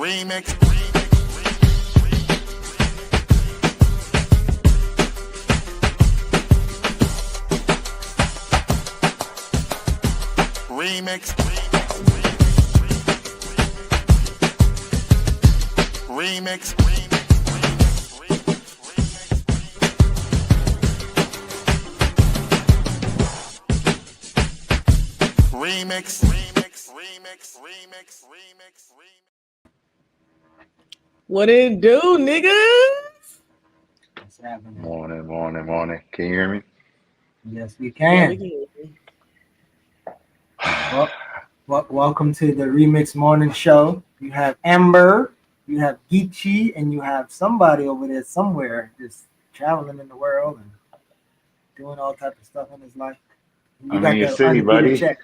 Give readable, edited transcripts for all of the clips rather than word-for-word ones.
Remix. Remix. Remix. Remix. What it do, niggas? What's happening? Morning. Can you hear me? Yes, we Yeah, we can. can. Welcome to the Remix Morning Show. You have Amber, you have Geechee, and you have somebody over there somewhere just traveling in the world and doing all type of stuff in his life. And you I'm in got your the city, undefeated buddy. check.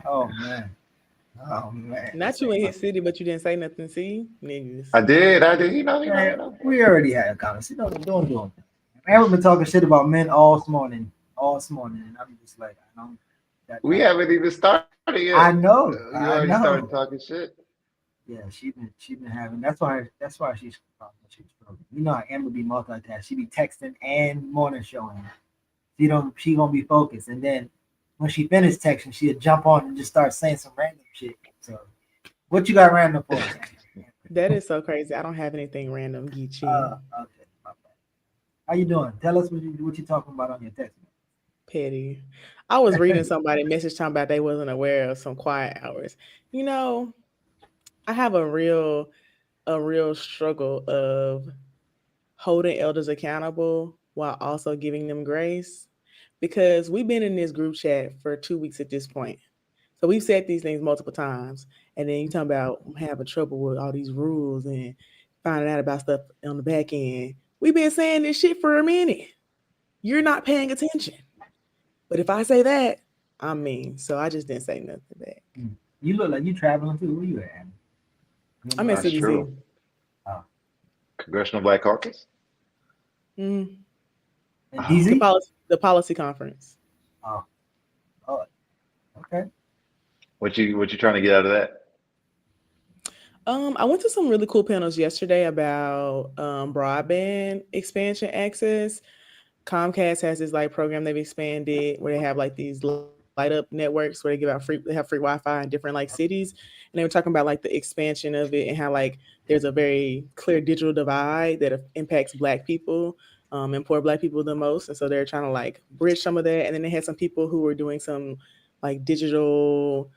Oh man. Oh man. Not you in his city, but you didn't say nothing. See, niggas. I did. You know. Man, we already had a conversation. Don't do it. Amber been talking shit about men all this morning, and I'm just like, I don't. We haven't even started yet. I know. You already started talking shit. Yeah, she been having. That's why she's struggling. You know how Amber be multitask. She be texting and morning showing. She gonna be focused, and then when she finished texting, she'll jump on and just start saying some random shit. So, what you got random for us? That is so crazy. I don't have anything random, Geechee. Okay. How you doing? Tell us what you talking about on your text. Petty. I was reading somebody message talking about they wasn't aware of some quiet hours. You know, I have a real struggle of holding elders accountable while also giving them grace, because we've been in this group chat for 2 weeks at this point. So we've said these things multiple times, and then you talking about having trouble with all these rules and finding out about stuff on the back end. We've been saying this shit for a minute. You're not paying attention. But if I say that, I'm mean. So I just didn't say nothing back. You look like you traveling too. Where you at? I'm at That's CDC. true. Congressional Black Caucus. Mm. DZ? The policy conference. Oh, okay. What you trying to get out of that? I went to some really cool panels yesterday about broadband expansion access. Comcast has this like program they've expanded where they have like these light up networks where they have free Wi-Fi in different like cities, and they were talking about like the expansion of it and how like there's a very clear digital divide that impacts Black people and poor Black people the most, and so they're trying to like bridge some of that. And then they had some people who were doing some like digital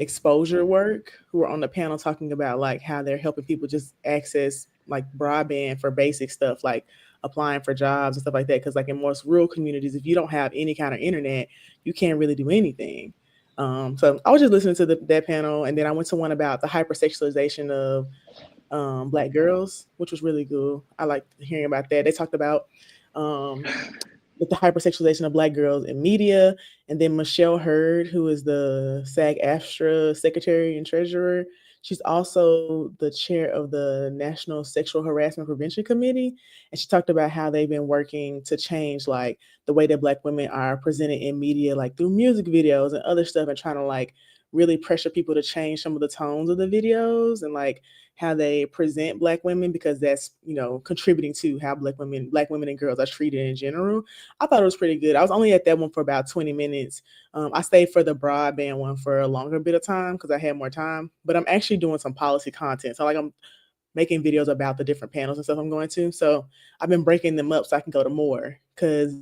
exposure work who were on the panel talking about like how they're helping people just access like broadband for basic stuff like applying for jobs and stuff like that, because like in most rural communities, if you don't have any kind of internet, you can't really do anything. So I was just listening to that panel, and then I went to one about the hypersexualization of Black girls, which was really cool. I liked hearing about that. They talked about with the hypersexualization of Black girls in media, and then Michelle Hurd, who is the SAG-AFTRA secretary and treasurer. She's also the chair of the National Sexual Harassment Prevention Committee. And she talked about how they've been working to change like the way that Black women are presented in media, like through music videos and other stuff, and trying to like really pressure people to change some of the tones of the videos and like how they present Black women, because that's, you know, contributing to how Black women and girls are treated in general. I thought it was pretty good. I was only at that one for about 20 minutes. I stayed for the broadband one for a longer bit of time because I had more time, but I'm actually doing some policy content. So like I'm making videos about the different panels and stuff I'm going to. So I've been breaking them up so I can go to more, because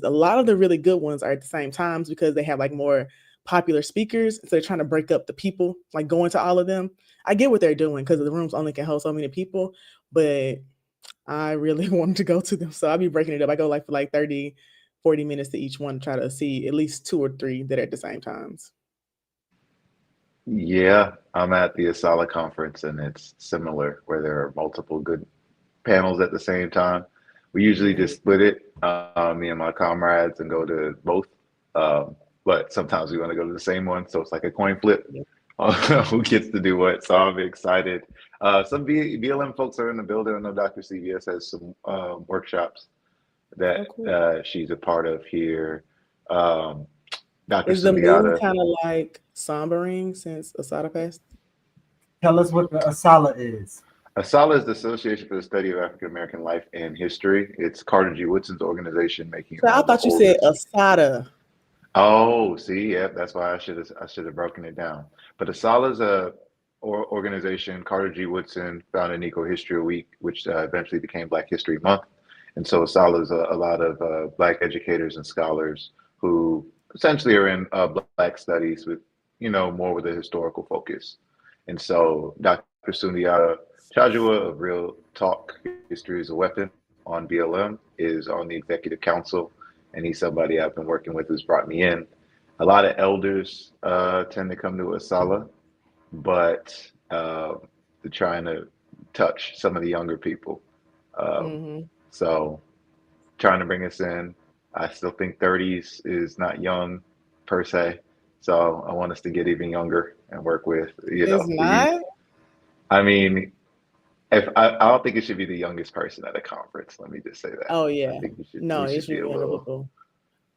a lot of the really good ones are at the same times because they have like more popular speakers. So they're trying to break up the people, like going to all of them. I get what they're doing because the rooms only can hold so many people, but I really wanted to go to them. So I'll be breaking it up. I go like for like 30, 40 minutes to each one to try to see at least 2 or 3 that are at the same times. Yeah, I'm at the Asala conference, and it's similar where there are multiple good panels at the same time. We usually just split it, me and my comrades, and go to both. But sometimes we want to go to the same one, so it's like a coin flip. Who gets to do what? So I'm excited. Some BLM folks are in the building. I know Dr. CVS has some workshops that she's a part of here. Dr. Is the mood Sundiata. kind of like sombering since Asada passed? Tell us what the Asala is. ASALA is the Association for the Study of African American Life and History. It's Carter G. Woodson's organization, making it So one I of the thought you said oldest. Asada. Oh, see, yeah, that's why I should have broken it down. But ASALA is a organization. Carter G. Woodson founded Negro History Week, which eventually became Black History Month. And so ASALA is a lot of Black educators and scholars who essentially are in Black studies with, more with a historical focus. And so Dr. Sundiata Chajua of Real Talk History is a Weapon on BLM is on the executive council, and he's somebody I've been working with who's brought me in. A lot of elders tend to come to Asala, but they're trying to touch some of the younger people. Um, Hmm. so trying to bring us in. I still think 30s is not young per se. So I want us to get even younger and work with, It's the youth. not. I mean, if I don't think it should be the youngest person at a conference. Let me just say that. Oh I yeah. think we No, should it's be a usually younger little, people.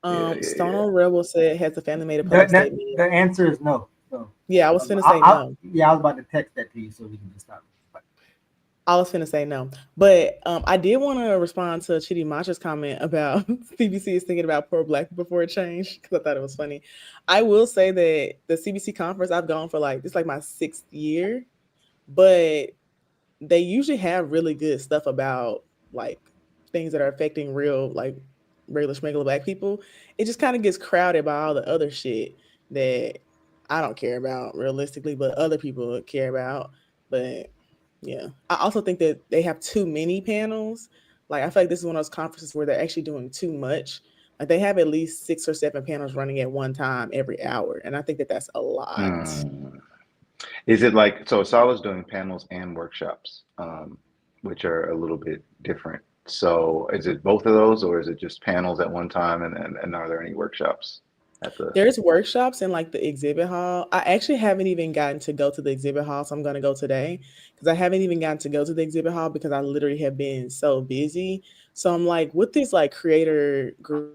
yeah, yeah, yeah. Stoner Rebel said, has the family made a The, public the, statement? the answer is no. So, Yeah, I was finna say I, no. yeah, I was about to text that to you so we can just stop. I was finna say no. But I did want to respond to Chidi Macha's comment about CBC is thinking about poor black people before it changed because I thought it was funny. I will say that the CBC conference I've gone for like this is like my 6th year, but they usually have really good stuff about like things that are affecting real like regular schmegular black people. It just kind of gets crowded by all the other shit that I don't care about realistically, but other people care about. But yeah, I also think that they have too many panels. Like I feel like this is one of those conferences where they're actually doing too much. Like they have at least 6 or 7 panels running at one time every hour, and I think that that's a lot. Hmm. Is it like so? Sala's doing panels and workshops, which are a little bit different. So, is it both of those, or is it just panels at one time, and are there any workshops at the? There's workshops in like the exhibit hall. I actually haven't even gotten to go to the exhibit hall, so I'm gonna go today because I haven't even gotten to go to the exhibit hall because I literally have been so busy. So I'm like with this like creator group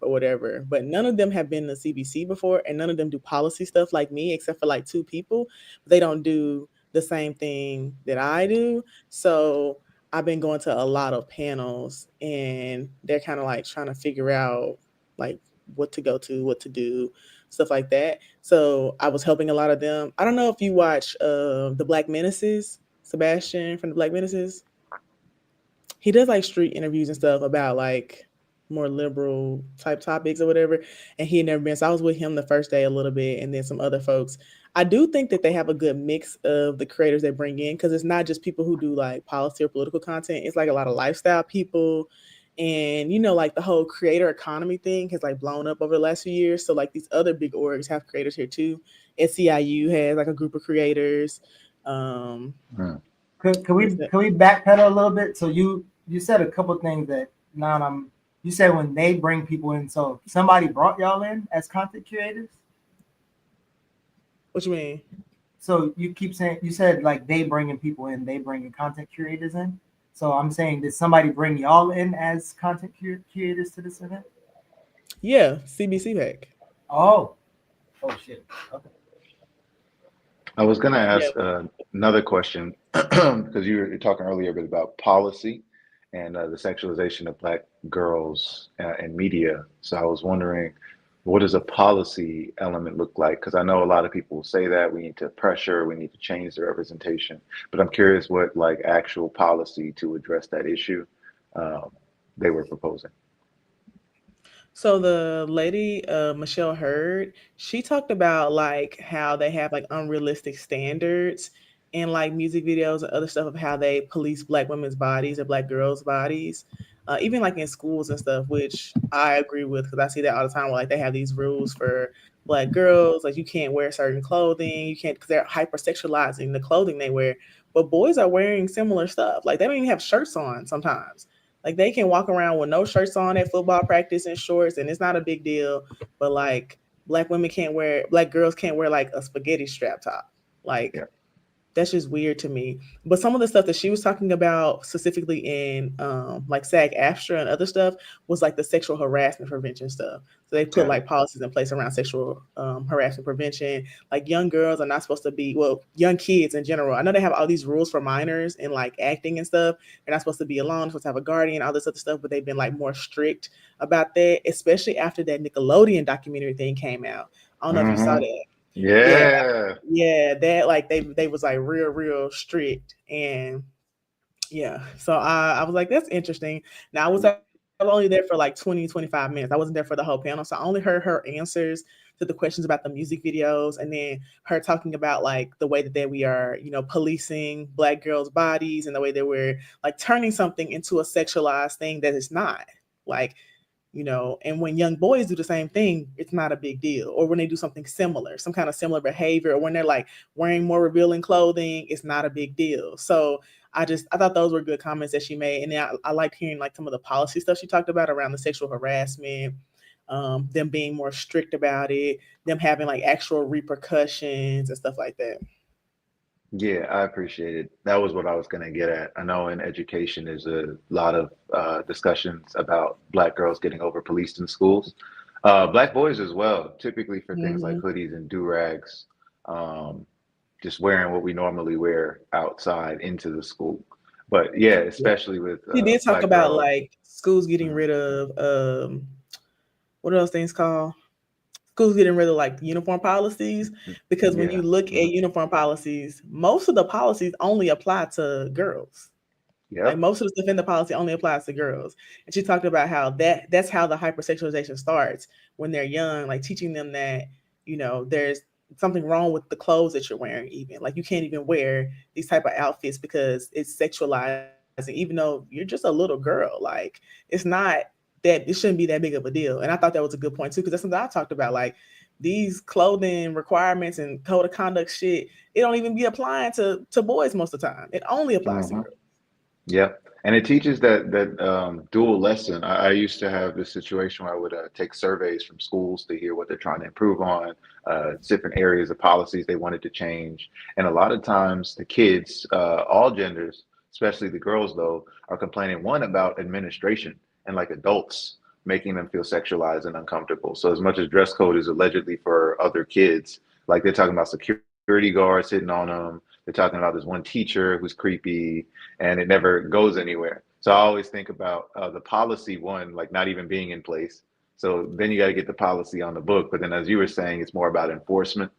or whatever, but none of them have been to CBC before, and none of them do policy stuff like me, except for like 2 people. They don't do the same thing that I do. So I've been going to a lot of panels, and they're kind of like trying to figure out like what to go to, what to do, stuff like that. So I was helping a lot of them. I don't know if you watch the Black Menaces, Sebastian from the Black Menaces. He does like street interviews and stuff about like more liberal type topics or whatever. And he had never been. So I was with him the first day a little bit and then some other folks. I do think that they have a good mix of the creators they bring in because it's not just people who do like policy or political content. It's like a lot of lifestyle people. And like the whole creator economy thing has like blown up over the last few years. So like these other big orgs have creators here too. SCIU has like a group of creators. Um, Hmm. Can what is we that? can we backpedal a little bit? So you said a couple things that now I'm. You said when they bring people in, so somebody brought y'all in as content creators. What you mean? So you keep saying you said like they bringing people in, they bringing content creators in. So I'm saying, did somebody bring y'all in as content creators to this event? Yeah, CBC pack. Oh, oh shit. Okay. I was gonna Yeah. ask another question because you were talking earlier a bit about policy and the sexualization of Black girls in media. So I was wondering, what does a policy element look like? Because I know a lot of people say that we need to pressure, we need to change the representation, but I'm curious what like actual policy to address that issue um, they were proposing. So the lady, Michelle Hurd, she talked about like how they have like unrealistic standards in like music videos and other stuff of how they police Black women's bodies or Black girls' bodies, even like in schools and stuff, which I agree with because I see that all the time. Where, like they have these rules for Black girls, like you can't wear certain clothing, you can't because they're hypersexualizing the clothing they wear. But boys are wearing similar stuff. Like they don't even have shirts on sometimes. Like they can walk around with no shirts on at football practice and shorts, and it's not a big deal. But like Black girls can't wear like a spaghetti strap top. Yeah. Like that's just weird to me. But some of the stuff that she was talking about specifically in like SAG AFTRA and other stuff was like the sexual harassment prevention stuff. So they put Okay. like policies in place around sexual harassment prevention. Like young girls are not supposed to be, well, young kids in general. I know they have all these rules for minors and like acting and stuff. They're not supposed to be alone, they're supposed to have a guardian, all this other stuff, but they've been like more strict about that, especially after that Nickelodeon documentary thing came out. I don't know if you saw Mm-hmm. that. Yeah, Yeah. yeah, that like they was like real strict, and yeah. So I was like, that's interesting. Now I was only there for like 20, 25 minutes. I wasn't there for the whole panel. So I only heard her answers to the questions about the music videos, and then her talking about like the way that we are, policing Black girls' bodies, and the way that we're like turning something into a sexualized thing that it's not. Like, and when young boys do the same thing, it's not a big deal. Or when they do something similar, some kind of similar behavior, or when they're like wearing more revealing clothing, it's not a big deal. So I thought those were good comments that she made. And then I liked hearing like some of the policy stuff she talked about around the sexual harassment, them being more strict about it, them having like actual repercussions and stuff like that. Yeah, I appreciate it. That was what I was going to get at. I know in education, there's a lot of discussions about Black girls getting over policed in schools. Black boys as well, typically for things like Hmm. hoodies and do-rags, um, just wearing what we normally wear outside into the school. But yeah, especially with She did talk Black about girls. like schools getting Mhm. rid of what are those things called? Schools getting rid of like uniform policies, because when you Yeah. look at Mhm. uniform policies, most of the policies only apply to girls. Like Yep. most of the stuff in the policy only applies to girls. And she talked about how that's how the hypersexualization starts when they're young, like teaching them that, there's something wrong with the clothes that you're wearing, even. Like you can't even wear these type of outfits because it's sexualizing, even though you're just a little girl. Like it's not that it shouldn't be that big of a deal. And I thought that was a good point too, because that's something I talked about. Like these clothing requirements and code of conduct shit, it don't even be applying to boys most of the time. It only applies to Mhm. girls. Yep. And it teaches that dual lesson. I used to have this situation where I would take surveys from schools to hear what they're trying to improve on, different areas of policies they wanted to change. And a lot of times the kids, all genders, especially the girls though, are complaining one about administration and like adults making them feel sexualized and uncomfortable. So as much as dress code is allegedly for other kids, like they're talking about security guards hitting on them. They're talking about this one teacher who's creepy and it never goes anywhere. So I always think about the policy one, like not even being in place. So then you got to get the policy on the book. But then, as you were saying, it's more about enforcement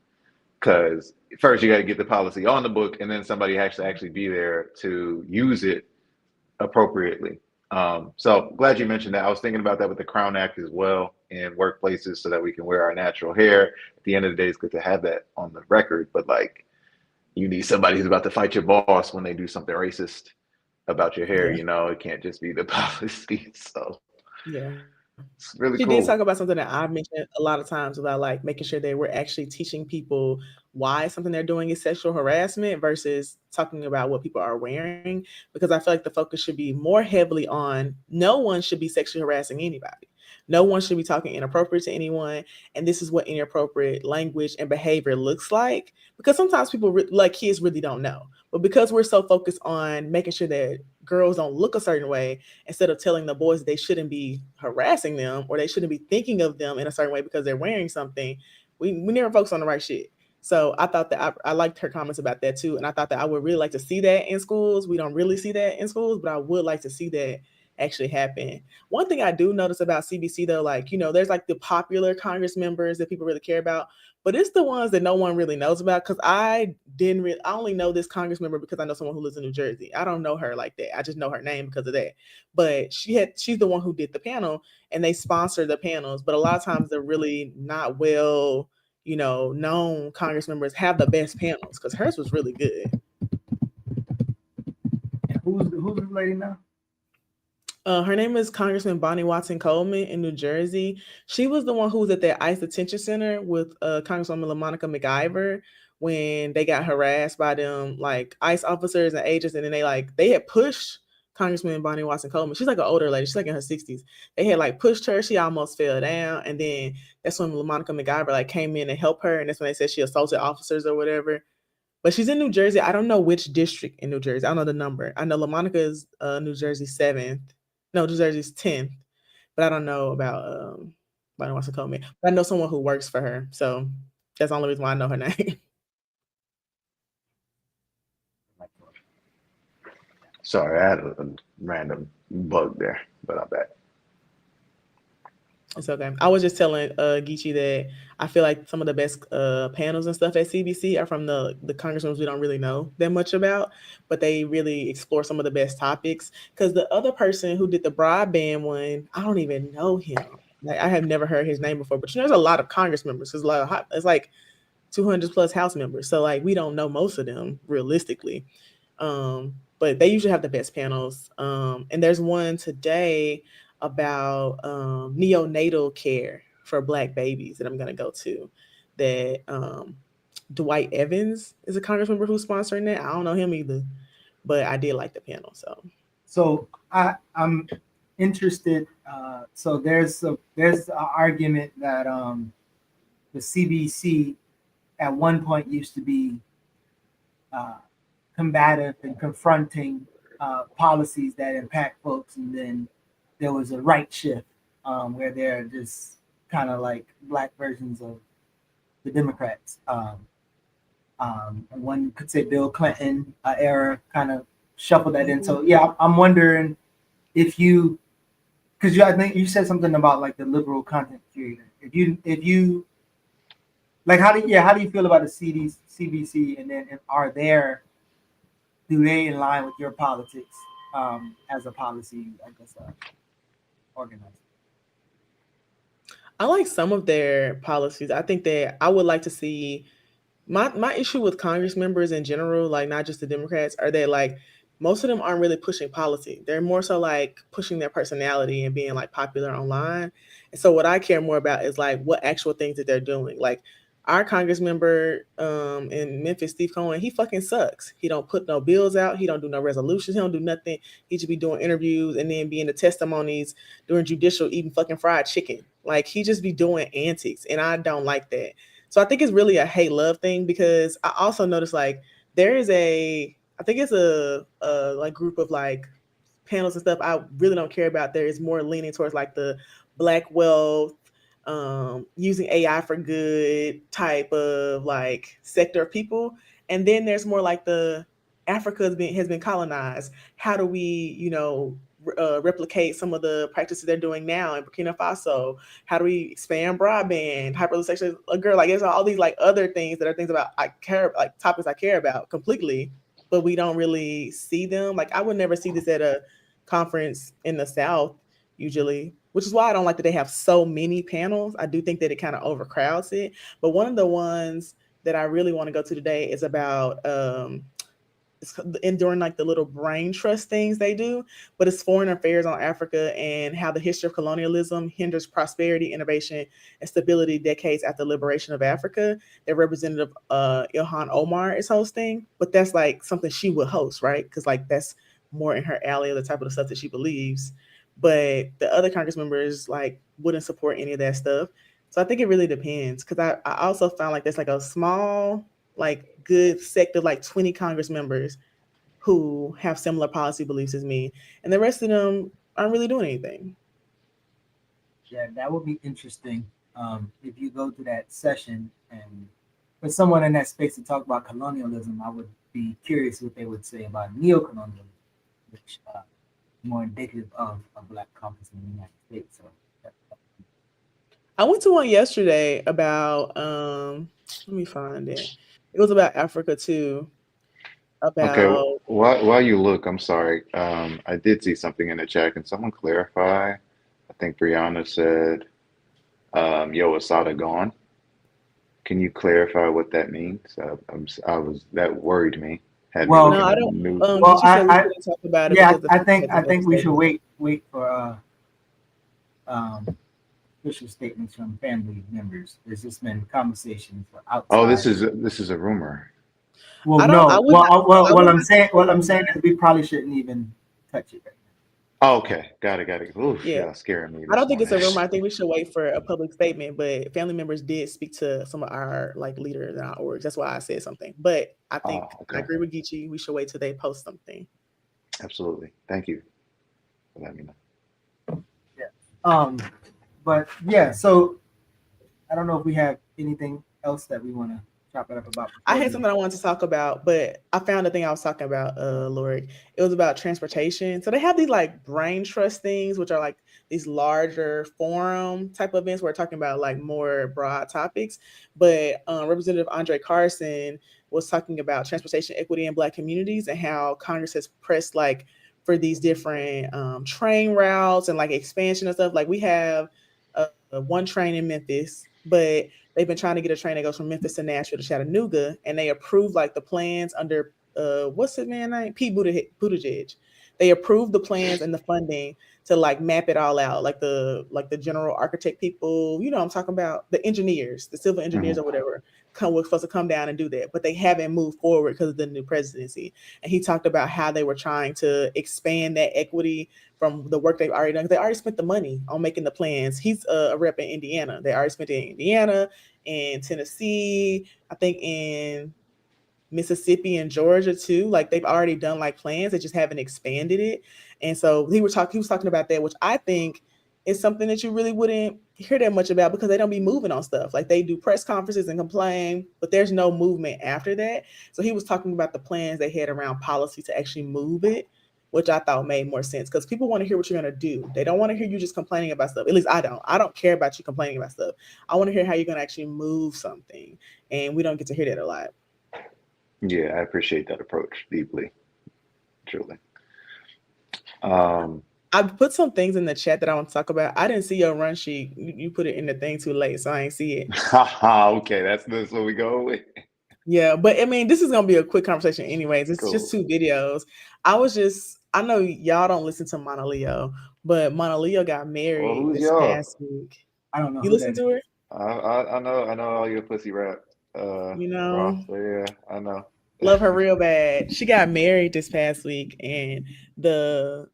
because first you got to get the policy on the book, and then somebody has to actually be there to use it appropriately. So glad you mentioned that. I was thinking about that with the Crown Act as well in workplaces, so that we can wear our natural hair. At the end of the day, it's good to have that on the record. But like, you need somebody who's about to fight your boss when they do something racist about your hair. Yeah. It can't just be the policy. So Yeah. it's She really did talk cool. about something that I've mentioned a lot of times about like making sure that we're actually teaching people why something they're doing is sexual harassment versus talking about what people are wearing. Because I feel like the focus should be more heavily on no one should be sexually harassing anybody. No one should be talking inappropriate to anyone. And this is what inappropriate language and behavior looks like. Because sometimes people, like kids, really don't know. But because we're so focused on making sure that girls don't look a certain way, instead of telling the boys they shouldn't be harassing them or they shouldn't be thinking of them in a certain way because they're wearing something, we never focus on the right shit. So I thought that I liked her comments about that too. And I thought that I would really like to see that in schools. We don't really see that in schools, but I would like to see that actually happen. One thing I do notice about CBC though, like, there's like the popular Congress members that people really care about, but it's the ones that no one really knows about. Cause I only know this Congress member because I know someone who lives in New Jersey. I don't know her like that. I just know her name because of that. But she's the one who did the panel, and they sponsor the panels. But a lot of times they're really not well, known Congress members have the best panels because hers was really good. Who's this lady now? Her name is Congressman Bonnie Watson Coleman in New Jersey. She was the one who was at that ICE detention center with Congresswoman LaMonica McIver when they got harassed by them like ICE officers and agents, and then they had pushed Congressman Bonnie Watson Coleman. She's like an older lady. She's like in her 60s. They had like pushed her. She almost fell down, and then that's when LaMonica McIver like came in and helped her, and that's when they said she assaulted officers or whatever. but she's in New Jersey. I don't know which district in New Jersey. I don't know the number. I know LaMonica is New Jersey 7th. No, New Jersey's 10th. But I don't know about Biden wants to call me. But I know someone who works for her. So that's the only reason why I know her name. Sorry, I had a random bug there, but I'm back. It's okay. I was just telling Geechee that I feel like some of the best panels and stuff at CBC are from the congressmen we don't really know that much about, but they really explore some of the best topics. Because the other person who did the broadband one, I don't even know him. Like I have never heard his name before. But there's a lot of Congress members. There's a lot of it's like 200 plus House members. So like we don't know most of them realistically. But they usually have the best panels. And there's one today about neonatal care for Black babies that I'm going to go to. That Dwight Evans is a Congress member who's sponsoring that. I don't know him either, but I did like the panel. So I'm interested. So there's an argument that the CBC at one point used to be combative and confronting policies that impact folks, and then there was a right shift where they're just kind of like Black versions of the Democrats. One could say Bill Clinton era kind of shuffled that in. So yeah, I'm wondering if you, because I think you said something about like the liberal content creator. If you like, how do you feel about the CBC, and then do they align with your politics as a policy, I guess, organizer? I like some of their policies. I think that I would like to see my issue with Congress members in general, like not just the Democrats, are that like most of them aren't really pushing policy. They're more so like pushing their personality and being like popular online. And so what I care more about is like what actual things that they're doing. Like our Congress member in Memphis, Steve Cohen, he fucking sucks. He don't put no bills out. He don't do no resolutions. He don't do nothing. He should be doing interviews and then be in the testimonies during judicial eating fucking fried chicken. Like he just be doing antics, and I don't like that. So I think it's really a hate-love thing, because I also noticed like there is I think it's a like group of like panels and stuff I really don't care about. There is more leaning towards like the Black wealth, using AI for good type of like sector of people. And then there's more like the Africa has been colonized. How do we, replicate some of the practices they're doing now in Burkina Faso? How do we expand broadband, hypersexual a girl? Like, there's all these like other things that are things about topics I care about completely, but we don't really see them. Like, I would never see this at a conference in the South usually, which is why I don't like that they have so many panels. I do think that it kind of overcrowds it. But one of the ones that I really want to go to today is about and during like the little brain trust things they do, but it's foreign affairs on Africa and how the history of colonialism hinders prosperity, innovation, and stability decades after liberation of Africa. That Representative Ilhan Omar is hosting, but that's like something she would host, right? Because like that's more in her alley of the type of the stuff that she believes. But the other Congress members like wouldn't support any of that stuff. So I think it really depends, because I also found like there's like a small like good sect of like 20 Congress members who have similar policy beliefs as me, and the rest of them aren't really doing anything. Yeah, that would be interesting if you go to that session and for someone in that space to talk about colonialism. I would be curious what they would say about neocolonialism, which is more indicative of a Black caucus in the United States. So I went to one yesterday about let me find it. It was about Africa too. Okay, About while you look, I'm sorry. I did see something in the chat. Can someone clarify? I think Brianna said, "Yo, Asada gone." Can you clarify what that means? That worried me. Had me Well, no, looking I at the don't. news. well, She said we couldn't talk about it yeah, because the I person think had to make a we should statement. wait for official statements from family members. There's just been conversations Oh, outside. this is a rumor. Well, I don't. I no. would not. I would What not I'm saying support is we probably shouldn't even touch it right Oh, okay, got it, got it. Oof, Yeah. y'all scaring me I this don't think it's a morning. rumor. I think we should wait for a public statement. But family members did speak to some of our like leaders in our orgs. That's why I said something. But I think Oh, I okay, agree with Geechee. We should wait till they post something. absolutely. Thank you for letting me know. Yeah. But yeah, so I don't know if we have anything else that we want to chop it up about I before had we. something I wanted to talk about, but I found the thing I was talking about, Lord. It was about transportation. So they have these like brain trust things, which are like these larger forum type events where we're talking about like more broad topics. But Representative Andre Carson was talking about transportation equity in Black communities and how Congress has pressed like for these different train routes and like expansion and stuff. Like we have one train in Memphis, but they've been trying to get a train that goes from Memphis to Nashville to Chattanooga, and they approved like the plans under what's his man name? Pete Buttigieg. They approved the plans and the funding to like map it all out, like the general architect people, you know what I'm talking about, the engineers, the civil engineers Hmm. or whatever, were supposed to come down and do that, but they haven't moved forward because of the new presidency. And he talked about how they were trying to expand that equity from the work they've already done. They already spent the money on making the plans. He's a rep in Indiana. They already spent it in Indiana, in Tennessee, I think in Mississippi and Georgia too. Like they've already done like plans, they just haven't expanded it. And so he was talking about that, which I think is something that you really wouldn't hear that much about because they don't be moving on stuff. Like they do press conferences and complain, but there's no movement after that. So he was talking about the plans they had around policy to actually move it, which I thought made more sense because people want to hear what you're going to do. They don't want to hear you just complaining about stuff. At least I don't. I don't care about you complaining about stuff. I want to hear how you're going to actually move something. And we don't get to hear that a lot. Yeah, I appreciate that approach deeply, truly. I put some things in the chat that I want to talk about. I didn't see your run sheet. You put it in the thing too late, so I ain't see it. Okay, that's what we go with. Yeah, but I mean, this is gonna be a quick conversation, anyways. It's just Cool. 2 videos. I know y'all don't listen to Mona Leo, but Mona Leo got Well, married who's this y'all? past week. I don't know You who listen that to is. her? I know all your pussy rap, You know, Ross. So yeah, I know. love her real bad. She got married this past week, and the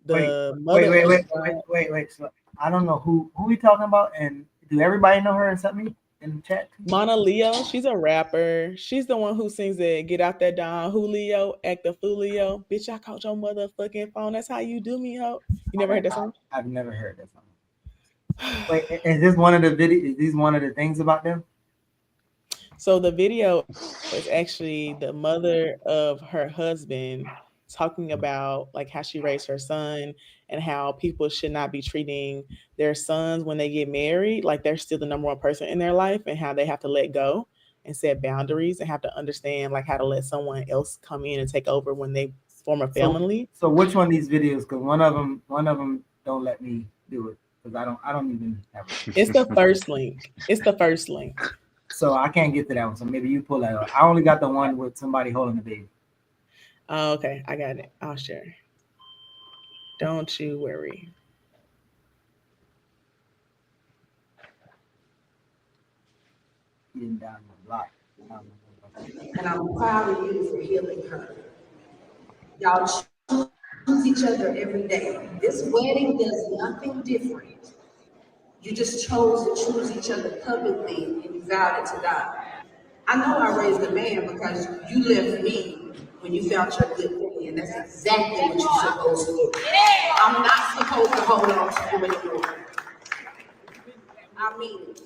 Wait, mother of the bride. wait. So I don't know who we talking about, and do everybody know her except me in the chat? Mona Leo, she's a rapper. She's the one who sings that "Get Out That Don Julio, Act the Foolio." Bitch, I caught your motherfucking phone. That's how you do me, ho. You never heard that song? I've never heard that song. Wait, is this one of the video? Is these one of the things about them? So the video is actually the mother of her husband talking about like how she raised her son and how people should not be treating their sons when they get married like they're still the number one person in their life, and how they have to let go and set boundaries and have to understand like how to let someone else come in and take over when they form a family. So which one of these videos? Because one of them don't let me do it because I don't even have it. It's the first link. It's the first link. So I can't get to that one. So maybe you pull that up. I only got the one with somebody holding the baby. Oh, okay, I got it. I'll share. Don't you worry. Getting down the block. And I'm proud of you for healing her. Y'all choose each other every day. This wedding does nothing different. You just chose to choose each other publicly and you vowed it to God. I know I raised a man because you left me when you found your good thing, and that's exactly what you're supposed to do. I'm not supposed to hold on to you anymore. I mean it.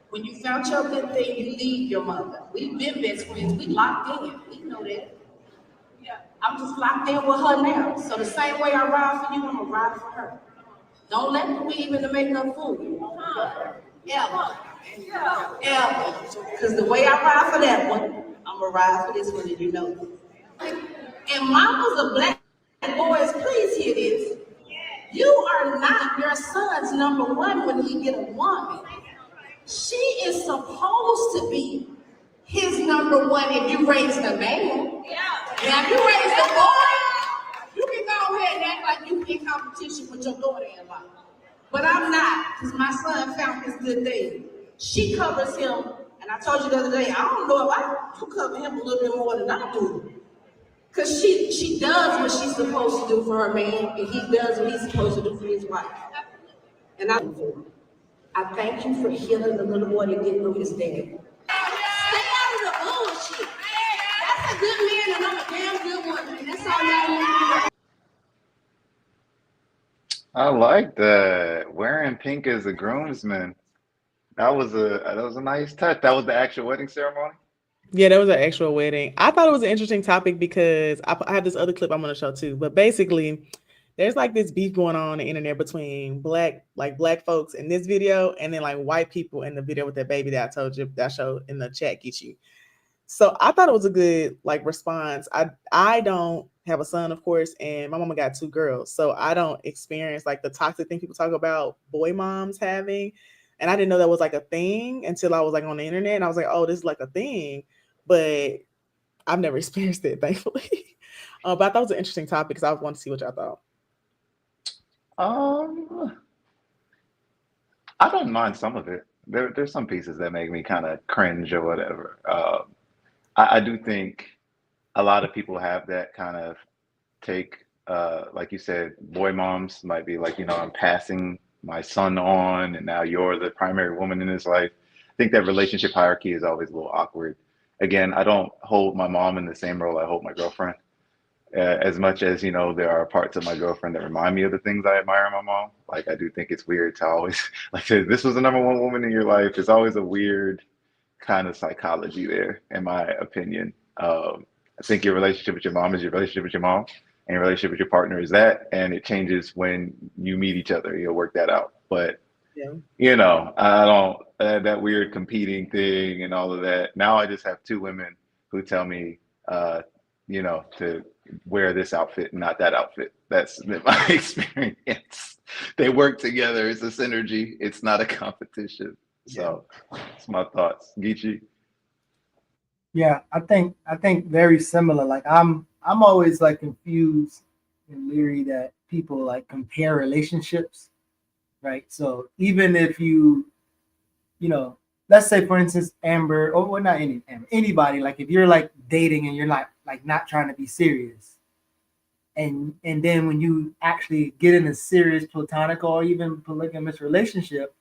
When you found your good thing, you leave your mother. We've been best friends. We locked in. We know that. I'm just locked in with her now. So the same way I ride for you, I'm gonna ride for her. Don't let me weave in to make her fool you. Ever. Ever. Because the way I ride for that one, I'm gonna ride for this one, and you know it. And mamas of black boys, please hear this. You are not your son's number one when he get a woman. She is supposed to be his number one if you raise the man. Now, if you raise the boy, you can go ahead and act like you in competition with your daughter in law. But I'm not, because my son found this good thing. She covers him, and I told you the other day, I don't know if I could cover him a little bit more than I do. Because she does what she's supposed to do for her man, and he does what he's supposed to do for his wife. And I thank you for healing the little boy that didn't know his dad. Stay out of the bullshit. That's a good man, and I'm a damn good woman. And that's all y'all need to know. I like that. Wearing pink as a groomsman. That was a nice touch. That was the actual wedding ceremony. Yeah, that was an actual wedding. I thought it was an interesting topic because I have this other clip I'm going to show too. But basically, there's like this beef going on the internet between black folks in this video and then like white people in the video with that baby that I told you that I showed in the chat get you. So I thought it was a good like response. I don't have a son, of course, and my mama got 2 girls. So I don't experience like the toxic thing people talk about boy moms having. And I didn't know that was like a thing until I was like on the internet and I was like, oh, this is like a thing. But I've never experienced it, thankfully. But I thought it was an interesting topic because I want to see what y'all thought. I don't mind some of it. There's some pieces that make me kind of cringe or whatever. I do think a lot of people have that kind of take. Like you said, boy moms might be like, I'm passing my son on, and now you're the primary woman in his life. I think that relationship hierarchy is always a little awkward. Again, I don't hold my mom in the same role I hold my girlfriend. As much as there are parts of my girlfriend that remind me of the things I admire in my mom. Like I do think it's weird to always like this was the number one woman in your life. It's always a weird kind of psychology there, in my opinion. I think your relationship with your mom is your relationship with your mom, and your relationship with your partner is that, and it changes when you meet each other. You'll work that out. But I don't that weird competing thing and all of that. Now I just have 2 women who tell me, to wear this outfit and not that outfit. That's been my experience. They work together. It's a synergy. It's not a competition. So that's my thoughts. Geechee? Yeah, I think very similar. Like I'm always like confused and leery that people like compare relationships, right? So even if let's say for instance Amber, or well, not Amber, anybody, like if you're like dating and you're not trying to be serious, and then when you actually get in a serious platonic or even polygamous relationship,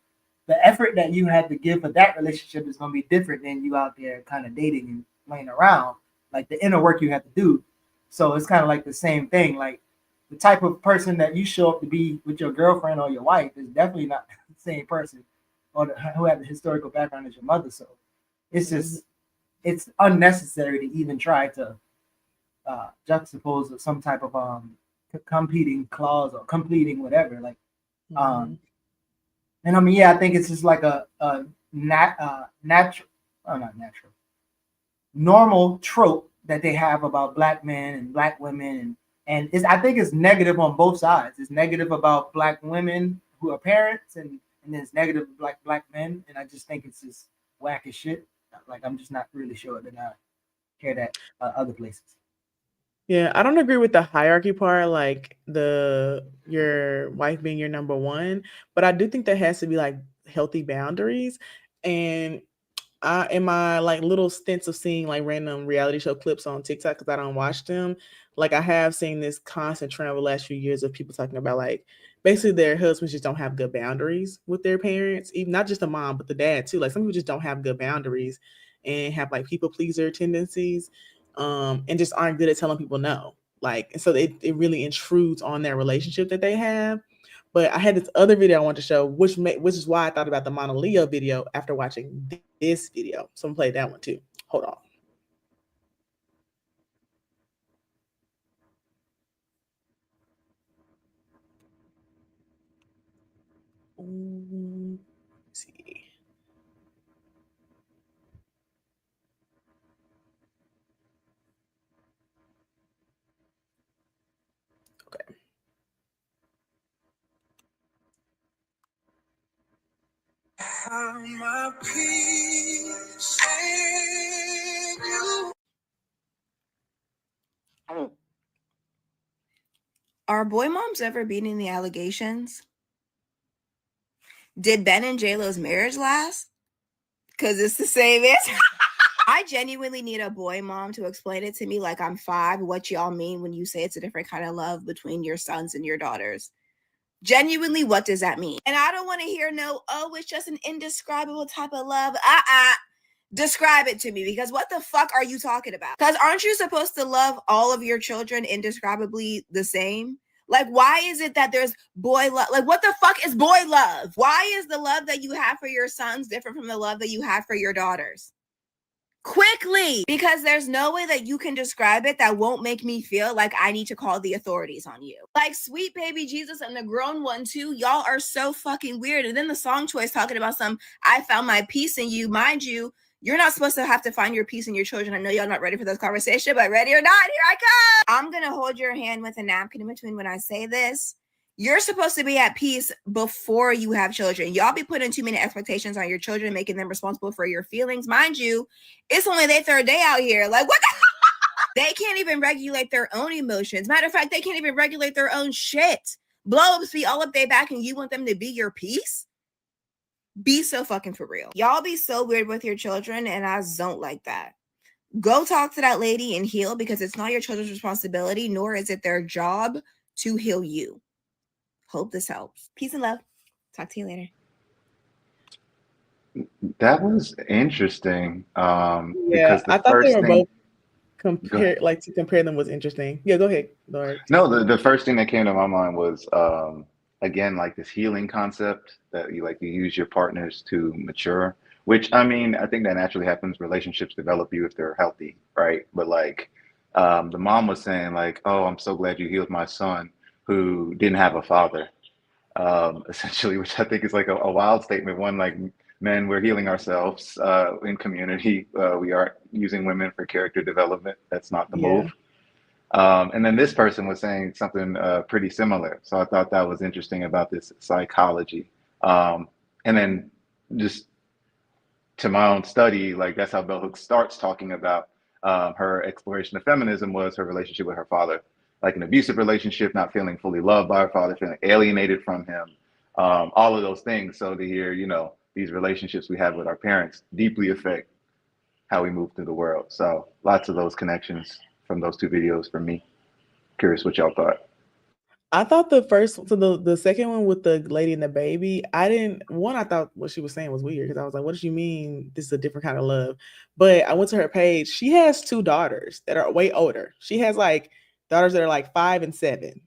the effort that you had to give for that relationship is going to be different than you out there kind of dating and playing around, like the inner work you have to do. So it's kind of like the same thing. Like the type of person that you show up to be with your girlfriend or your wife is definitely not the same person who had the historical background as your mother. So it's just, it's unnecessary to even try to juxtapose some type of competing clause or completing whatever. Like, and I mean, yeah, I think it's just like a normal trope that they have about black men and black women, and I think it's negative on both sides. It's negative about black women who are parents, and then it's negative black men, and I just think it's just whack as shit. Like I'm just not really sure that I hear that other places. Yeah, I don't agree with the hierarchy part, like your wife being your number one, but I do think there has to be like healthy boundaries. And in my like little stints of seeing like random reality show clips on TikTok, because I don't watch them, like I have seen this constant trend over the last few years of people talking about like basically their husbands just don't have good boundaries with their parents, even not just the mom, but the dad too. Like some people just don't have good boundaries and have like people pleaser tendencies, and just aren't good at telling people no. Like, and so it really intrudes on their relationship that they have. But I had this other video I wanted to show, which is why I thought about the Mauna Leo video after watching this video. So I'm gonna play that one too. Hold on. Let's see. Okay. My peace in you. Are boy moms ever beating the allegations? Did Ben and J-Lo's marriage last? Because it's the same answer. I genuinely need a boy mom to explain it to me like I'm 5, what y'all mean when you say it's a different kind of love between your sons and your daughters. Genuinely, what does that mean? And I don't want to hear no, oh, it's just an indescribable type of love. Describe it to me, because what the fuck are you talking about? Because aren't you supposed to love all of your children indescribably the same? Like, why is it that there's boy love? Like, what the fuck is boy love? Why is the love that you have for your sons different from the love that you have for your daughters? Quickly, because there's no way that you can describe it that won't make me feel like I need to call the authorities on you. Like sweet baby Jesus and the grown one too, y'all are so fucking weird. And then the song choice talking about some, I found my peace in you. Mind you, you're not supposed to have to find your peace in your children. I know y'all not ready for this conversation, but ready or not, here I come. I'm gonna hold your hand with a napkin in between when I say this. You're supposed to be at peace before you have children. Y'all be putting too many expectations on your children, making them responsible for your feelings. Mind you, it's only their 3rd day out here. Like, what the They can't even regulate their own emotions. Matter of fact, they can't even regulate their own shit. Blow-ups be all up their back and you want them to be your peace? Be so fucking for real. Y'all be so weird with your children, and I don't like that. Go talk to that lady and heal, because it's not your children's responsibility, nor is it their job to heal you. Hope this helps. Peace and love. Talk to you later. That was interesting. Yeah, Because the I thought they first were thing, both to compare them was interesting. Yeah, go ahead, Lord. no, the first thing that came to my mind was again like this healing concept that you use your partners to mature, which I mean I think that naturally happens. Relationships develop you if they're healthy, right? But like the mom was saying like, oh, I'm so glad you healed my son who didn't have a father, essentially, which I think is like a wild statement. One, like men, we're healing ourselves in community. We aren't using women for character development. That's not the Yeah. move. And then this person was saying something pretty similar. So I thought that was interesting about this psychology. And then just to my own study, like that's how Bell Hooks starts talking about her exploration of feminism was her relationship with her father, like an abusive relationship, not feeling fully loved by her father, feeling alienated from him, all of those things. So to hear, these relationships we have with our parents deeply affect how we move through the world. So lots of those connections from those 2 videos for me. Curious what y'all thought. I thought the second one with the lady and the baby, I thought what she was saying was weird, because I was like, what does she mean this is a different kind of love? But I went to her page. She has 2 daughters that are way older. She has like daughters that are like 5 and 7.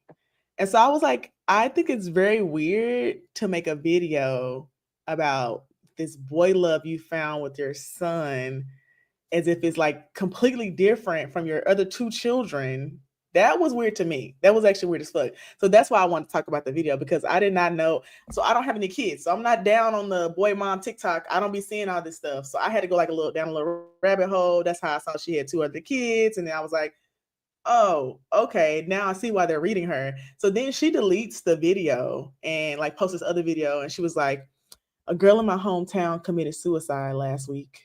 And so I was like, I think it's very weird to make a video about this boy love you found with your son as if it's like completely different from your other 2 children. That was weird to me. That was actually weird as fuck. So that's why I want to talk about the video, because I did not know. So I don't have any kids. So I'm not down on the boy mom TikTok. I don't be seeing all this stuff. So I had to go like down a little rabbit hole. That's how I saw she had 2 other kids. And then I was like, oh, okay. Now I see why they're reading her. So then she deletes the video and like posts this other video. And she was like, a girl in my hometown committed suicide last week.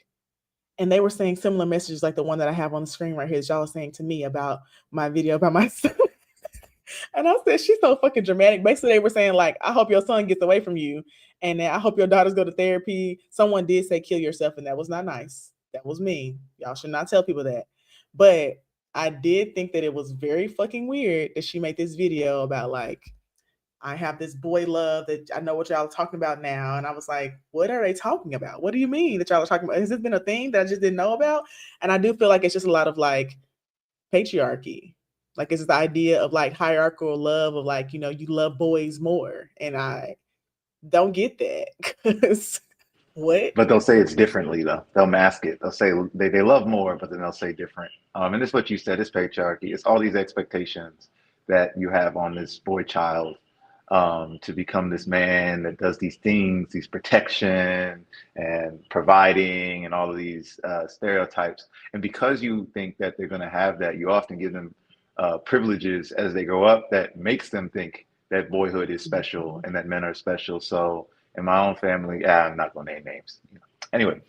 And they were saying similar messages like the one that I have on the screen right here that y'all are saying to me about my video about my son. And I said, she's so fucking dramatic. Basically, they were saying like, I hope your son gets away from you. And then I hope your daughters go to therapy. Someone did say kill yourself, and that was not nice. That was mean. Y'all should not tell people that. But I did think that it was very fucking weird that she made this video about like, I have this boy love that I know what y'all are talking about now. And I was like, what are they talking about? What do you mean that y'all are talking about? Has this been a thing that I just didn't know about? And I do feel like it's just a lot of like patriarchy. Like it's the idea of like hierarchical love of like, you love boys more. And I don't get that. Because what? But they'll say it's differently though. They'll mask it. They'll say they love more, but then they'll say different. And it's what you said, it's patriarchy. It's all these expectations that you have on this boy child to become this man that does these things, these protection and providing and all of these stereotypes. And because you think that they're going to have that, you often give them privileges as they grow up that makes them think that boyhood is special and that men are special. So in my own family, I'm not going to name names. Anyway,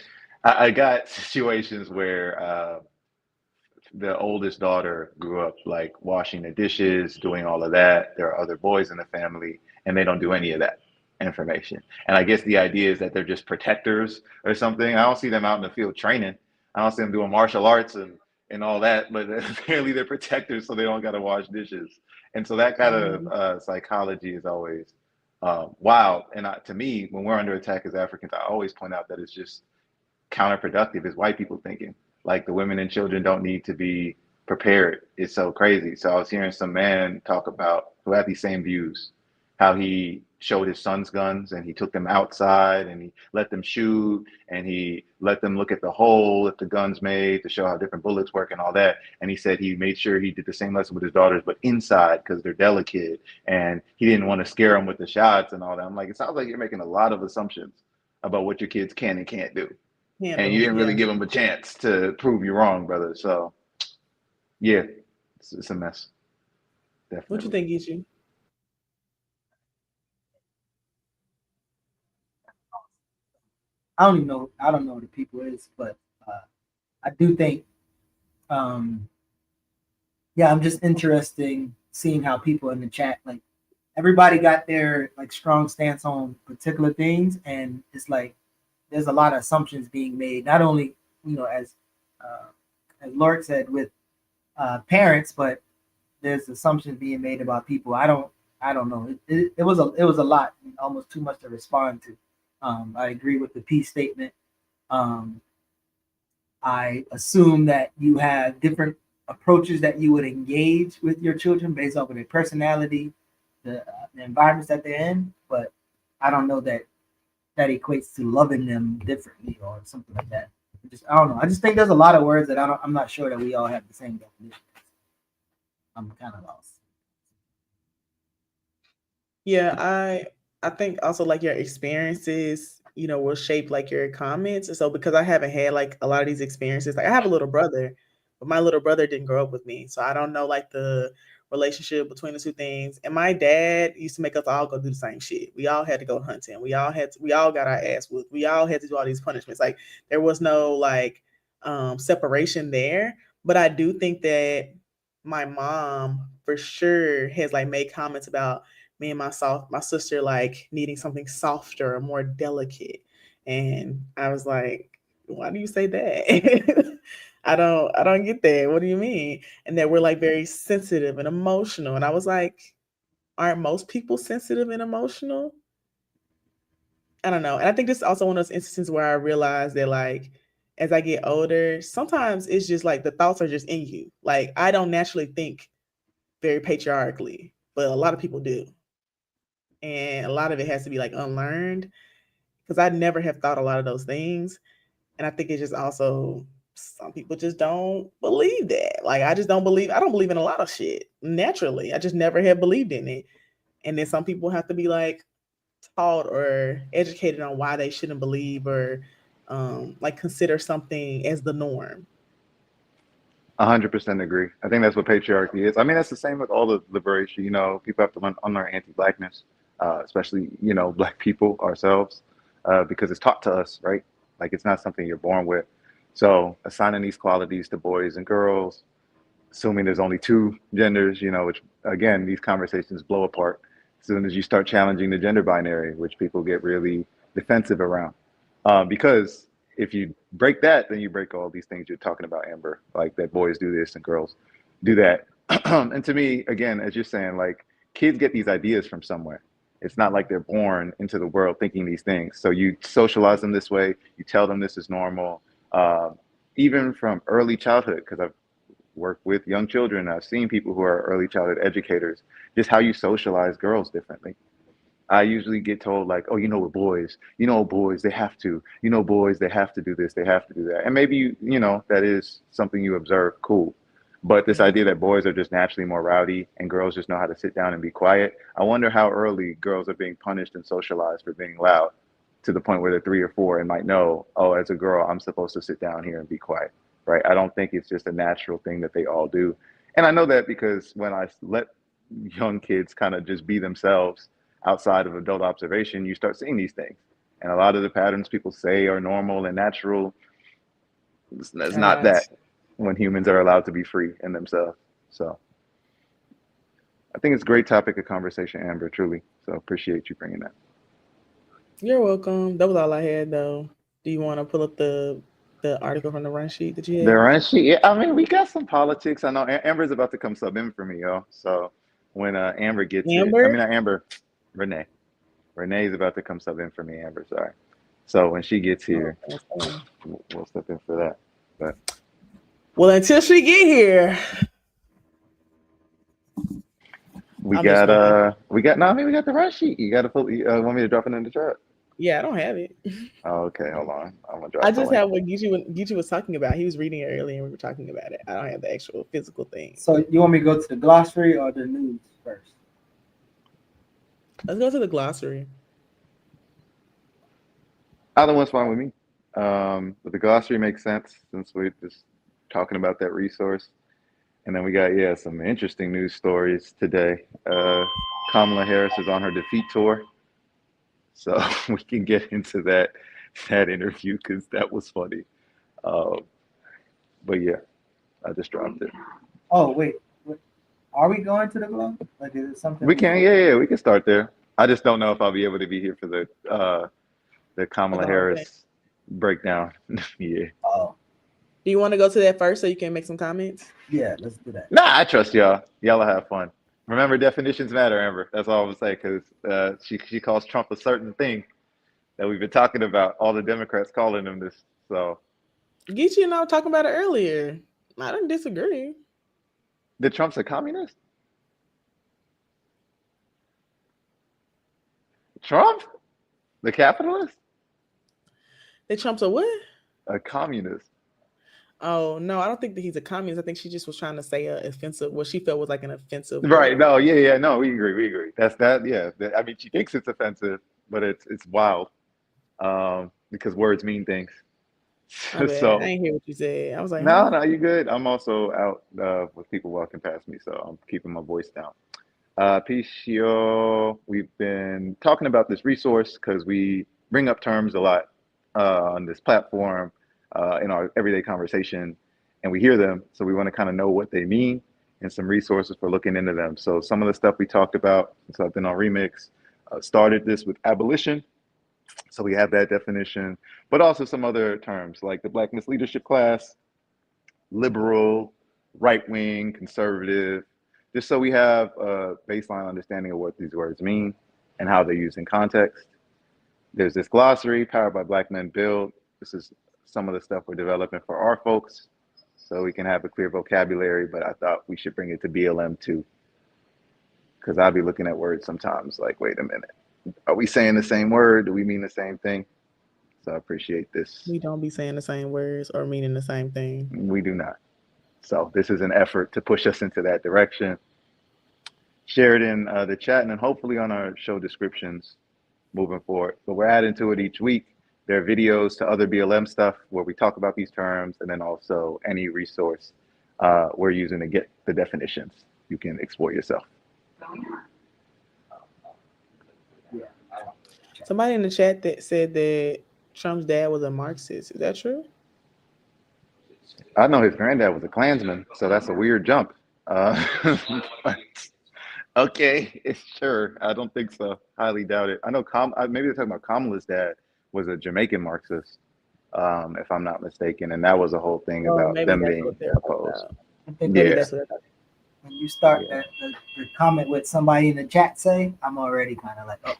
I got situations where the oldest daughter grew up like washing the dishes, doing all of that. There are other boys in the family, and they don't do any of that information. And I guess the idea is that they're just protectors or something. I don't see them out in the field training. I don't see them doing martial arts and all that, but apparently they're protectors, so they don't got to wash dishes. And so that kind of psychology is always wild. And to me, when we're under attack as Africans, I always point out that it's just counterproductive as white people thinking. Like the women and children don't need to be prepared. It's so crazy. So I was hearing some man talk about who had these same views, how he showed his sons guns and he took them outside and he let them shoot and he let them look at the hole that the guns made to show how different bullets work and all that. And he said he made sure he did the same lesson with his daughters, but inside because they're delicate and he didn't want to scare them with the shots and all that. I'm like, it sounds like you're making a lot of assumptions about what your kids can and can't do. And you didn't really give them a chance to prove you wrong, brother. So, yeah, it's a mess. Definitely. What you think, Ichi? I don't know what the people is, but I do think, yeah, I'm just interested seeing how people in the chat, like everybody got their like strong stance on particular things, and it's like there's a lot of assumptions being made, not only as Lord said with parents, but there's assumptions being made about people. I don't know. It was a lot, almost too much to respond to. I agree with the peace statement. I assume that you have different approaches that you would engage with your children based off of their personality, the environments that they're in. But I don't know that equates to loving them differently or something like that. I don't know. I just think there's a lot of words that I'm not sure that we all have the same definition. I'm kind of lost. Yeah, I think also like your experiences, will shape like your comments. And so because I haven't had like a lot of these experiences, like I have a little brother, but my little brother didn't grow up with me. So I don't know like the relationship between the two things. And my dad used to make us all go do the same shit. We all had to go hunting. We all got our ass whooped. We all had to do all these punishments. Like there was no like separation there. But I do think that my mom for sure has like made comments about me and my sister like needing something softer or more delicate. And I was like, why do you say that? I don't get that. What do you mean? And that we're like very sensitive and emotional. And I was like, aren't most people sensitive and emotional? I don't know. And I think this is also one of those instances where I realized that like as I get older, sometimes it's just like the thoughts are just in you. Like I don't naturally think very patriarchally, but a lot of people do. And a lot of it has to be like unlearned because I never have thought a lot of those things. And I think it's just also some people just don't believe that. Like I don't believe in a lot of shit naturally. I just never have believed in it. And then some people have to be like taught or educated on why they shouldn't believe or like consider something as the norm. 100% agree. I think that's what patriarchy is. I mean, that's the same with all the liberation. People have to unlearn anti-blackness, especially black people ourselves, because it's taught to us, right? Like it's not something you're born with. So assigning these qualities to boys and girls, assuming there's only two genders, which again these conversations blow apart as soon as you start challenging the gender binary, which people get really defensive around, because if you break that, then you break all these things you're talking about, Amber, like that boys do this and girls do that. And to me, again, as you're saying, like kids get these ideas from somewhere. It's not like they're born into the world thinking these things. So you socialize them this way. You tell them this is normal, even from early childhood, because I've worked with young children. I've seen people who are early childhood educators, just how you socialize girls differently. I usually get told like, oh, with boys, boys, they have to, boys, they have to do this, they have to do that. And maybe, that is something you observe, cool. But this idea that boys are just naturally more rowdy and girls just know how to sit down and be quiet, I wonder how early girls are being punished and socialized for being loud to the point where they're 3 or 4 and might know, oh, as a girl, I'm supposed to sit down here and be quiet, right? I don't think it's just a natural thing that they all do. And I know that because when I let young kids kind of just be themselves, outside of adult observation, you start seeing these things. And a lot of the patterns people say are normal and natural, it's not that when humans are allowed to be free in themselves. So I think it's a great topic of conversation, Amber, truly. So appreciate you bringing that. You're welcome. That was all I had though. Do you want to pull up the the article from the run sheet that you The had? run sheet. Yeah, I mean, we got some politics. I know Amber's about to come sub in for me, yo. So when Amber gets it, I Amber? mean, not Amber, Renee. Renee's about to come sub in for me, Amber. Sorry. So when she gets here, Okay. we'll step in for that. But Well, until she get here, we I'm just got fucking. we got no, I mean, we got the run sheet. You got to put. Want me to drop it in the chat? Yeah, I don't have it. Oh, okay, hold on. I'm gonna I drop the just link. have what Geechee was talking about. He was reading it earlier and we were talking about it. I don't have the actual physical thing. So you want me to go to the glossary or the news first? Let's go to the glossary. Either one's fine with me. But the glossary makes sense since we're just talking about that resource. And then we got, yeah, some interesting news stories today. Kamala Harris is on her defeat tour. So we can get into that interview because that was funny. But yeah, I just dropped it. Oh wait, are we going to the globe? Like, is it something? We can, yeah, we can start there. I just don't know if I'll be able to be here for the Kamala Harris breakdown. Yeah. Oh, Do you want to go to that first so you can make some comments? yeah, let's do that. Nah, I trust y'all. Y'all will have fun. Remember, definitions matter, Amber. That's all I'm gonna say because she calls Trump a certain thing that we've been talking about. All the Democrats calling him this. So Geechee and I were talking about it earlier. I didn't disagree. that Trump's a communist? Trump? The capitalist? That Trump's a what? A communist. Oh no, I don't think that he's a communist. I think she just was trying to say a offensive. What she felt was like an offensive. Right. word. No, yeah, no, we agree. That's that, yeah. I mean, she thinks it's offensive, but it's wild. Because words mean things. My bad. So I ain't hear what you said. I was like, no, you good. I'm also out with people walking past me, so I'm keeping my voice down. Picio, we've been talking about this resource because we bring up terms a lot on this platform in our everyday conversation, and we hear them, so we want to kind of know what they mean and some resources for looking into them. So some of the stuff we talked about, so I've been on Remix, started this with abolition. So we have that definition, but also some other terms like the Black misleadership class, liberal, right wing, conservative, just so we have a baseline understanding of what these words mean and how they're used in context. There's this glossary, Powered by Black Men Build. This is some of the stuff we're developing for our folks so we can have a clear vocabulary, but I thought we should bring it to BLM too. Because I'll be looking at words sometimes like, wait a minute, are we saying the same word? Do we mean the same thing? So I appreciate this. we don't be saying the same words or meaning the same thing. We do not. So this is an effort to push us into that direction. Share it in the chat and then hopefully on our show descriptions moving forward. But we're adding to it each week. There are videos to other BLM stuff where we talk about these terms and then also any resource we're using to get the definitions. You can explore yourself. Somebody in the chat that said that Trump's dad was a Marxist. Is that true? I know his granddad was a Klansman, so that's a weird jump. But, okay, sure. I don't think so. Highly doubt it. I know maybe they're talking about Kamala's dad was a Jamaican Marxist, if I'm not mistaken, and that was a whole thing about them being opposed. I think Maybe Yeah. that's what they're when you start Yeah. the comment with somebody in the chat say, I'm already kind of like, oh.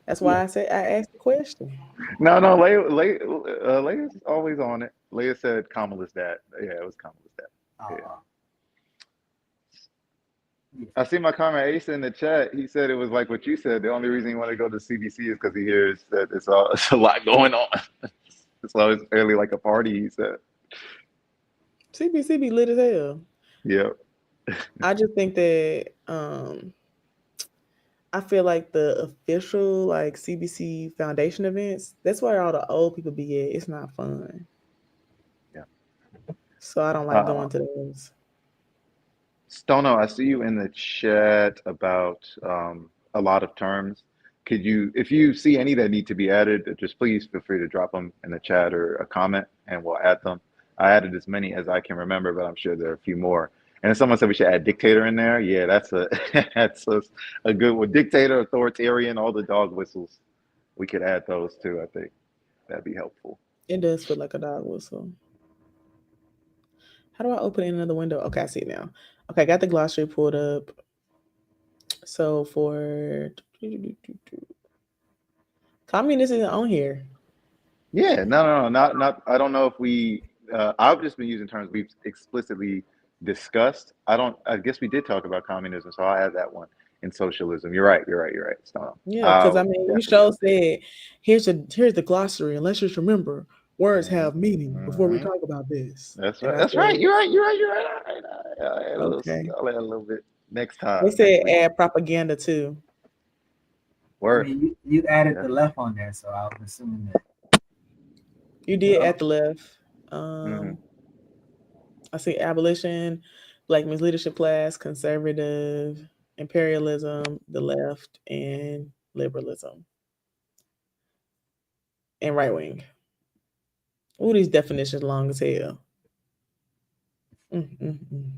That's why I said I asked the question. No, Leia's always on it. Leia said Kamala's dad. Yeah, it was Kamala's dad. Yeah. I see my comrade Asa in the chat. He said it was like what you said. The only reason he wanted to go to CBC is because he hears that it's a lot going on. It's always fairly like a party, he said. CBC be lit as hell. Yeah. I just think that I feel like the official like CBC Foundation events, that's where all the old people be at. It's not fun. Yeah. So I don't like going to those. Stono, I see you in the chat about a lot of terms. Could you, if you see any that need to be added, just please feel free to drop them in the chat or a comment and we'll add them. I added as many as I can remember, but I'm sure there are a few more. And if someone said we should add dictator in there, yeah, that's a good one. Dictator, authoritarian, all the dog whistles. We could add those too, I think. That'd be helpful. It does feel like a dog whistle. How do I open another window? Okay, I see it now. Okay, I got the glossary pulled up. So for communism isn't on here. Yeah, no, not. I don't know if we. I've just been using terms we've explicitly discussed. I don't. I guess we did talk about communism, so I'll add that one. And socialism. You're right. So Yeah, because I I'll mean, you definitely show update said here's the glossary, and let's just remember words it. have meaning before we Mhm. talk about this. That's And right. I That's right. said, You're right. All right. I'll add a little. okay. I'll add a little bit next They time, next said week. add propaganda too. I Word. mean, you added the Definitely. left on there, so I was assuming that. You did Uh, at the left. Hmm. I see abolition, black men's leadership class, conservative, imperialism, the left, and liberalism, and right wing. Ooh, these definitions long as hell. Mm.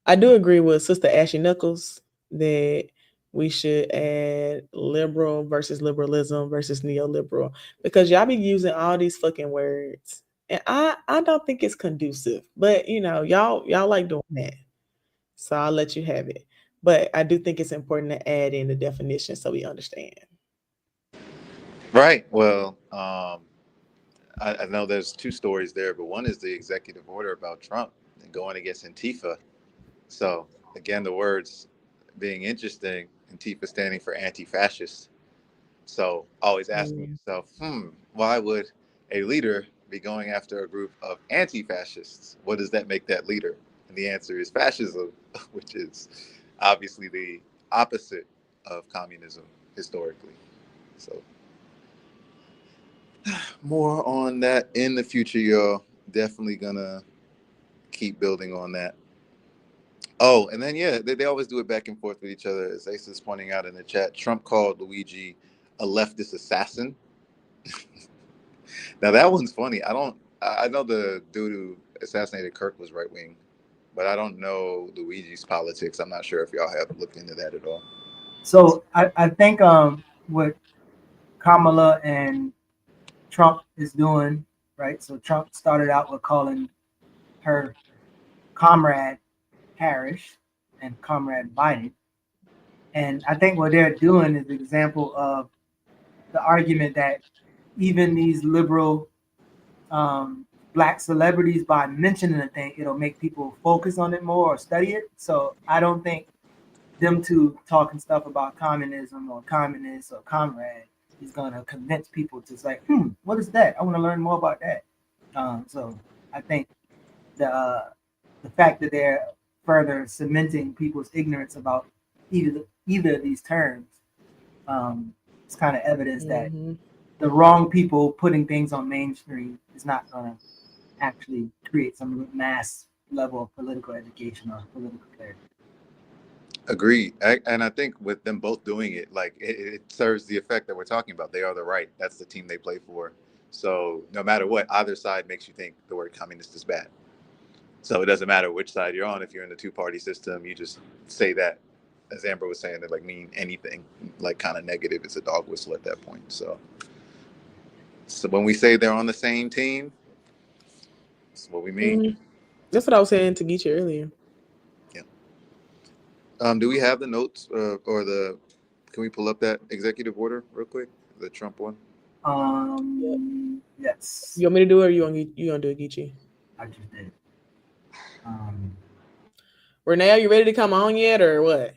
I do agree with Sister Ashley Knuckles that we should add liberal versus liberalism versus neoliberal because y'all be using all these fucking words. And I don't think it's conducive. But you know, y'all like doing that. So I'll let you have it. But I do think it's important to add in the definition so we understand. Right. Well, I know there's two stories there, but one is the executive order about Trump and going against Antifa. So again, the words being interesting, Antifa standing for anti-fascist. So always asking Mm. yourself, why would a leader be going after a group of anti-fascists? What does that make that leader? And the answer is fascism, which is obviously the opposite of communism historically. So more on that in the future, y'all. Definitely gonna keep building on that. Oh, and then yeah, they always do it back and forth with each other. As Ace is pointing out in the chat, Trump called Luigi a leftist assassin. Now that one's funny. I know the dude who assassinated Kirk was right wing, but I don't know Luigi's politics. I'm not sure if y'all have looked into that at all. so I think what Kamala and Trump is doing, right? So Trump started out with calling her Comrade Harris and Comrade Biden. And I think what they're doing is an example of the argument that even these liberal black celebrities, by mentioning a thing, it'll make people focus on it more or study it. So I don't think them two talking stuff about communism or communists or comrade is going to convince people to say, what is that? I want to learn more about that. So I think the fact that they're further cementing people's ignorance about either of these terms is kind of evidence that Mm-hmm. the wrong people putting things on mainstream is not going to actually create some mass level of political education or political clarity. Agreed. And I think with them both doing it, like it serves the effect that we're talking about. They are the right. That's the team they play for. So no matter what, either side makes you think the word communist is bad. So it doesn't matter which side you're on. If you're in the two-party system, you just say that, as Amber was saying, it like mean anything, like kind of negative. It's a dog whistle at that point. So when we say they're on the same team, that's what we mean. Mm-hmm. That's what I was saying to Geechee earlier. Yeah. Do we have the notes or the? Can we pull up that executive order real quick? The Trump one. Yep. Yes, You want me to do it or you gonna do it, Geechee? I just did. Renee, you ready to come on yet or what?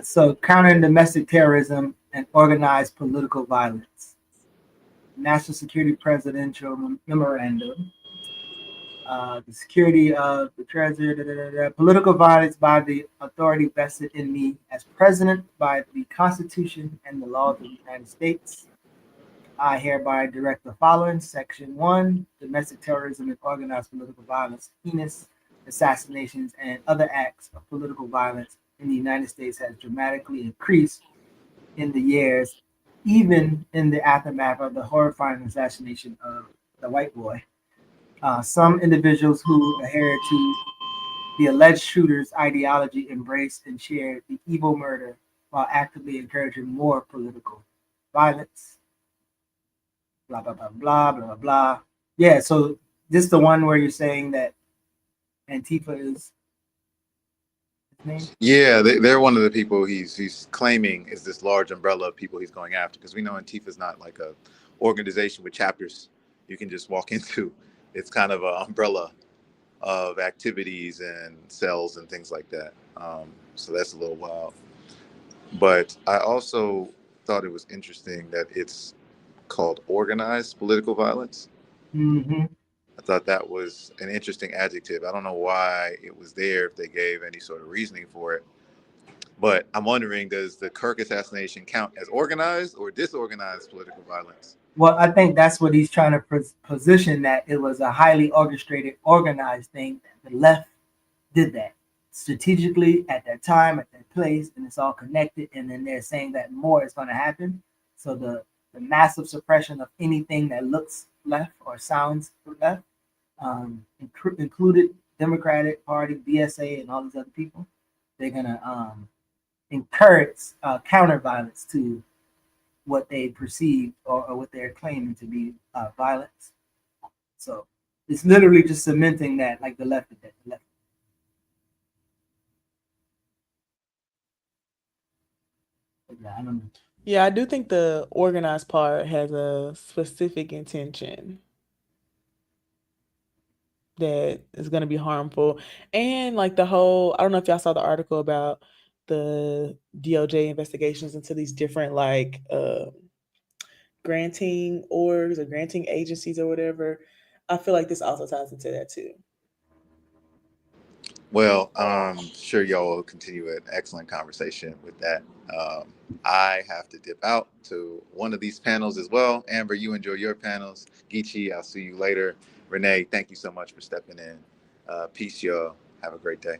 So countering domestic terrorism and organized political violence. National Security Presidential Memorandum. The security of the treasury, political violence by the authority vested in me as president by the Constitution and the laws of the United States. I hereby direct the following. Section 1, domestic terrorism and organized political violence, heinous assassinations, and other acts of political violence in the United States has dramatically increased in the years, even in the aftermath of the horrifying assassination of the white boy. Some individuals who adhere to the alleged shooter's ideology embraced and shared the evil murder while actively encouraging more political violence. Blah blah blah blah blah blah. Yeah. So this the one where you're saying that Antifa is his name? Yeah, they're one of the people he's claiming is this large umbrella of people he's going after. Because we know Antifa is not like a organization with chapters you can just walk into. It's kind of an umbrella of activities and cells and things like that. So that's a little wild. But I also thought it was interesting that it's called organized political violence. Mm-hmm. I thought that was an interesting adjective. I don't know why it was there if they gave any sort of reasoning for it. But I'm wondering, does the Kirk assassination count as organized or disorganized political violence? Well, I think that's what he's trying to position, that it was a highly orchestrated, organized thing. The left did that strategically at that time, at that place, and it's all connected. And then they're saying that more is going to happen. So the massive suppression of anything that looks left or sounds left, included Democratic Party, BSA, and all these other people, they're going to encourage counter violence to what they perceive or what they're claiming to be violence. So it's literally just cementing that, like the left did that. The left. Yeah, I don't know. Yeah, I do think the organized part has a specific intention that is going to be harmful. And like the whole, I don't know if y'all saw the article about the DOJ investigations into these different like granting orgs or granting agencies or whatever. I feel like this also ties into that too. Well, I'm sure y'all will continue an excellent conversation with that. I have to dip out to one of these panels as well. Amber, you enjoy your panels. Geechee, I'll see you later. Renee, thank you so much for stepping in. Peace, y'all. Have a great day.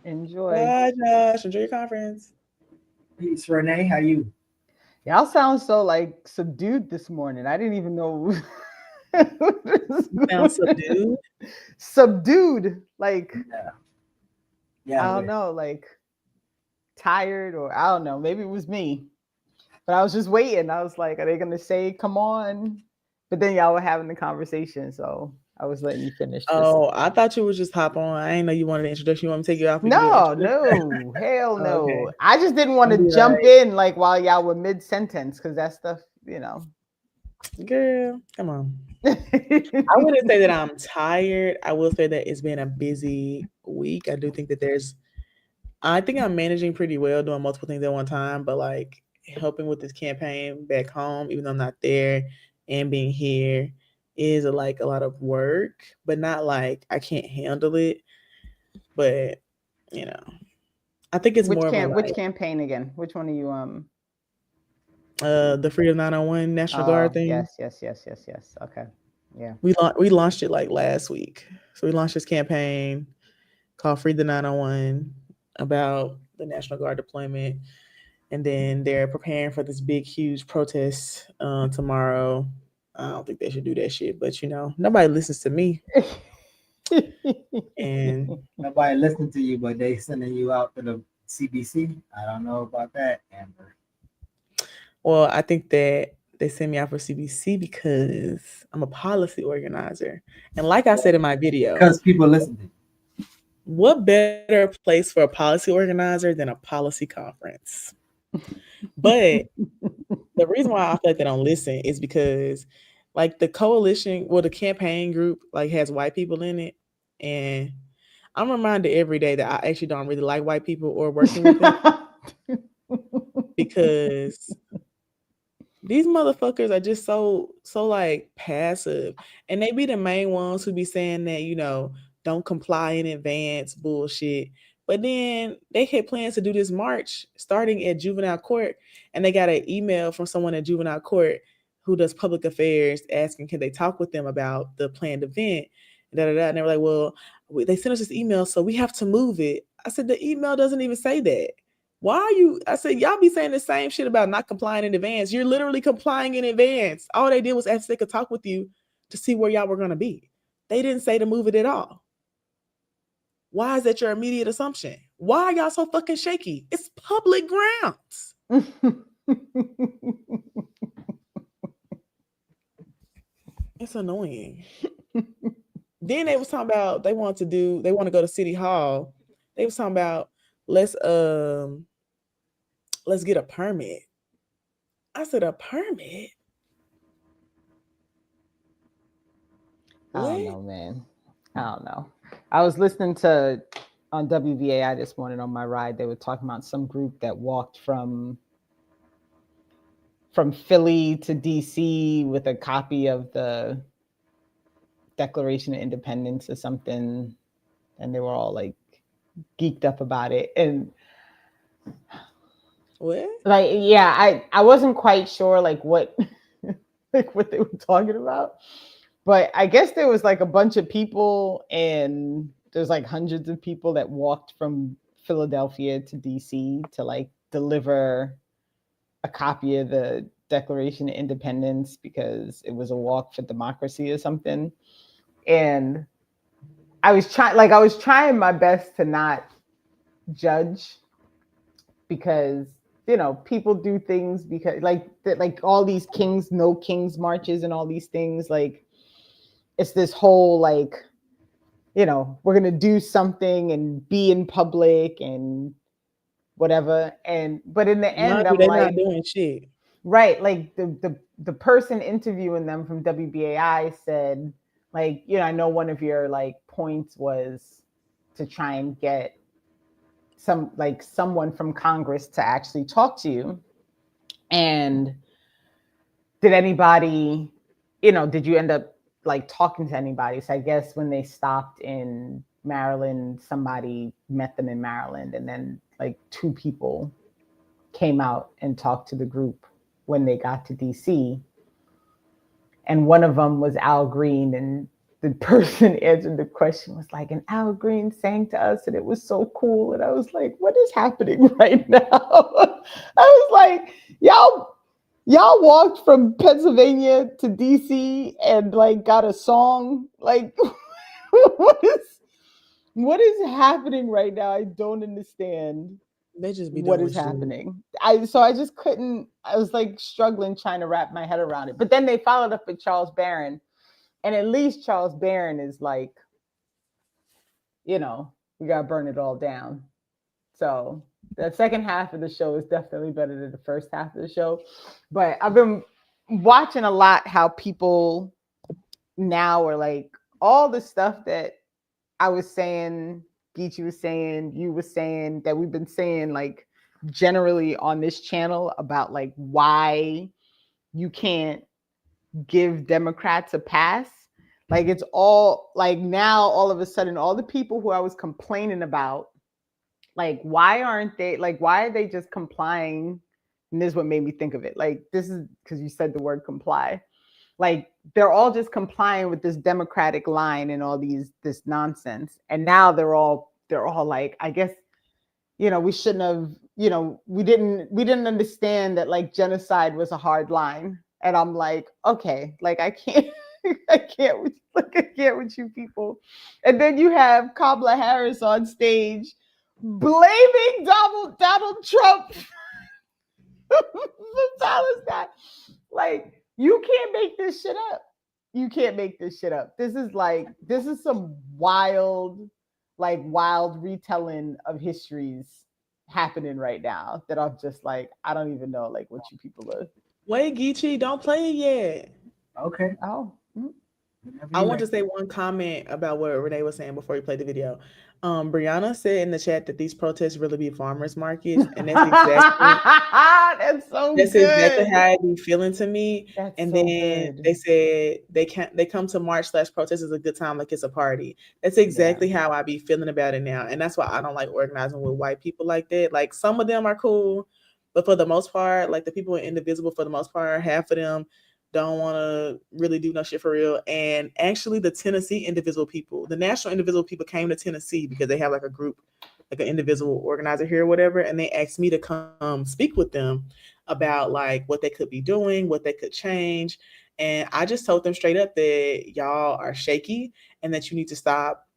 Enjoy. Bye, Josh. Enjoy your conference. Peace, Renee. How you? Y'all sound so like subdued this morning. I didn't even know. Sound subdued. Subdued, like Yeah. I don't know, like tired, or I don't know. Maybe it was me, but I was just waiting. I was like, are they gonna say, "Come on"? But then y'all were having the conversation, so I was letting you finish. Oh, I thought you would just hop on. I didn't know you wanted an introduction. You want me to take you off? No, hell no. Okay. I just didn't want to jump in like while y'all were mid sentence, because that stuff, Girl, come on. I wouldn't say that I'm tired. I will say that it's been a busy week. I do think that I think I'm managing pretty well, doing multiple things at one time, but like helping with this campaign back home, even though I'm not there, and being here is like a lot of work, but not like I can't handle it. But I think it's more of which campaign again? Which one are you the Freedom 901 National Guard thing. Yes. Okay. Yeah. We launched it like last week. So we launched this campaign called Free the 901 about the National Guard deployment. And then they're preparing for this big, huge protest tomorrow. I don't think they should do that shit, but nobody listens to me. And nobody listens to you, but they sending you out to the CBC. I don't know about that, Amber. Well, I think that they send me out for CBC because I'm a policy organizer. And like I said in my video, because people listen to you. What better place for a policy organizer than a policy conference? But the reason why I feel like they don't listen is because like the coalition, the campaign group like has white people in it. And I'm reminded every day that I actually don't really like white people or working with them because these motherfuckers are just so like passive, and they be the main ones who be saying that, don't comply in advance bullshit. But then they had plans to do this march starting at juvenile court, and they got an email from someone at juvenile court who does public affairs asking, can they talk with them about the planned event? And they were like, well, they sent us this email, so we have to move it. I said, the email doesn't even say that. Why are you? I said, y'all be saying the same shit about not complying in advance. You're literally complying in advance. All they did was ask if they could talk with you to see where y'all were going to be. They didn't say to move it at all. Why is that your immediate assumption? Why are y'all so fucking shaky? It's public grounds. It's annoying. Then they was talking about they want to go to City Hall. They was talking about let's get a permit. I said a permit? I don't What? know, man. I don't know. I was listening to on WVAI this morning on my ride. They were talking about some group that walked from Philly to DC with a copy of the Declaration of Independence or something, and they were all like geeked up about it. And What? like, yeah, I wasn't quite sure like what like what they were talking about, but I guess there was like a bunch of people, and there's like hundreds of people that walked from Philadelphia to DC to like deliver a copy of the Declaration of Independence because it was a walk for democracy or something. And I was trying my best to not judge, because people do things because like all these no kings marches and all these things, like it's this whole like we're gonna do something and be in public and whatever, but in the end Mind you, I'm they like, not doing shit. right, like the person interviewing them from WBAI said, like, I know one of your like points was to try and get someone from Congress to actually talk to you. And did anybody, did you end up like talking to anybody? So I guess when they stopped in Maryland, somebody met them in Maryland, and then like 2 people came out and talked to the group when they got to DC. And one of them was Al Green, and the person answered the question was like, and Al Green sang to us and it was so cool. And I was like, what is happening right now? I was like, y'all walked from Pennsylvania to DC and like got a song. Like, what is happening right now? I don't understand. They just be What doing is shit. happening. I just couldn't. I was like struggling trying to wrap my head around it. But then they followed up with Charles Barron, and at least Charles Barron is like, we gotta burn it all down. So the second half of the show is definitely better than the first half of the show. But I've been watching a lot how people now are like, all the stuff that I was saying, Geechee was saying, you were saying, that we've been saying like generally on this channel about like why you can't give Democrats a pass. Like it's all like now all of a sudden all the people who I was complaining about, like why are they just complying? And this is what made me think of it. Like this is because you said the word comply. Like they're all just complying with this Democratic line and all this nonsense. And now they're all like, I guess, we shouldn't have, we didn't understand that like genocide was a hard line. And I'm like, okay, like I can't with you people. And then you have Kamala Harris on stage blaming Donald Trump for Palestine. Like, you can't make this shit up. You can't make this shit up. This is some wild retelling of histories happening right now that I'm just like, I don't even know like what you people are. Wait, Geechee, don't play it yet. Okay. Oh. I want to say one comment about what Renee was saying before we played the video. Brianna said in the chat that these protests really be farmers markets, and that's exactly how it be feeling to me. That's and so then good. They said they come to march/protest is a good time, like it's a party. That's exactly how I be feeling about it now, and that's why I don't like organizing with white people like that. Like some of them are cool, but for the most part, like the people in Indivisible, for the most part, half of them don't want to really do no shit for real. And actually the Tennessee Indivisible people, the National Indivisible people came to Tennessee because they have like a group, like an individual organizer here or whatever. And they asked me to come speak with them about like what they could be doing, what they could change. And I just told them straight up that y'all are shaky and that you need to stop,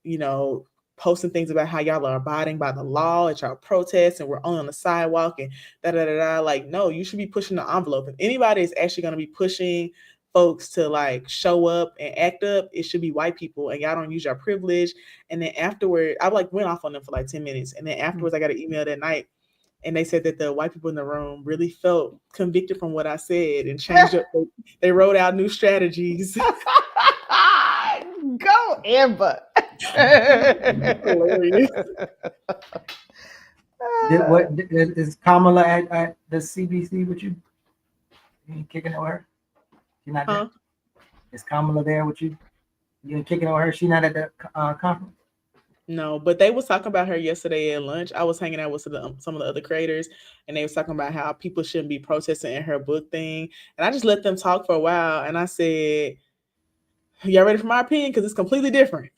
posting things about how y'all are abiding by the law at y'all protests and we're only on the sidewalk and da da da da. Like, no, you should be pushing the envelope. If anybody is actually going to be pushing folks to like show up and act up, it should be white people, and y'all don't use your privilege. And then afterward, I like went off on them for like 10 minutes. And then afterwards I got an email that night, and they said that the white people in the room really felt convicted from what I said and changed up. They wrote out new strategies. Go, Amber. Hilarious. What is Kamala at the CBC with you? You ain't kicking it with her? She not there? Is Kamala there with you? You ain't kicking it with her? She not at the conference? No, but they was talking about her yesterday at lunch. I was hanging out with some of the other creators, and they was talking about how people shouldn't be protesting in her book thing. And I just let them talk for a while, and I said, y'all ready for my opinion? Because it's completely different.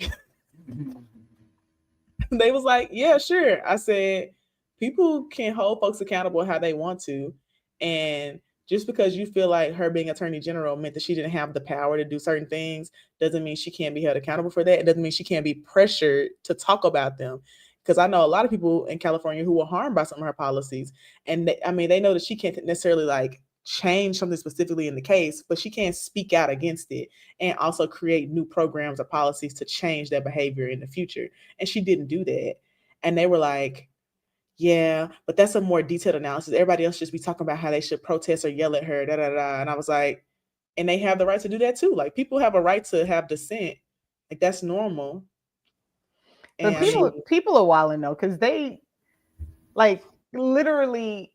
They was like, yeah, sure. I said, people can hold folks accountable how they want to. And just because you feel like her being attorney general meant that she didn't have the power to do certain things doesn't mean she can't be held accountable for that. It doesn't mean she can't be pressured to talk about them. Because I know a lot of people in California who were harmed by some of her policies. And they know that she can't necessarily like change something specifically in the case, but she can speak out against it and also create new programs or policies to change that behavior in the future. And she didn't do that. And they were like, yeah, but that's a more detailed analysis. Everybody else just be talking about how they should protest or yell at her, da da da. And I was like, and they have the right to do that too. Like, people have a right to have dissent. Like, that's normal. But people are wilding though, because they like literally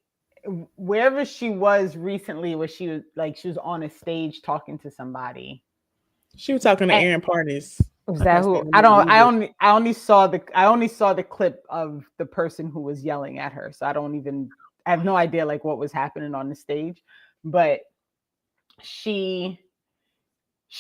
wherever she was recently, where she was on a stage talking to somebody. She was talking to Aaron Parnas. Was that who? I only saw the clip of the person who was yelling at her. So I have no idea like what was happening on the stage. But she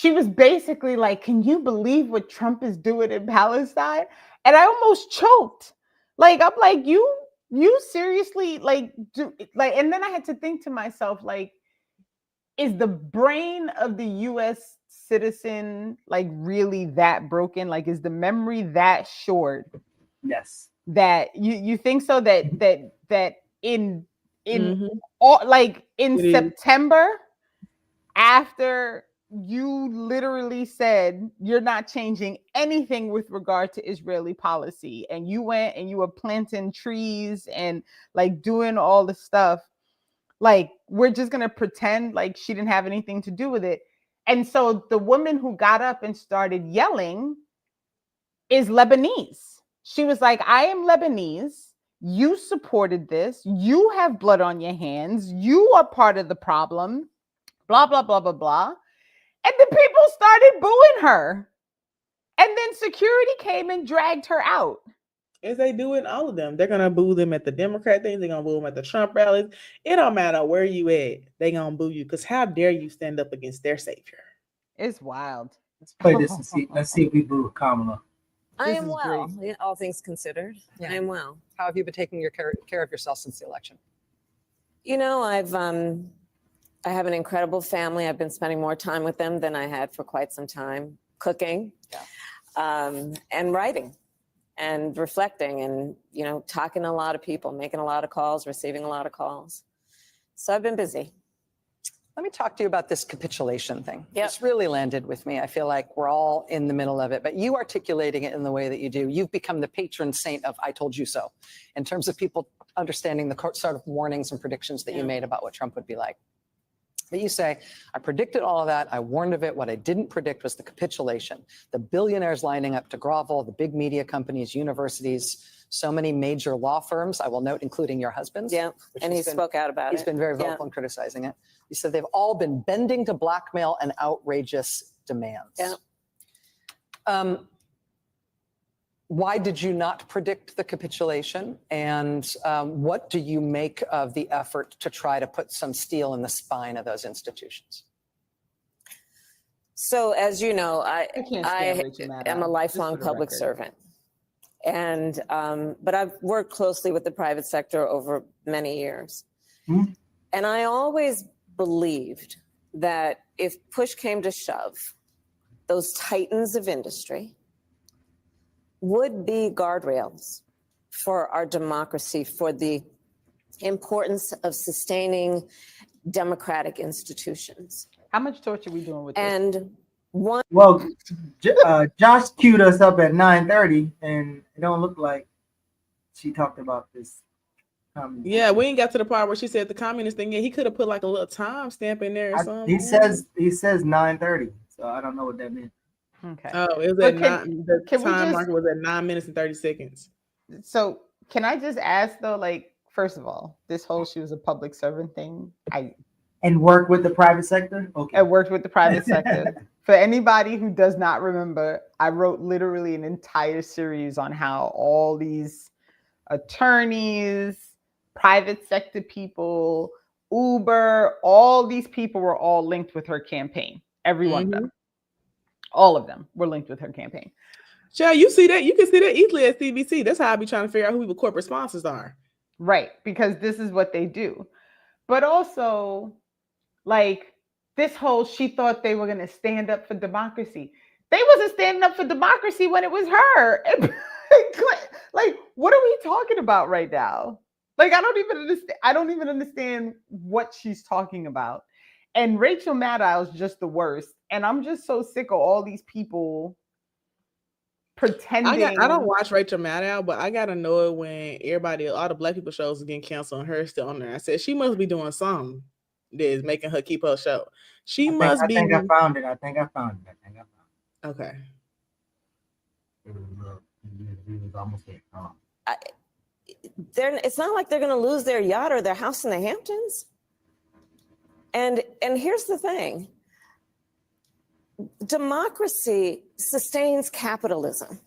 was basically like, can you believe what Trump is doing in Palestine? And I almost choked. Like, I'm like, you seriously like do like, and then I had to think to myself, like, is the brain of the US citizen like really that broken? Like, is the memory that short? Yes. That you think so that in all like in September, after you literally said you're not changing anything with regard to Israeli policy, and you went and you were planting trees and like doing all the stuff, like, we're just going to pretend like she didn't have anything to do with it. And so the woman who got up and started yelling is Lebanese. She was like, I am Lebanese. You supported this. You have blood on your hands. You are part of the problem. Blah, blah, blah, blah, blah. And the people started booing her. And then security came and dragged her out. As they do in all of them. They're going to boo them at the Democrat things. They're going to boo them at the Trump rallies. It don't matter where you at. They're going to boo you, because how dare you stand up against their savior? It's wild. Let's play this and see. Let's see if we boo Kamala. I am well, all things considered. Yeah. I am well. How have you been taking care of yourself since the election? You know, I have an incredible family. I've been spending more time with them than I had for quite some time, cooking, and writing, and reflecting, and, you know, talking to a lot of people, making a lot of calls, receiving a lot of calls. So I've been busy. Let me talk to you about this capitulation thing. Yep. It's really landed with me. I feel like we're all in the middle of it, but you articulating it in the way that you do, you've become the patron saint of I told you so, in terms of people understanding the sort of warnings and predictions that you made about what Trump would be like. But you say, I predicted all of that. I warned of it. What I didn't predict was the capitulation. The billionaires lining up to grovel, the big media companies, universities, so many major law firms, I will note, including your husband's. Yeah, and he spoke out about it. He's been very vocal in criticizing it. He said they've all been bending to blackmail and outrageous demands. Yeah. Why did you not predict the capitulation? And what do you make of the effort to try to put some steel in the spine of those institutions? So, as you know, I am a lifelong public servant. And but I've worked closely with the private sector over many years. Mm-hmm. And I always believed that if push came to shove, those titans of industry would be guardrails for our democracy, for the importance of sustaining democratic institutions. How much torture we doing with this? And one. Well, Josh queued us up at 9:30, and it don't look like she talked about this. Yeah, we ain't got to the part where she said the communist thing. Yeah, he could have put like a little time stamp in there or something. He says 9:30, so I don't know what that meant. Okay. Oh, it was at 9. The time marker was at 9 minutes and 30 seconds. So can I just ask though, like, first of all, this whole she was a public servant thing, and work with the private sector? Okay. I worked with the private sector. For anybody who does not remember, I wrote literally an entire series on how all these attorneys, private sector people, Uber, all these people were all linked with her campaign. Every one of them. All of them were linked with her campaign. Child, you see that? You can see that easily at CBC. That's how I be trying to figure out who the corporate sponsors are. Right, because this is what they do. But also, like, this whole, she thought they were going to stand up for democracy. They wasn't standing up for democracy when it was her. Like, what are we talking about right now? Like, I don't even understand what she's talking about. And Rachel Maddow's just the worst. And I'm just so sick of all these people pretending. I don't watch Rachel Maddow, but I got annoyed when all the black people shows are getting canceled and her still on there. I said, she must be doing something that is making her keep her show. I think I found it. Okay. It was almost there. It's not like they're going to lose their yacht or their house in the Hamptons. And here's the thing. Democracy sustains capitalism.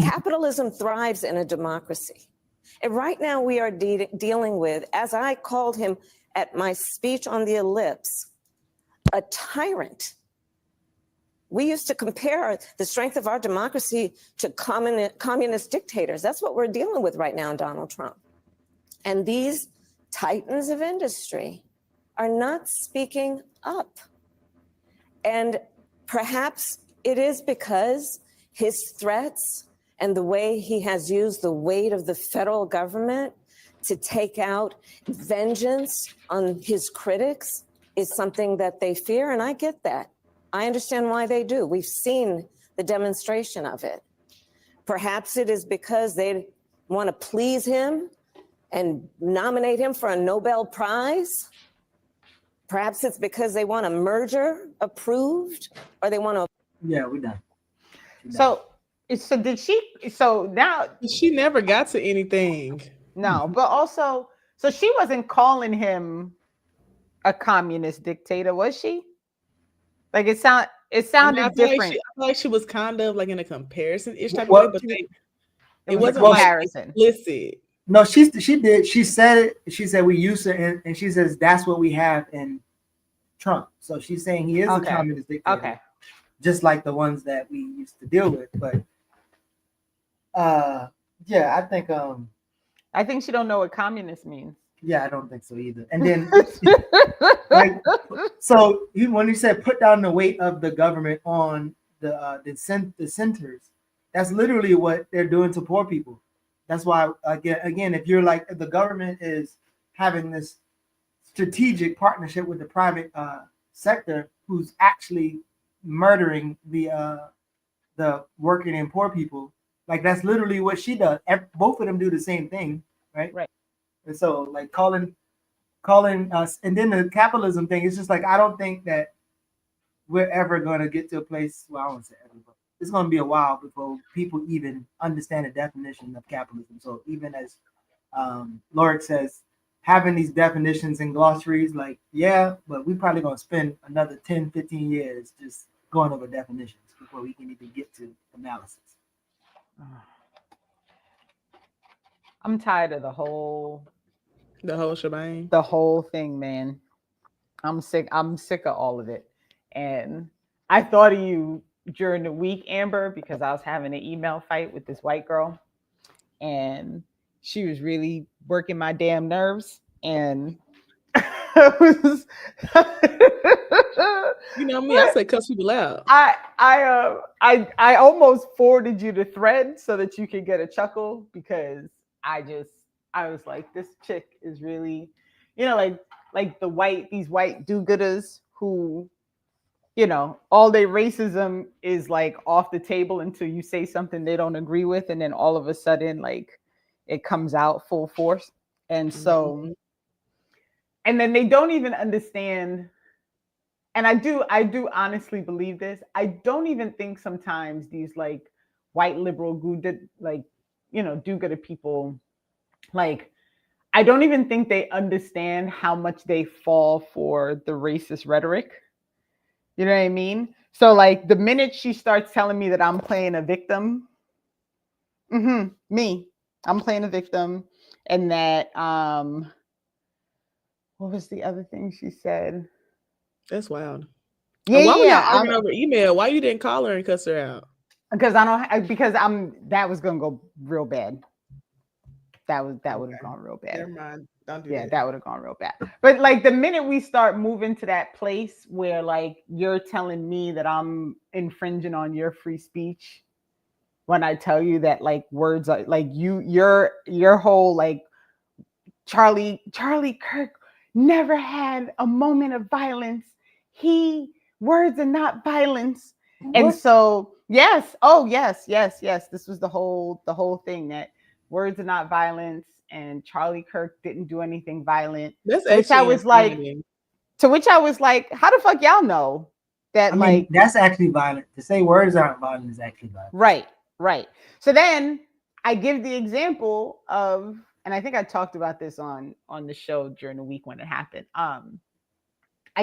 Capitalism thrives in a democracy. And right now we are dealing with, as I called him at my speech on the ellipse, a tyrant. We used to compare the strength of our democracy to communist dictators. That's what we're dealing with right now in Donald Trump. And these titans of industry are not speaking up. And perhaps it is because his threats and the way he has used the weight of the federal government to take out vengeance on his critics is something that they fear, and I get that. I understand why they do. We've seen the demonstration of it. Perhaps it is because they want to please him and nominate him for a Nobel Prize. Perhaps it's because they want a merger approved, or they want to. Yeah, we're done. So now she never got to anything. No, but also, so she wasn't calling him a communist dictator, was she? Like it sounded different. I feel like she was kind of like in a comparison-ish type of way, but it wasn't comparison. Like explicit. No, she did. She said it. She said we used to, and she says that's what we have in Trump. So she's saying he is a communist dictator. Okay. Just like the ones that we used to deal with. But yeah, I think she don't know what communist means. Yeah, I don't think so either. And then so when you said put down the weight of the government on the centers, that's literally what they're doing to poor people. That's why again, if you're like, if the government is having this strategic partnership with the private sector, who's actually murdering the working and poor people, like that's literally what she does. Both of them do the same thing, right? Right. And so like calling us, and then the capitalism thing, it's just like, I don't think that we're ever going to get to a place, well, I won't say ever, but it's going to be a while before people even understand the definition of capitalism. So even as Lorick says, having these definitions and glossaries, like, yeah, but we're probably going to spend another 10, 15 years just going over definitions before we can even get to analysis. I'm tired of the whole shebang. The whole thing, man. I'm sick of all of it. And I thought of you during the week, Amber, because I was having an email fight with this white girl, and she was really working my damn nerves. And you know me, I say cuss people out. I almost forwarded you the thread so that you could get a chuckle, because I was like, this chick is really, like these white do-gooders who, you know, all their racism is like off the table until you say something they don't agree with, and then all of a sudden, like, it comes out full force. And so, and then they don't even understand. And I do honestly believe this. I don't even think sometimes these like white liberal good, like, you know, do-gooder people, like, I don't even think they understand how much they fall for the racist rhetoric. You know what I mean? So like the minute she starts telling me that I'm playing a victim, me, I'm playing a victim, and that what was the other thing she said? That's wild. Yeah, and why were y'all yeah. arguing over email? Why you didn't call her and cuss her out? Because that was gonna go real bad. That would have gone real bad. Never mind. Don't do Yeah, that. that would have gone real bad. But like the minute we start moving to that place where like you're telling me that I'm infringing on your free speech, when I tell you that like words are like your whole like Charlie Kirk never had a moment of violence. Words are not violence. What? And so yes, this was the whole thing, that words are not violence, and Charlie Kirk didn't do anything violent. That's to which I was like, how the fuck y'all know that? I mean, that's actually violent. To say words aren't violent is actually violent. Right. So then I give the example of, and I think I talked about this on the show during the week when it happened. I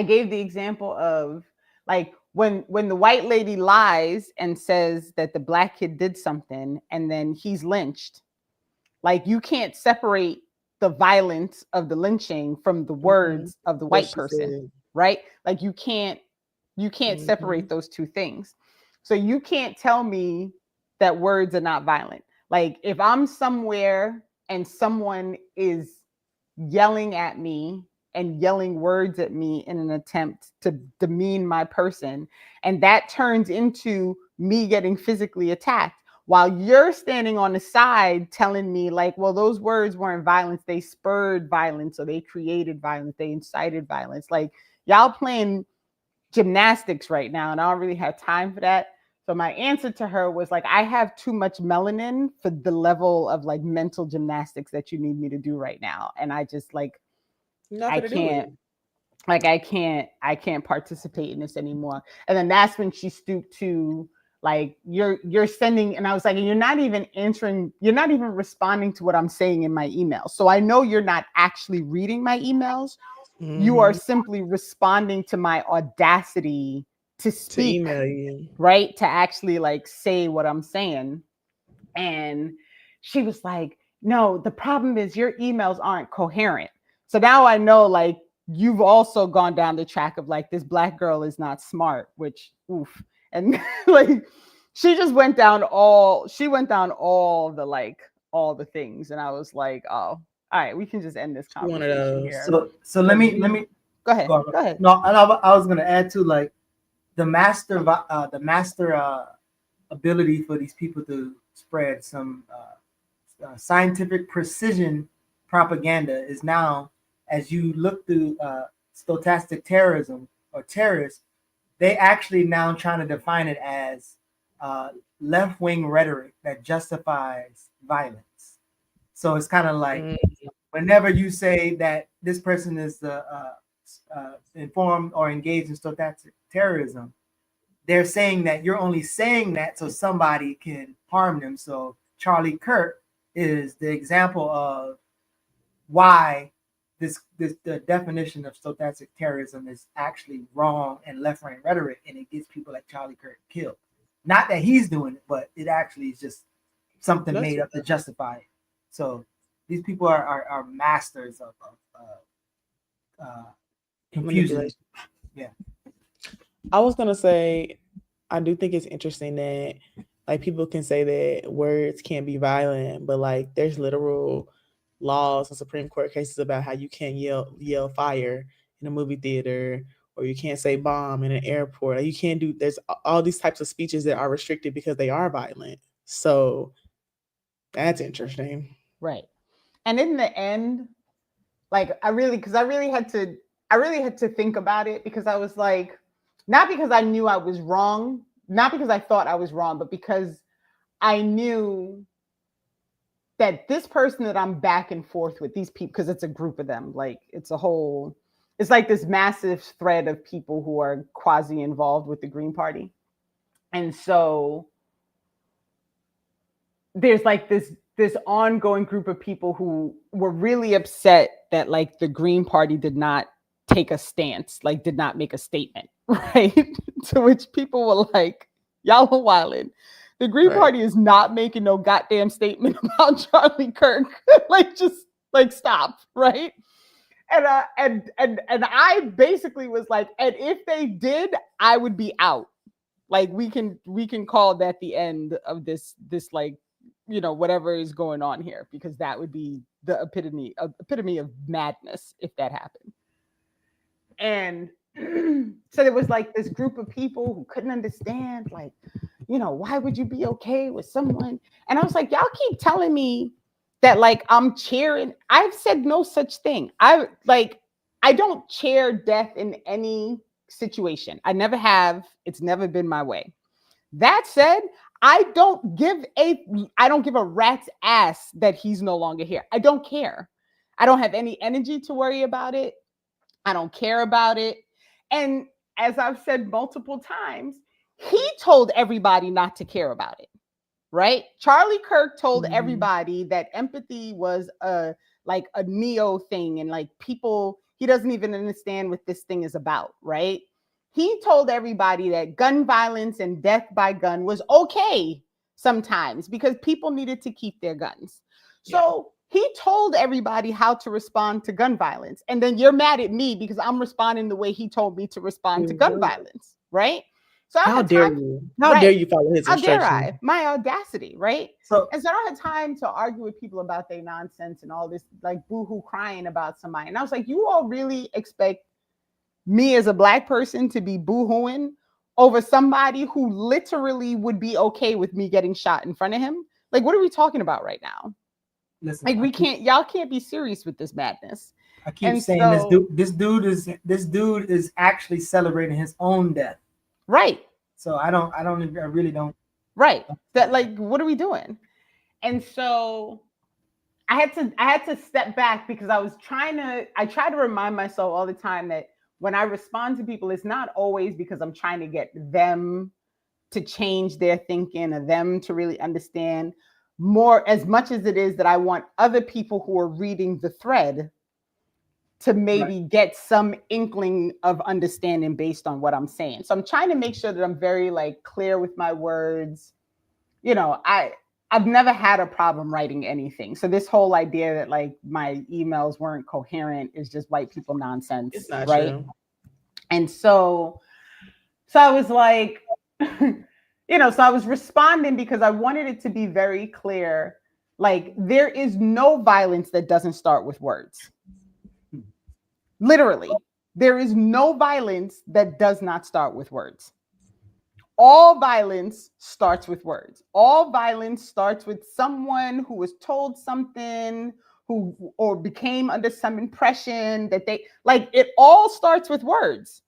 gave the example of like when the white lady lies and says that the black kid did something and then he's lynched. Like you can't separate the violence of the lynching from the words of the white person, right? Like you can't separate those two things. So you can't tell me that words are not violent. Like if I'm somewhere and someone is yelling at me and yelling words at me in an attempt to demean my person, and that turns into me getting physically attacked, while you're standing on the side telling me like, well, those words weren't violence, they spurred violence, or they created violence, they incited violence. Like y'all playing gymnastics right now, and I don't really have time for that. So my answer to her was like, I have too much melanin for the level of like mental gymnastics that you need me to do right now. And I just like, I can't participate in this anymore. And then that's when she stooped to like, you're sending, and I was like, and you're not even answering, you're not even responding to what I'm saying in my email. So I know you're not actually reading my emails. You are simply responding to my audacity to speak, to email you, right? To actually like say what I'm saying. And she was like, no, the problem is your emails aren't coherent. So now I know like you've also gone down the track of like, this black girl is not smart, which oof. And like she went down all the things. And I was like, oh, all right, we can just end this conversation here. So let me go ahead. Go ahead. No, I was gonna add to like the master ability for these people to spread some scientific precision propaganda is now, as you look through stochastic terrorism or terrorists, they actually now trying to define it as left-wing rhetoric that justifies violence. So it's kind of like whenever you say that this person is informed or engaged in stochastic terrorism, they're saying that you're only saying that so somebody can harm them. So Charlie Kirk is the example of why the definition of stochastic terrorism is actually wrong and left-wing rhetoric, and it gets people like Charlie Kirk killed. Not that he's doing it, but it actually is just something made up to justify it. So these people are masters of confusion. Yeah. I was gonna say, I do think it's interesting that like people can say that words can't be violent, but like there's literal laws and Supreme Court cases about how you can't yell fire in a movie theater, or you can't say bomb in an airport. Like you can't do. There's all these types of speeches that are restricted because they are violent. So that's interesting, right? And in the end, like I really had to I really had to think about it because I was like, not because I knew I was wrong, not because I thought I was wrong, but because I knew that this person that I'm back and forth with, these people, because it's a group of them, like it's like this massive thread of people who are quasi involved with the Green Party. And so there's like this ongoing group of people who were really upset that like the Green Party did not take a stance, like did not make a statement, right? To which people were like, y'all are wildin'. The Green Party is not making no goddamn statement about Charlie Kirk. Like, just like stop, right? And I basically was like, and if they did, I would be out. Like we can call that the end of this like, you know, whatever is going on here, because that would be the epitome of madness if that happened. And so there was like this group of people who couldn't understand, like, you know, why would you be okay with someone? And I was like, y'all keep telling me that like I'm cheering. I've said no such thing. I don't chair death in any situation. I never have. It's never been my way. That said, I don't give a rat's ass that he's no longer here. I don't care. I don't have any energy to worry about it. I don't care about it. And as I've said multiple times, he told everybody not to care about it, right? Charlie Kirk told everybody that empathy was a neo thing, and like people, he doesn't even understand what this thing is about, right? He told everybody that gun violence and death by gun was okay sometimes because people needed to keep their guns. So he told everybody how to respond to gun violence. And then you're mad at me because I'm responding the way he told me to respond to gun violence, right? So how dare you? How dare you follow his instructions? How dare I? My audacity, right? So I don't have time to argue with people about their nonsense and all this like boohoo crying about somebody. And I was like, you all really expect me as a Black person to be boohooing over somebody who literally would be okay with me getting shot in front of him? Like, what are we talking about right now? Listen, like y'all can't be serious with this madness. I keep saying this dude is actually celebrating his own death. Right. So I really don't. Right. That like, what are we doing? And so I had to step back because I try to remind myself all the time that when I respond to people, it's not always because I'm trying to get them to change their thinking or them to really understand more, as much as it is that I want other people who are reading the thread to maybe get some inkling of understanding based on what I'm saying. So I'm trying to make sure that I'm very like clear with my words. You know, I've never had a problem writing anything. So this whole idea that like my emails weren't coherent is just white people nonsense. It's not right? true. And so I was like, you know, so I was responding because I wanted it to be very clear. Like, there is no violence that doesn't start with words. Literally, there is no violence that does not start with words. All violence starts with words. All violence starts with someone who was told something, or became under some impression that they, like, it all starts with words.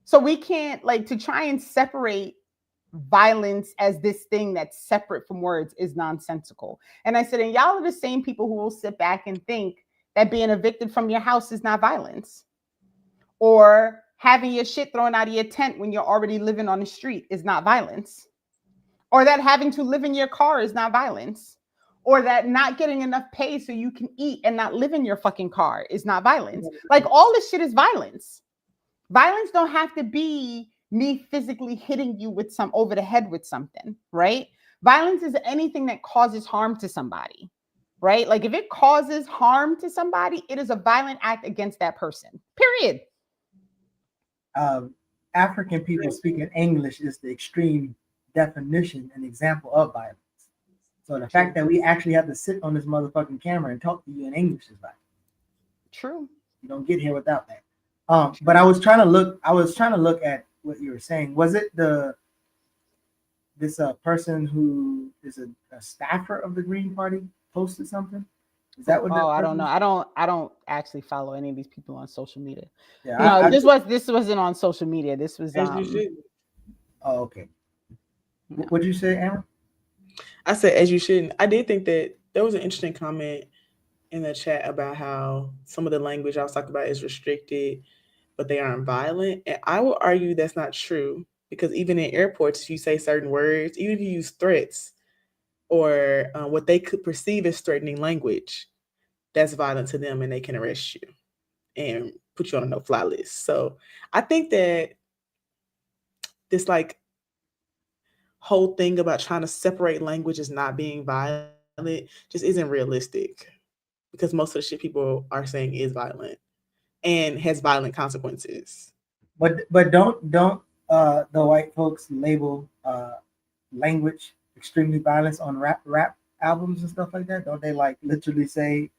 So we can't, like, to try and separate violence as this thing that's separate from words is nonsensical. And I said, and y'all are the same people who will sit back and think that being evicted from your house is not violence, or having your shit thrown out of your tent when you're already living on the street is not violence, or that having to live in your car is not violence, or that not getting enough pay so you can eat and not live in your fucking car is not violence. Like, all this shit is violence. Violence don't have to be me physically hitting you with over the head with something, right? Violence is anything that causes harm to somebody, right? Like, if it causes harm to somebody, it is a violent act against that person, period. African people speaking English is the extreme definition and example of violence. So the fact that we actually have to sit on this motherfucking camera and talk to you in English is violence. True. You don't get here without that. But I was trying to look at what you were saying. Was it this person who is a staffer of the Green Party posted something? Is that what? Oh, I don't know. I don't actually follow any of these people on social media. Yeah, no, this wasn't on social media. This was As you should. Oh, okay. No. What'd you say, Aaron? I said as you shouldn't. I did think that there was an interesting comment in the chat about how some of the language I was talking about is restricted, but they aren't violent. And I will argue that's not true, because even in airports, if you say certain words, even if you use threats or what they could perceive as threatening language, that's violent to them and they can arrest you and put you on a no-fly list. So I think that this like whole thing about trying to separate language as not being violent just isn't realistic, because most of the shit people are saying is violent and has violent consequences. But don't the white folks label language extremely violent on rap albums and stuff like that? Don't they like literally say?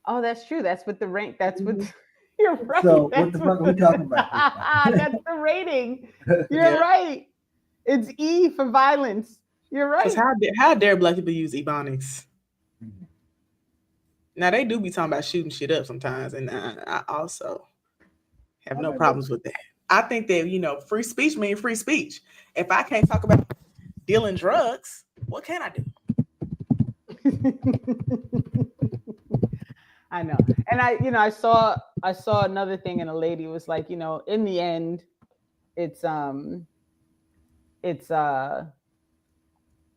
Oh, that's true. That's what the rank. That's what. You're right. So that's what the fuck are we talking about? That's the rating. You're right. It's E for violence. You're right. Because how dare black people use Ebonics? Mm-hmm. Now they do be talking about shooting shit up sometimes, and I also have no problems with that. I think that free speech means free speech. If I can't talk about dealing drugs, what can I do? I know. And I saw another thing, and a lady was like, in the end, it's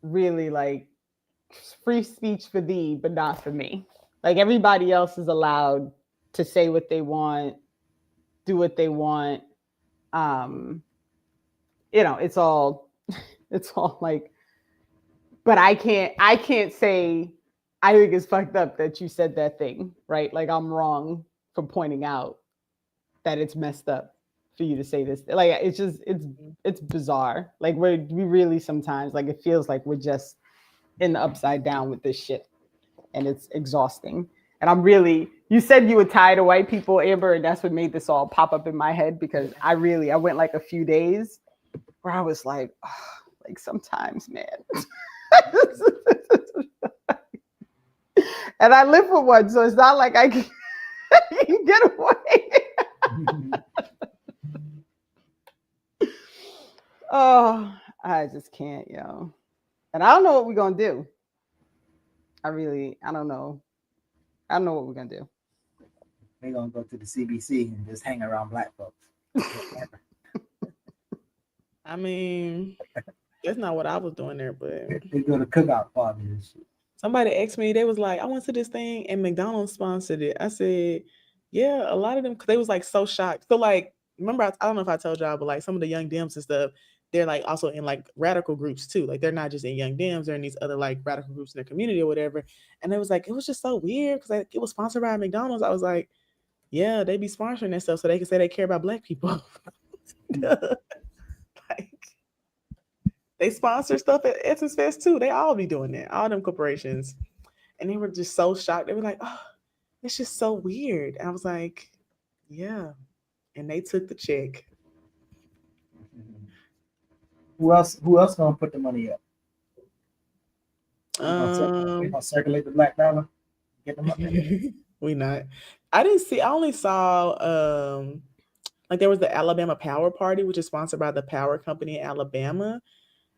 really like free speech for thee, but not for me. Like everybody else is allowed to say what they want, do what they want. It's all like, but I can't say I think it's fucked up that you said that thing, right? Like I'm wrong for pointing out that it's messed up for you to say this. Like it's just it's bizarre. Like we really sometimes like it feels like we're just in the upside down with this shit, and it's exhausting. And you said you were tired of white people, Amber, and that's what made this all pop up in my head, because I went like a few days where I was like, oh, like sometimes, man. And I live with one, so it's not like I can get away. Oh, I just can't, yo. And I don't know what we're gonna do. I don't know. I don't know what we're gonna do. We're gonna go to the CBC and just hang around black folks. I mean, that's not what I was doing there, but they go to cookout parties and shit. Somebody asked me, they was like, I went to this thing and McDonald's sponsored it. I said, yeah, a lot of them, because they was like so shocked. So like, remember, I don't know if I told y'all, but like some of the Young Dems and stuff, they're like also in like radical groups too. Like they're not just in Young Dems, they're in these other like radical groups in their community or whatever. And it was like, it was just so weird because like, it was sponsored by McDonald's. I was like, yeah, they be sponsoring that stuff so they can say they care about black people. Like, they sponsor stuff at Essence Fest too. They all be doing that, all them corporations. And they were just so shocked. They were like, oh, it's just so weird. And I was like, yeah. And they took the check. Who else gonna put the money up? We gonna circulate the black dollar? Get them up there? We not. I only saw like there was the Alabama Power Party, which is sponsored by the power company in Alabama.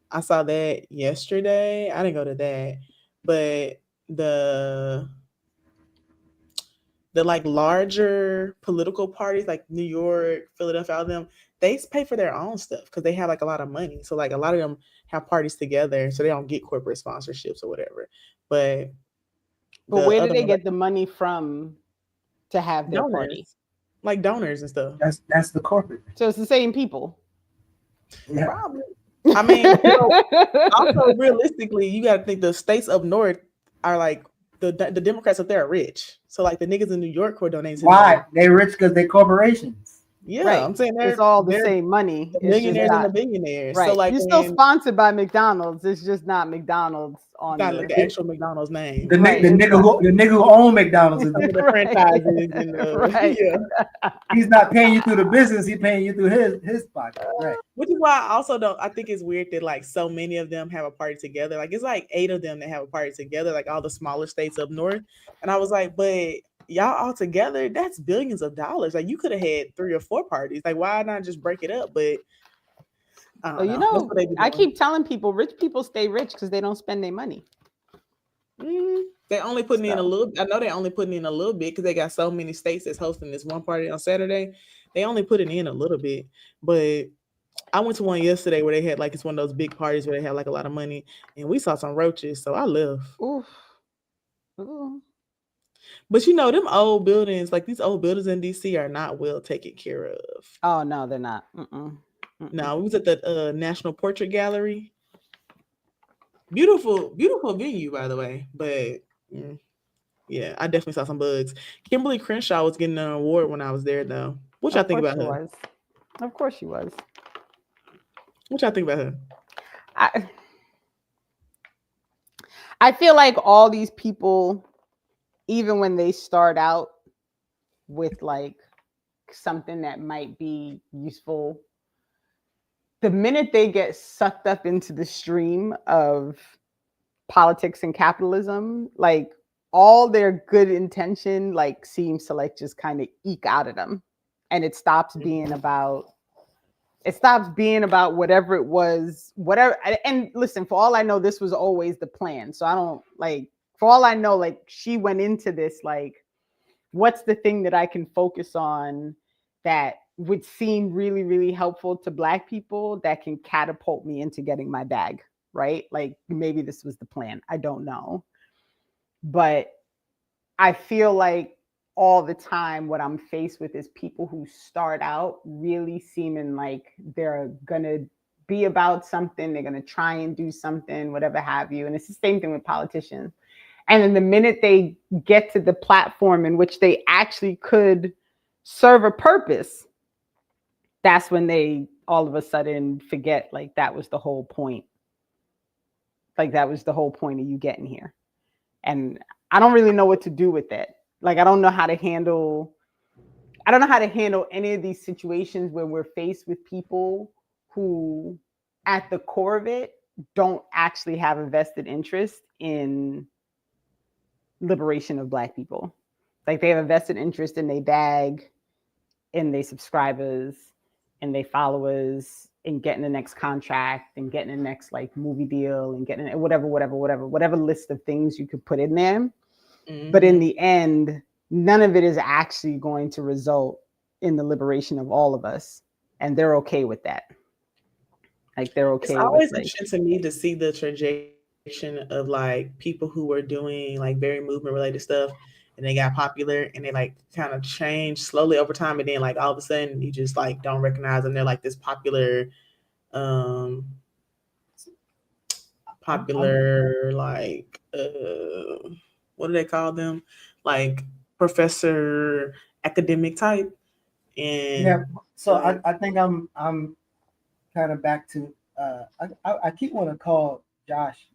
I saw that yesterday. I didn't go to that, but the like larger political parties like New York, Philadelphia, all of them, they pay for their own stuff because they have like a lot of money. So like a lot of them have parties together, so they don't get corporate sponsorships or whatever. But where do they get the money from to have their party? Like donors and stuff. That's the corporate. So it's the same people. Yeah. Probably. I mean, also realistically, you got to think the states up north are like the Democrats up there are rich. So like the niggas in New York who are donating. Why? They rich because they're corporations. Yeah, right. I'm saying It's all the they're same money. the It's just millionaires and the not billionaires. right. So like You're still when sponsored by McDonald's. It's just not McDonald's on kind of like the actual McDonald's name. The, Right, the nigga who own McDonald's is Some of the Right. franchises and Right. yeah. he's not paying you through the business, he's paying you through his pocket. Right. Which is why I also don't. I think it's weird that like so many of them have a party together. Like it's like 8 of them that have a party together. Like all the smaller states up north. And I was like, but y'all all together, that's billions of dollars. Like you could have had 3 or 4 parties. Like why not just break it up? But I don't Well, know. you That's know, what they be I doing. keep telling people, rich people stay rich because they don't spend their money. They only putting in a So. little. I know they only putting in a little bit because they got so many states that's hosting this one party on Saturday. They only putting in a little bit, but I went to one yesterday where they had like it's one of those big parties where they have like a lot of money, and we saw some roaches. So I left. Oof. Ooh. But you know, them old buildings, like these old buildings in DC, are not well taken care of. Oh no, they're not. No, we was at the National Portrait Gallery. Beautiful, beautiful venue, by the way. But yeah, I definitely saw some bugs. Kimberly Crenshaw was getting an award when I was there, though. What y'all think about her? Was. Of course she was. What y'all think about her? I feel like all these people, even when they start out with like something that might be useful, the minute they get sucked up into the stream of politics and capitalism, like all their good intention like seems to like just kind of eke out of them, and it stops being about whatever it was, whatever. And listen, for all I know, this was always the plan. So I don't like, for all I know, like she went into this like, what's the thing that I can focus on that would seem really, really helpful to Black people that can catapult me into getting my bag, right? Like maybe this was the plan. I don't know. But I feel like all the time what I'm faced with is people who start out really seeming like they're going to be about something. They're going to try and do something, whatever have you. And it's the same thing with politicians. And then the minute they get to the platform in which they actually could serve a purpose, that's when they all of a sudden forget like that was the whole point. Like that was the whole point of you getting here. And I don't really know what to do with that. Like, I don't know how to handle any of these situations where we're faced with people who at the core of it don't actually have a vested interest in liberation of Black people. Like they have a vested interest in their bag, in their subscribers, in their followers, in getting the next contract and getting the next like movie deal and getting whatever list of things you could put in there. But in the end, none of it is actually going to result in the liberation of all of us. And they're okay with that. Like they're okay. It's always with, interesting to me to see the trajectory of like people who were doing like very movement related stuff and they got popular and they like kind of changed slowly over time, and then like all of a sudden you just like don't recognize them. They're like this popular like what do they call them? Like professor academic type. And yeah, so I think I'm kind of back to I keep wanting to call Josh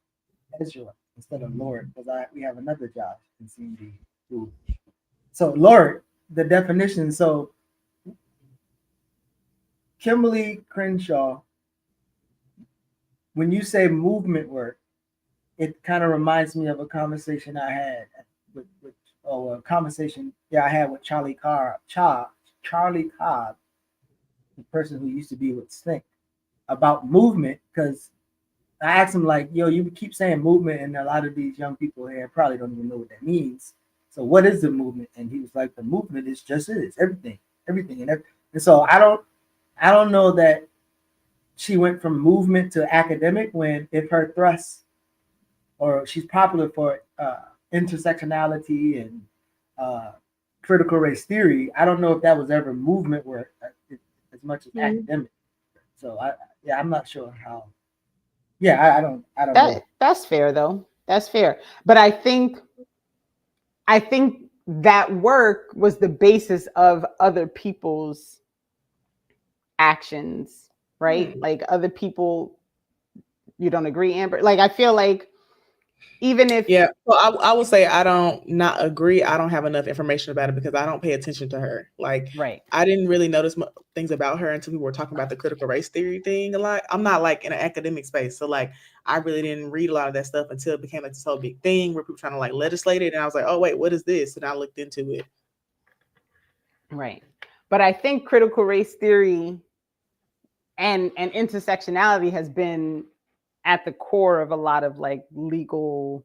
Ezra instead of Lord because we have another Josh in CMD who. So Lord, the definition. So Kimberly Crenshaw, when you say movement work, it kind of reminds me of a conversation I had a conversation I had with Charlie Cobb, the person who used to be with Snake, about movement, because I asked him like, yo, you keep saying movement, and a lot of these young people here probably don't even know what that means. So what is the movement? And he was like, the movement is just everything. And so I don't know that she went from movement to academic when if her thrust, or she's popular for intersectionality and critical race theory. I don't know if that was ever movement work as much as academic. So I'm not sure how. Yeah, I don't know. That's fair though. That's fair. But I think that work was the basis of other people's actions, right? Like other people, you don't agree, Amber? Like I feel like even if well, I would say I don't not agree. I don't have enough information about it because I don't pay attention to her. Like, I didn't really notice things about her until we were talking about the critical race theory thing a lot. I'm not like in an academic space, so like I really didn't read a lot of that stuff until it became like this whole big thing where people trying to like legislate it, and I was like, oh wait, what is this? And I looked into it. Right, but I think critical race theory and intersectionality has been at the core of a lot of like legal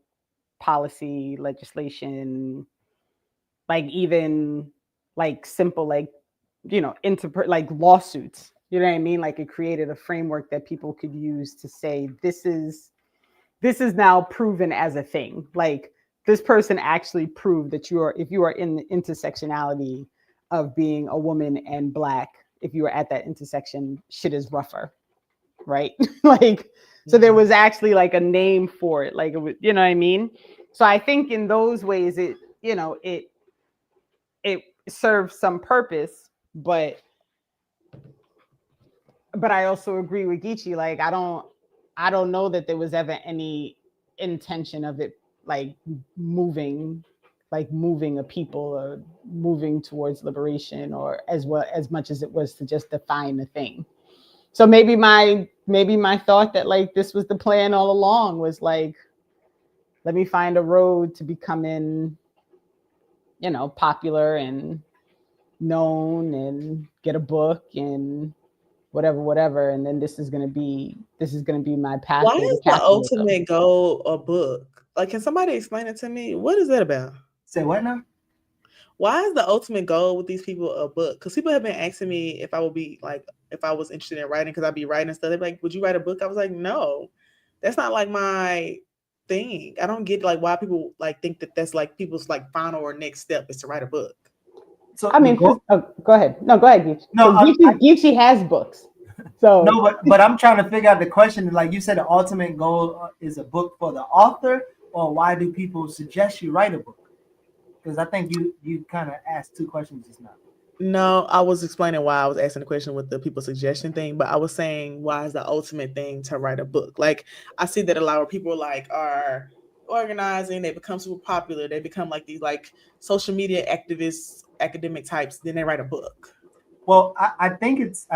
policy legislation, like even like simple like like lawsuits, you know what I mean? Like it created a framework that people could use to say this is now proven as a thing. Like this person actually proved that if you are in the intersectionality of being a woman and Black, if you are at that intersection, shit is rougher, right? Like so there was actually like a name for it, like it was, you know what I mean? So I think in those ways it serves some purpose, but I also agree with Geechee. Like I don't know that there was ever any intention of it like moving a people or moving towards liberation, or as much as it was to just define the thing. So maybe my thought that like this was the plan all along was like, let me find a road to becoming, popular and known and get a book and whatever. And then this is gonna be my pathway. Why is the ultimate goal a book? Like, can somebody explain it to me? What is that about? Say what now? Why is the ultimate goal with these people a book? Because people have been asking me if I would be like, if I was interested in writing, because I'd be writing stuff. They're like, would you write a book? I was like, no, that's not like my thing. I don't get like why people like think that that's like people's like final or next step is to write a book. So I mean, go ahead. No, go ahead, Geechee. No, Geechee has books. So no, but I'm trying to figure out the question. Like you said, the ultimate goal is a book for the author, or why do people suggest you write a book? Because I think you kind of asked two questions just now. No, I was explaining why I was asking the question with the people suggestion thing, but I was saying why is the ultimate thing to write a book? Like I see that a lot of people like are organizing, they become super popular, they become like these like social media activists, academic types, then they write a book. Well, I think it's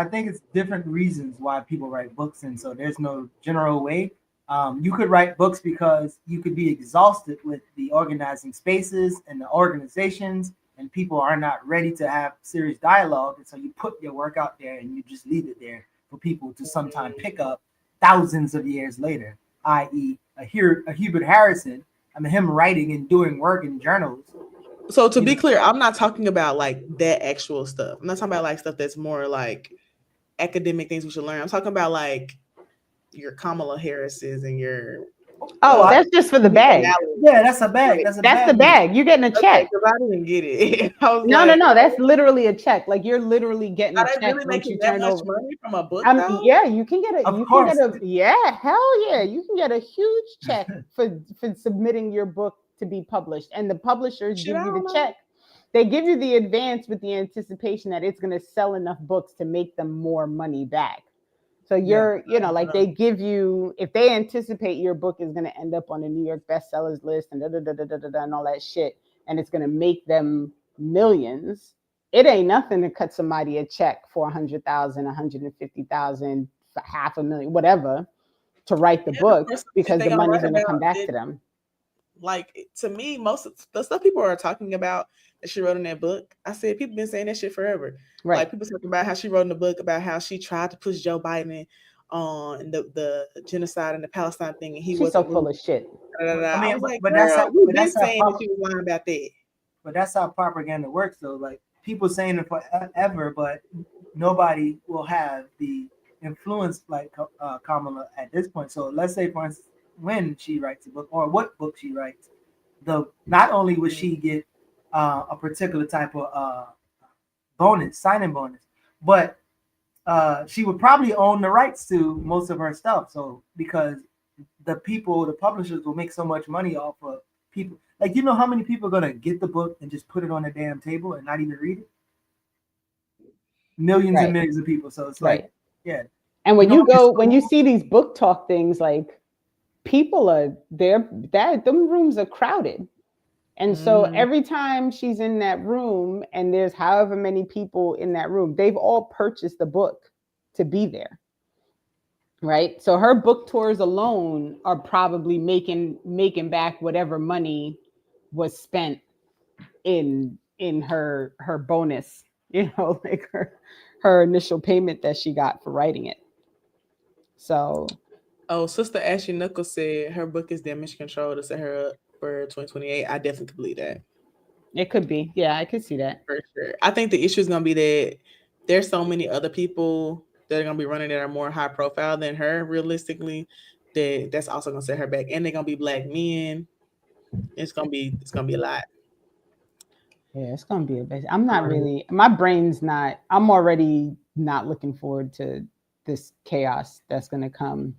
different reasons why people write books, and so there's no general way. You could write books because you could be exhausted with the organizing spaces and the organizations, and people are not ready to have serious dialogue. And so you put your work out there and you just leave it there for people to sometime pick up thousands of years later, i.e. a Hubert Harrison, him writing and doing work in journals. So to be clear, I'm not talking about like that actual stuff. I'm not talking about like stuff that's more like academic things we should learn. I'm talking about like your Kamala Harris's and your that's just for the bag. Yeah, that's a bag. That's the bag. You're getting a check. I didn't get it. No. That's literally a check. Like you're literally getting a check really once you that turn much over. money from a book. Yeah, you can get a. Of course. Hell yeah, you can get a huge check for submitting your book to be published, and the publishers give you the check. They give you the advance with the anticipation that it's going to sell enough books to make them more money back. So you're, they give you, if they anticipate your book is going to end up on the New York bestsellers list and and all that shit, and it's going to make them millions, it ain't nothing to cut somebody a check for 100,000, 150,000, $500,000, whatever, to write the book, because the money's going to come back to them. Like, to me, most of the stuff people are talking about that she wrote in that book, I said people been saying that shit forever. Right. Like people talking about how she wrote in the book about how she tried to push Joe Biden on the genocide and the Palestine thing, and she's so full of shit. I was like, that's how we've been saying that she was lying about that. But that's how propaganda works, though. Like people saying it forever, but nobody will have the influence like Kamala at this point. So let's say, for instance, when she writes a book or what book she writes, not only would she get a particular type of signing bonus, but she would probably own the rights to most of her stuff. So because the publishers will make so much money off of people. Like, you know how many people are gonna get the book and just put it on the damn table and not even read it? millions and millions of people. So it's like, yeah. And when when you see these book talk things, like people are there, them rooms are crowded. And so every time she's in that room and there's however many people in that room, they've all purchased the book to be there. Right. So her book tours alone are probably making back whatever money was spent in her bonus, like her initial payment that she got for writing it. So Sister Ashley Nichols said her book is damage control to set her up for 2028. I definitely believe that. It could be. Yeah, I could see that. For sure. I think the issue is going to be that there's so many other people that are going to be running that are more high profile than her, realistically, that's also going to set her back. And they're going to be Black men. It's going to be a lot. Yeah, it's going to be a bit. I'm not really, my brain's not, I'm already not looking forward to this chaos that's going to come.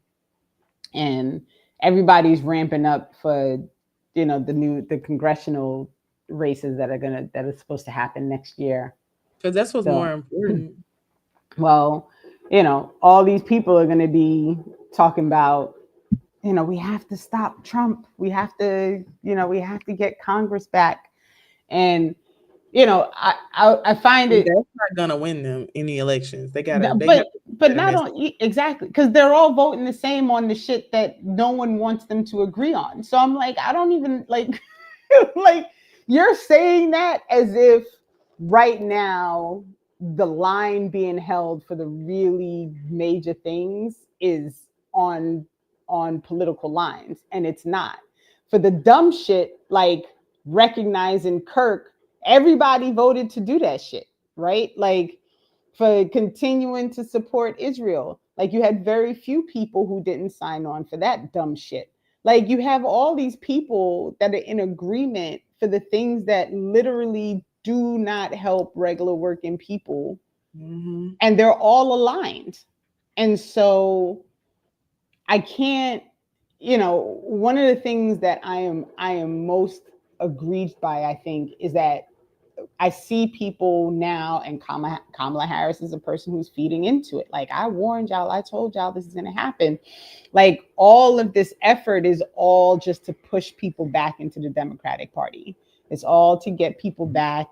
And everybody's ramping up for, the congressional races that are supposed to happen next year. Because that's what's more important. Well, all these people are going to be talking about, we have to stop Trump. We have to get Congress back. And, I find it. That's not going to win them any elections. They got to. But not on exactly, because they're all voting the same on the shit that no one wants them to agree on. So I'm like, I don't even like, like you're saying that as if right now the line being held for the really major things is on political lines, and it's not. For the dumb shit, like recognizing Kirk, everybody voted to do that shit, right? Like for continuing to support Israel, like you had very few people who didn't sign on for that dumb shit. Like you have all these people that are in agreement for the things that literally do not help regular working people. Mm-hmm. And they're all aligned. And so I can't, one of the things that I am most aggrieved by, I think, is that I see people now, and Kamala Harris is a person who's feeding into it. Like, I warned y'all, I told y'all this is going to happen. Like, all of this effort is all just to push people back into the Democratic Party. It's all to get people back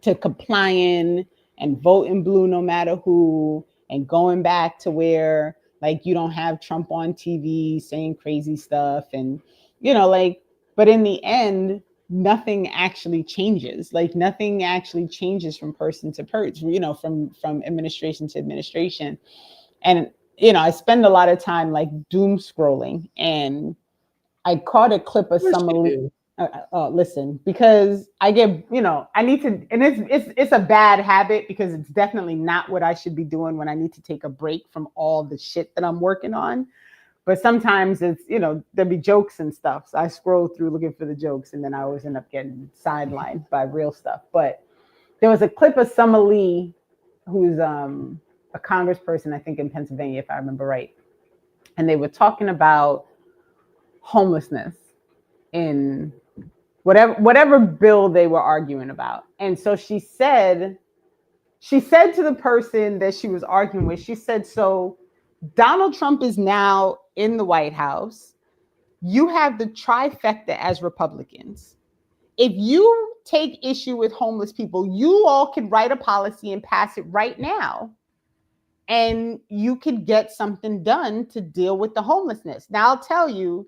to complying and voting blue no matter who, and going back to where, like, you don't have Trump on TV saying crazy stuff. And, but in the end, nothing actually changes. Like nothing actually changes from person to person, from administration to administration. And, I spend a lot of time like doom scrolling, and I caught a clip of some, listen, because I get, I need to, and it's a bad habit, because it's definitely not what I should be doing when I need to take a break from all the shit that I'm working on. But sometimes it's, there'll be jokes and stuff. So I scroll through looking for the jokes, and then I always end up getting sidelined by real stuff. But there was a clip of Summer Lee, who's a congressperson, I think in Pennsylvania, if I remember right. And they were talking about homelessness in whatever bill they were arguing about. And so she said to the person that she was arguing with, she said, so Donald Trump is now in the White House. You have the trifecta as Republicans. If you take issue with homeless people, you all could write a policy and pass it right now. And you could get something done to deal with the homelessness. Now, I'll tell you,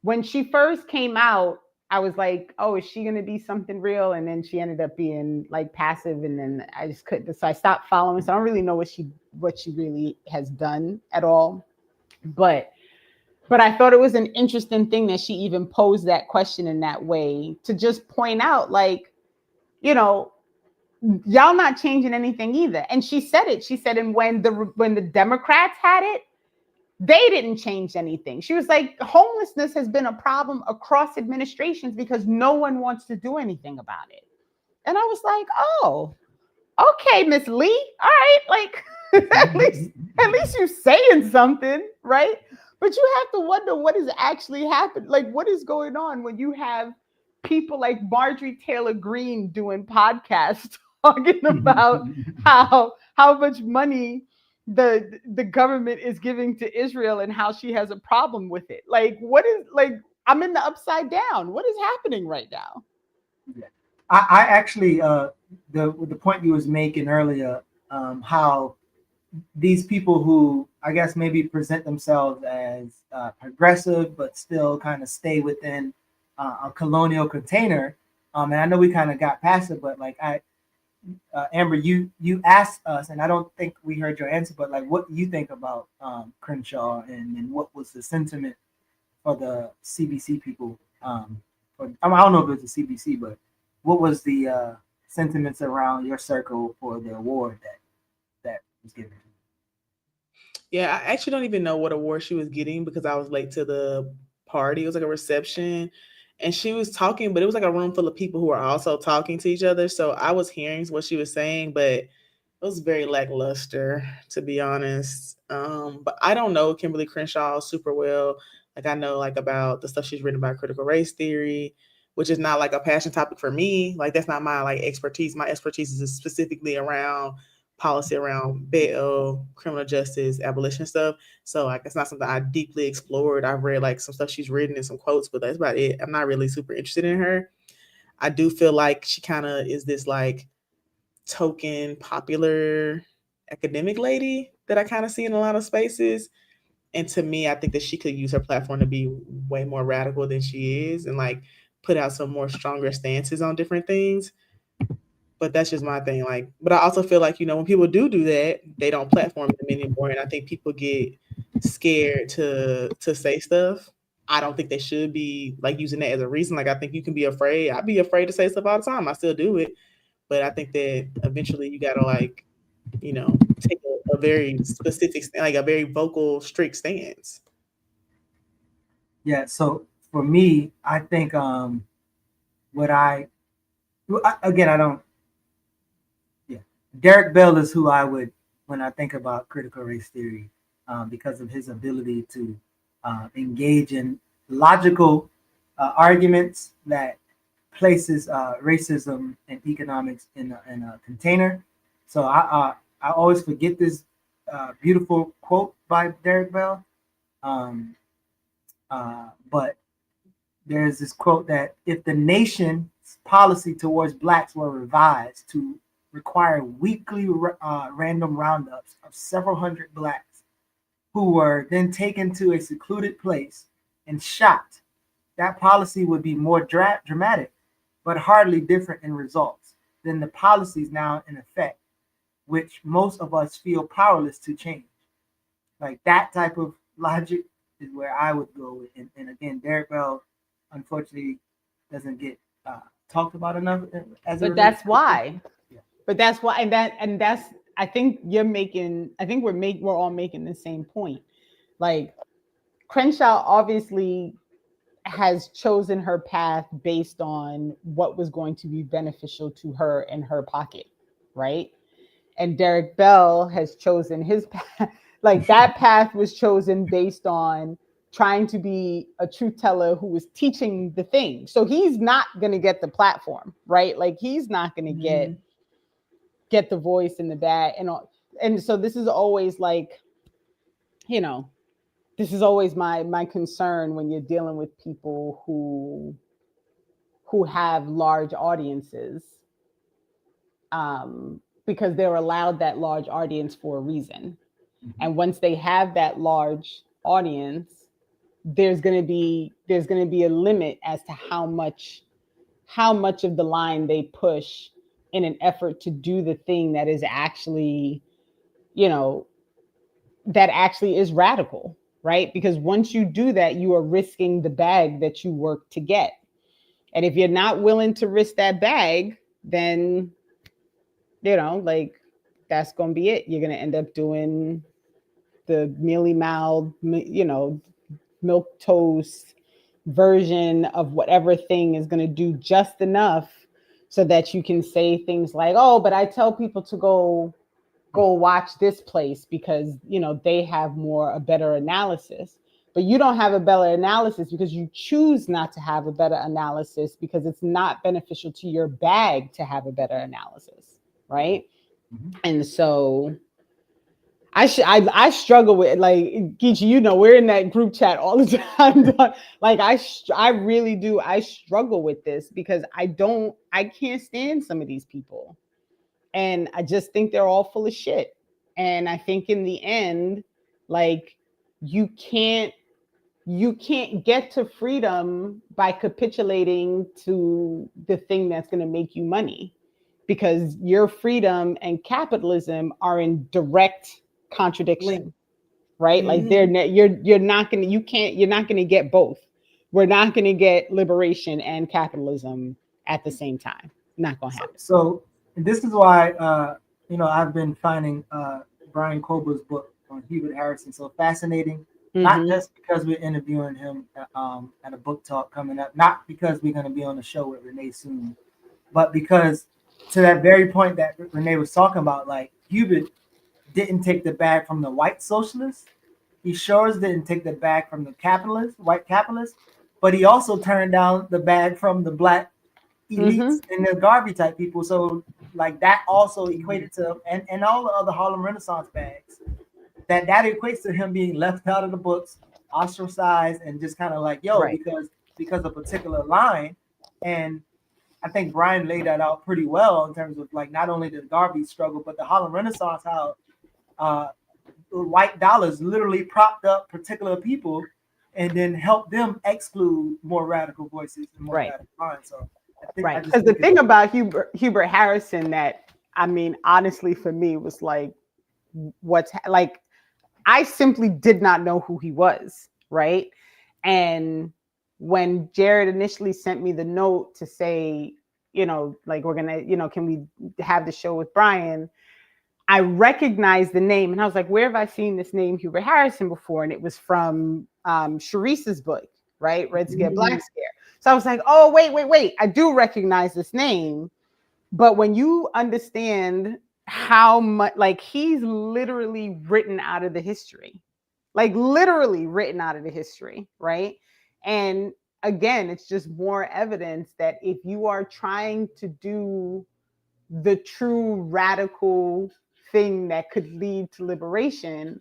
when she first came out, I was like, oh, is she going to be something real? And then she ended up being like passive. And then I just couldn't. So I stopped following. So I don't really know what she really has done at all. But I thought it was an interesting thing that she even posed that question in that way, to just point out, like, y'all not changing anything either. And she said it. She said, and when the Democrats had it, they didn't change anything. She was like, homelessness has been a problem across administrations because no one wants to do anything about it. And I was like, oh, okay, Miss Lee. All right. Like, at least you're saying something, right? But you have to wonder what has actually happened. Like, what is going on when you have people like Marjorie Taylor Greene doing podcasts talking about how much money the government is giving to Israel and how she has a problem with it. Like, what is, like, I'm in the upside down. What is happening right now? Yeah. I actually the point you was making earlier, how these people who I guess maybe present themselves as progressive but still kind of stay within a colonial container. And I know we kind of got past it, but like Amber, you asked us, and I don't think we heard your answer, but like, what do you think about Crenshaw, and what was the sentiment for the CBC people? I don't know if it was the CBC, but what was the sentiments around your circle for the award that was given? Yeah, I actually don't even know what award she was getting because I was late to the party. It was like a reception, and she was talking, but it was like a room full of people who were also talking to each other. So I was hearing what she was saying, but it was very lackluster, to be honest. But I don't know Kimberly Crenshaw super well. Like, I know like about the stuff she's written about critical race theory, which is not like a passion topic for me. Like, that's not my like expertise. My expertise is specifically around policy around bail, criminal justice, abolition stuff. So like, it's not something I deeply explored. I've read like some stuff she's written and some quotes, but that's about it. I'm not really super interested in her. I do feel like she kind of is this like token popular academic lady that I kind of see in a lot of spaces. And to me, I think that she could use her platform to be way more radical than she is and like put out some more stronger stances on different things. But that's just my thing. Like, but I also feel like, when people do that, they don't platform them anymore. And I think people get scared to say stuff. I don't think they should be like using that as a reason. Like, I think you can be afraid. I'd be afraid to say stuff all the time. I still do it. But I think that eventually you got to like, take a very specific, like a very vocal, strict stance. Yeah. So for me, I think Derek Bell is who I would, when I think about critical race theory, because of his ability to engage in logical arguments that places racism and economics in a container. So I always forget this beautiful quote by Derek Bell. But there's this quote that if the nation's policy towards blacks were revised to require weekly random roundups of several hundred blacks who were then taken to a secluded place and shot, that policy would be more dramatic, but hardly different in results than the policies now in effect, which most of us feel powerless to change. Like, that type of logic is where I would go with. And again, Derek Bell, unfortunately, doesn't get talked about enough. But that's why. Yeah. But that's why, and that's. I think we're all making the same point. Like, Crenshaw obviously has chosen her path based on what was going to be beneficial to her in her pocket, right? And Derek Bell has chosen his path. Like, that path was chosen based on trying to be a truth teller who was teaching the thing. So he's not going to get the platform, right? Like, he's not going to get the voice in the bag and all. And so this is always like, this is always my concern when you're dealing with people who have large audiences, because they're allowed that large audience for a reason. And once they have that large audience, there's going to be a limit as to how much of the line they push in an effort to do the thing that is actually, that actually is radical, right? Because once you do that, you are risking the bag that you work to get. And if you're not willing to risk that bag, then, like, that's going to be it. You're going to end up doing the mealy mouthed, milk toast version of whatever thing is going to do just enough so that you can say things like, oh, but I tell people to go watch this place because, they have a better analysis. But you don't have a better analysis because you choose not to have a better analysis because it's not beneficial to your bag to have a better analysis. right? And so I struggle with, like, Geechee, you know, we're in that group chat all the time. Like I really do. I struggle with this because I can't stand some of these people. And I just think they're all full of shit. And I think in the end, like, you can't get to freedom by capitulating to the thing that's going to make you money, because your freedom and capitalism are in direct contradiction, right? Like you're not going to get both. We're not going to get liberation and capitalism at the same time. Not going to happen. So this is why I've been finding Brian Kober's book on Hubert Harrison so fascinating. Not just because we're interviewing him at a book talk coming up, not because we're going to be on the show with Renee soon, but because to that very point that Renee was talking about, like, Hubert didn't take the bag from the white socialists. He sure didn't take the bag from the white capitalists, but he also turned down the bag from the black elites and the Garvey type people. So, like, that also equated to, and all the other Harlem Renaissance bags, that equates to him being left out of the books, ostracized, and just kind of like, because of a particular line. And I think Brian laid that out pretty well in terms of, like, not only the Garvey struggle, but the Harlem Renaissance, how white dollars literally propped up particular people and then helped them exclude more radical voices and more radical lines. So because the thing about Hubert Harrison that, I mean, honestly, for me was like, I simply did not know who he was, right? And when Jared initially sent me the note to say, like, we're gonna, can we have the show with Brian, I recognized the name and I was like, where have I seen this name Hubert Harrison before? And it was from Sharice's book, right? Red Scare, Black Scare. So I was like, oh, wait, I do recognize this name. But when you understand how much, like, he's literally written out of the history, right? And again, it's just more evidence that if you are trying to do the true radical thing that could lead to liberation,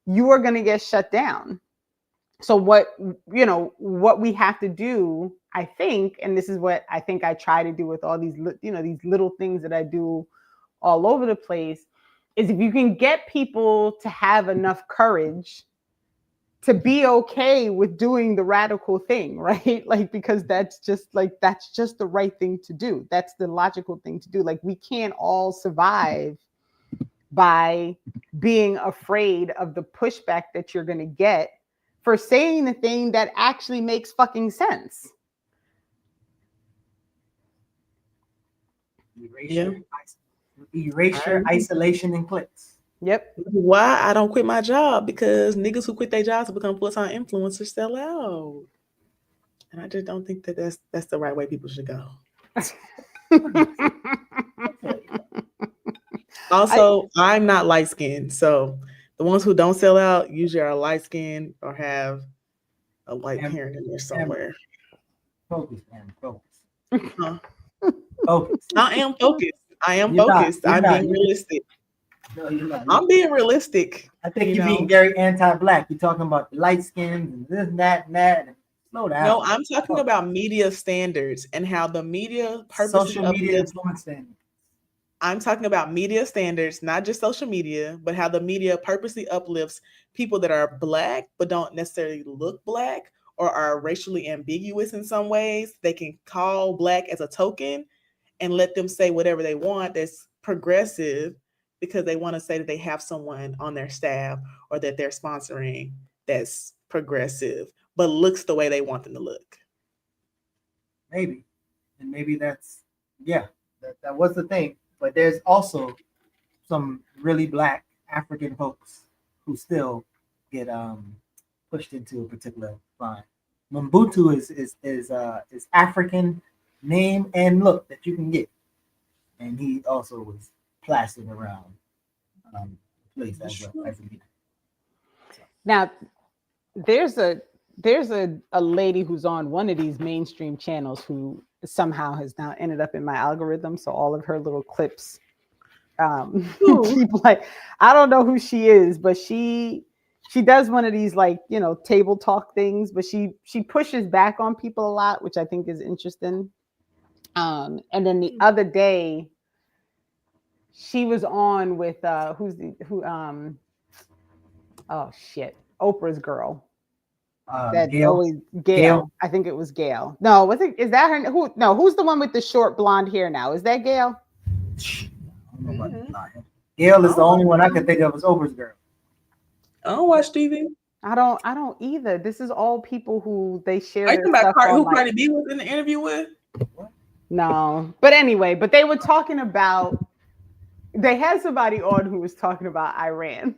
you are going to get shut down. So what we have to do, I think, and this is what I think I try to do with all these, these little things that I do all over the place, is if you can get people to have enough courage to be okay with doing the radical thing, right? Like, because that's just the right thing to do. That's the logical thing to do. Like, we can't all survive by being afraid of the pushback that you're going to get for saying the thing that actually makes fucking sense. Erasure, isolation, and clicks. Yep. Why I don't quit my job? Because niggas who quit their jobs to become full-time influencers sell out. And I just don't think that that's the right way people should go. Also, I'm not light-skinned, so the ones who don't sell out usually are light-skinned or have a white parent in there somewhere. Focus, man. Focus. Huh? Focus. I am focused. I'm being realistic. No, you're not. I'm being realistic. I think you're being very anti-black. You're talking about the light skins and this and that and that. Slow down. No, I'm talking about media standards and how the media purposely social media influence standards. I'm talking about media standards, not just social media, but how the media purposely uplifts people that are black but don't necessarily look black or are racially ambiguous in some ways. They can call black as a token and let them say whatever they want that's progressive because they want to say that they have someone on their staff or that they're sponsoring that's progressive, but looks the way they want them to look. Maybe. And maybe that's, that was the thing. But there's also some really black African folks who still get pushed into a particular line. Mbuntu is African name and look that you can get, and he also was plastered around the place as a leader. Now, there's a lady who's on one of these mainstream channels who somehow has now ended up in my algorithm. So all of her little clips People like, I don't know who she is, but she does one of these like, you know, table talk things, but she pushes back on people a lot, which I think is interesting. And then the other day she was on with Oprah's girl. That Gail. always Gail. I think it was Gail. No, is that her? Who's the one with the short blonde hair now? Is that Gail? I don't know about Gail is the only one I can think of as Oprah's girl. I don't watch TV. I don't either. This is all people who they share. Are you talking about who Cardi B was in the interview with? No, but anyway, but they were talking about. They had somebody on who was talking about Iran,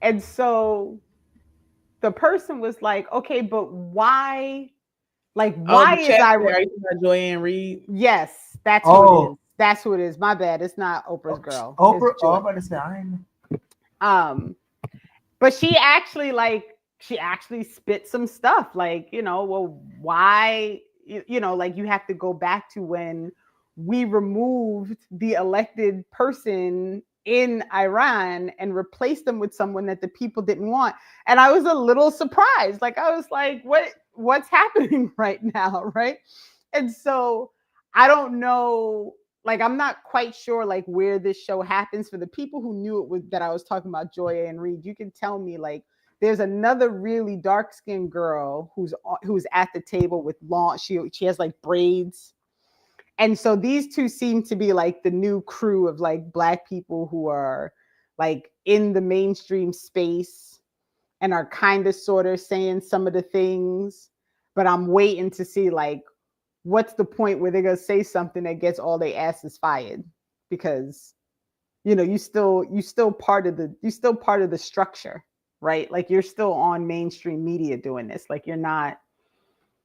and so the person was like, "Okay, but why? Like, why is Iran?" Are you talking about Joy-Ann Reid? Yes, that's who it is. That's who it is. My bad. It's not Oprah's girl. Oprah. Oh, I'm about to say I am. But she actually spit some stuff like, you know, well, why, you know, like you have to go back to when we removed the elected person in Iran and replaced them with someone that the people didn't want. And I was a little surprised. Like, I was like, what's happening right now? Right. And so I don't know, like, I'm not quite sure like where this show happens. For the people who knew it was that I was talking about Joy-Ann Reid, you can tell me like there's another really dark-skinned girl who's at the table with long, she has like braids. And so these two seem to be like the new crew of like Black people who are like in the mainstream space and are kind of sort of saying some of the things, but I'm waiting to see like what's the point where they're gonna say something that gets all their asses fired, because you know you still part of the structure, right? Like you're still on mainstream media doing this, like you're not.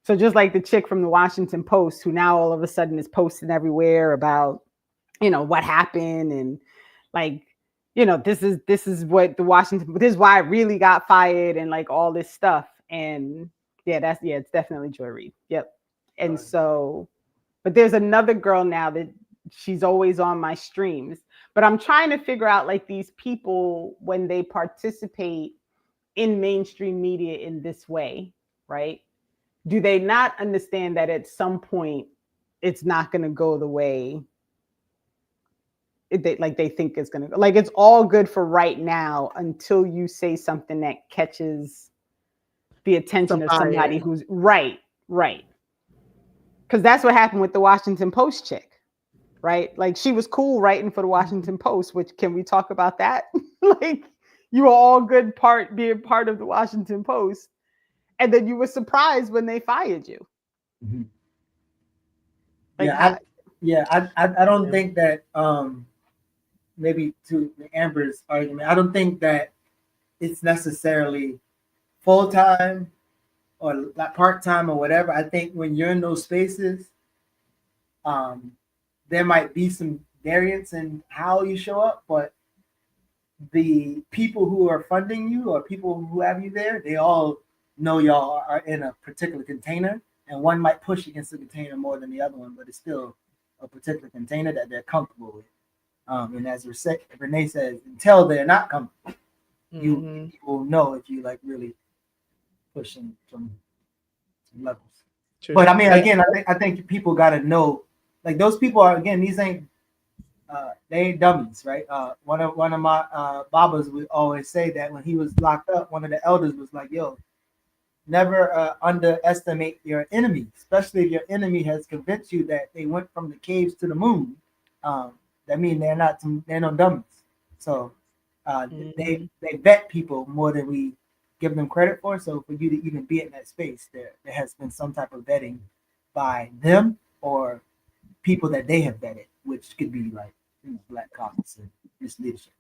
So just like the chick from the Washington Post who now all of a sudden is posting everywhere about, you know, what happened and like, you know, this is what the Washington, this is why I really got fired and like all this stuff. And it's definitely Joy Reid. Yep. And so, but there's another girl now that she's always on my streams, but I'm trying to figure out like these people when they participate in mainstream media in this way, right? Do they not understand that at some point it's not going to go the way they think it's going to go? Like it's all good for right now until you say something that catches the attention of somebody who's right. Because that's what happened with the Washington Post chick, right? Like she was cool writing for the Washington Post, which can we talk about that? Like you were all good being part of the Washington Post. And then you were surprised when they fired you. Mm-hmm. Like I don't think that maybe to Amber's argument, I don't think that it's necessarily full-time or like part-time or whatever. I think when you're in those spaces, there might be some variance in how you show up, but the people who are funding you or people who have you there, they all know y'all are in a particular container, and one might push against the container more than the other one, but it's still a particular container that they're comfortable with. And as Renee says, until they're not comfortable, you will know if you like really pushing some levels. True. But I mean, again, I think people got to know, like those people are, again, these ain't they ain't dummies, right? One of my babas would always say that when he was locked up, one of the elders was like, "Yo, never underestimate your enemy, especially if your enemy has convinced you that they went from the caves to the moon. That means they're no dummies. So they vet people more than we give them credit for. So for you to even be in that space, there has been some type of vetting by them or people that they have vetted, which could be like Black caucus and this leadership."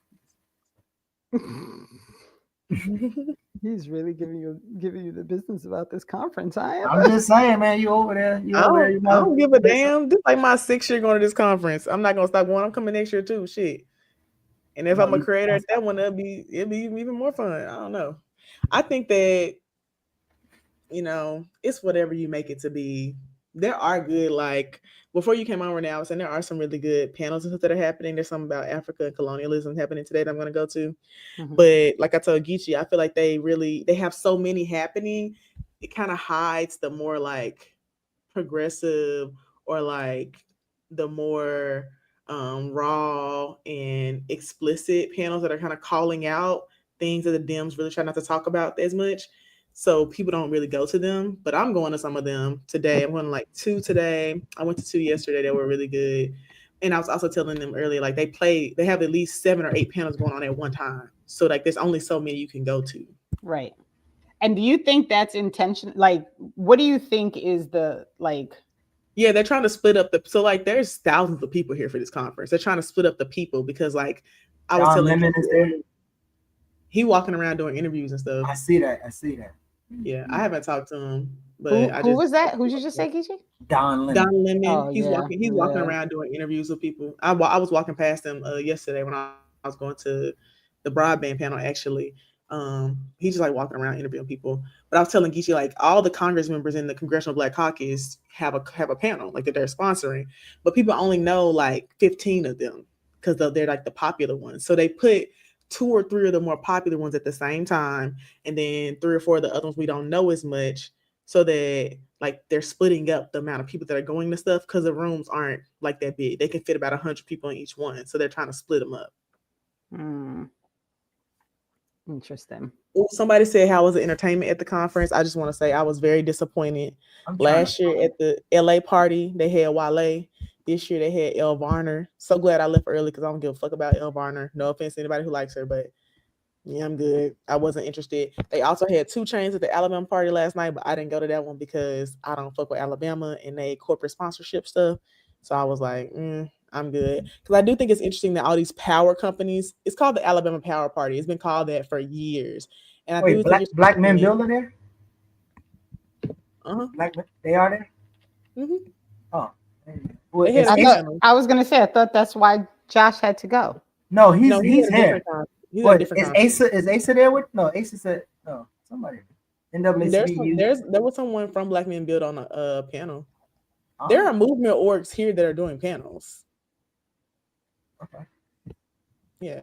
He's really giving you the business about this conference. I'm just saying, man, you over there. I don't give a damn. This is like my 6th year going to this conference. I'm not gonna stop going. I'm coming next year too. Shit. And if I'm a creator at that one, it'll be even more fun. I don't know. I think that, you know, it's whatever you make it to be. there are good, like, before you came on right now, I was saying there are some really good panels and stuff that are happening. There's something about Africa and colonialism happening today that I'm going to go to. But like I told Geechee, I feel like they have so many happening. It kind of hides the more like progressive or like the more raw and explicit panels that are kind of calling out things that the Dems really try not to talk about as much. So people don't really go to them, but I'm going to some of them today. I'm going to like 2 today. I went to 2 yesterday that were really good. And I was also telling them earlier, like they have at least 7 or 8 panels going on at one time. So like there's only so many you can go to. Right. And do you think that's intention? Like, what do you think is the like? Yeah, they're trying to split up so like there's thousands of people here for this conference. They're trying to split up the people because like I was telling Lemon is there. He walking around doing interviews and stuff. I see that. Yeah, I haven't talked to him, but who was that? Who'd you just say, Geechee? Don Lemon. Don Lemon. Oh, he's walking yeah. around doing interviews with people. I was walking past him yesterday when I was going to the broadband panel. Actually, he's just like walking around interviewing people. But I was telling Geechee like all the Congress members in the Congressional Black Caucus have a panel like that they're sponsoring, but people only know like 15 of them because they're like the popular ones. So they put 2 or 3 of the more popular ones at the same time, and then 3 or 4 of the other ones we don't know as much, so that like they're splitting up the amount of people that are going to stuff because the rooms aren't like that big. They can fit about 100 people in each one, so they're trying to split them up. Interesting. Somebody said how was the entertainment at the conference. I just want to say I was very disappointed. Last year at the LA party they had Wale. This year they had Elle Varner. So glad I left early because I don't give a fuck about Elle Varner. No offense to anybody who likes her, but yeah, I'm good. I wasn't interested. They also had 2 Chainz at the Alabama party last night, but I didn't go to that one because I don't fuck with Alabama and they corporate sponsorship stuff. So I was like, I'm good. Because I do think it's interesting that all these power companies, it's called the Alabama Power Party. It's been called that for years. And I do think Black Men Builder there? They are there? Mm-hmm. Oh. Well, I was gonna say I thought that's why Josh had to go. No, he's here. He's a different is Asa there with? No, Asa said no. Somebody. NAACP. There was someone from Black Men Build on a panel. There are movement orgs here that are doing panels. Okay. Yeah,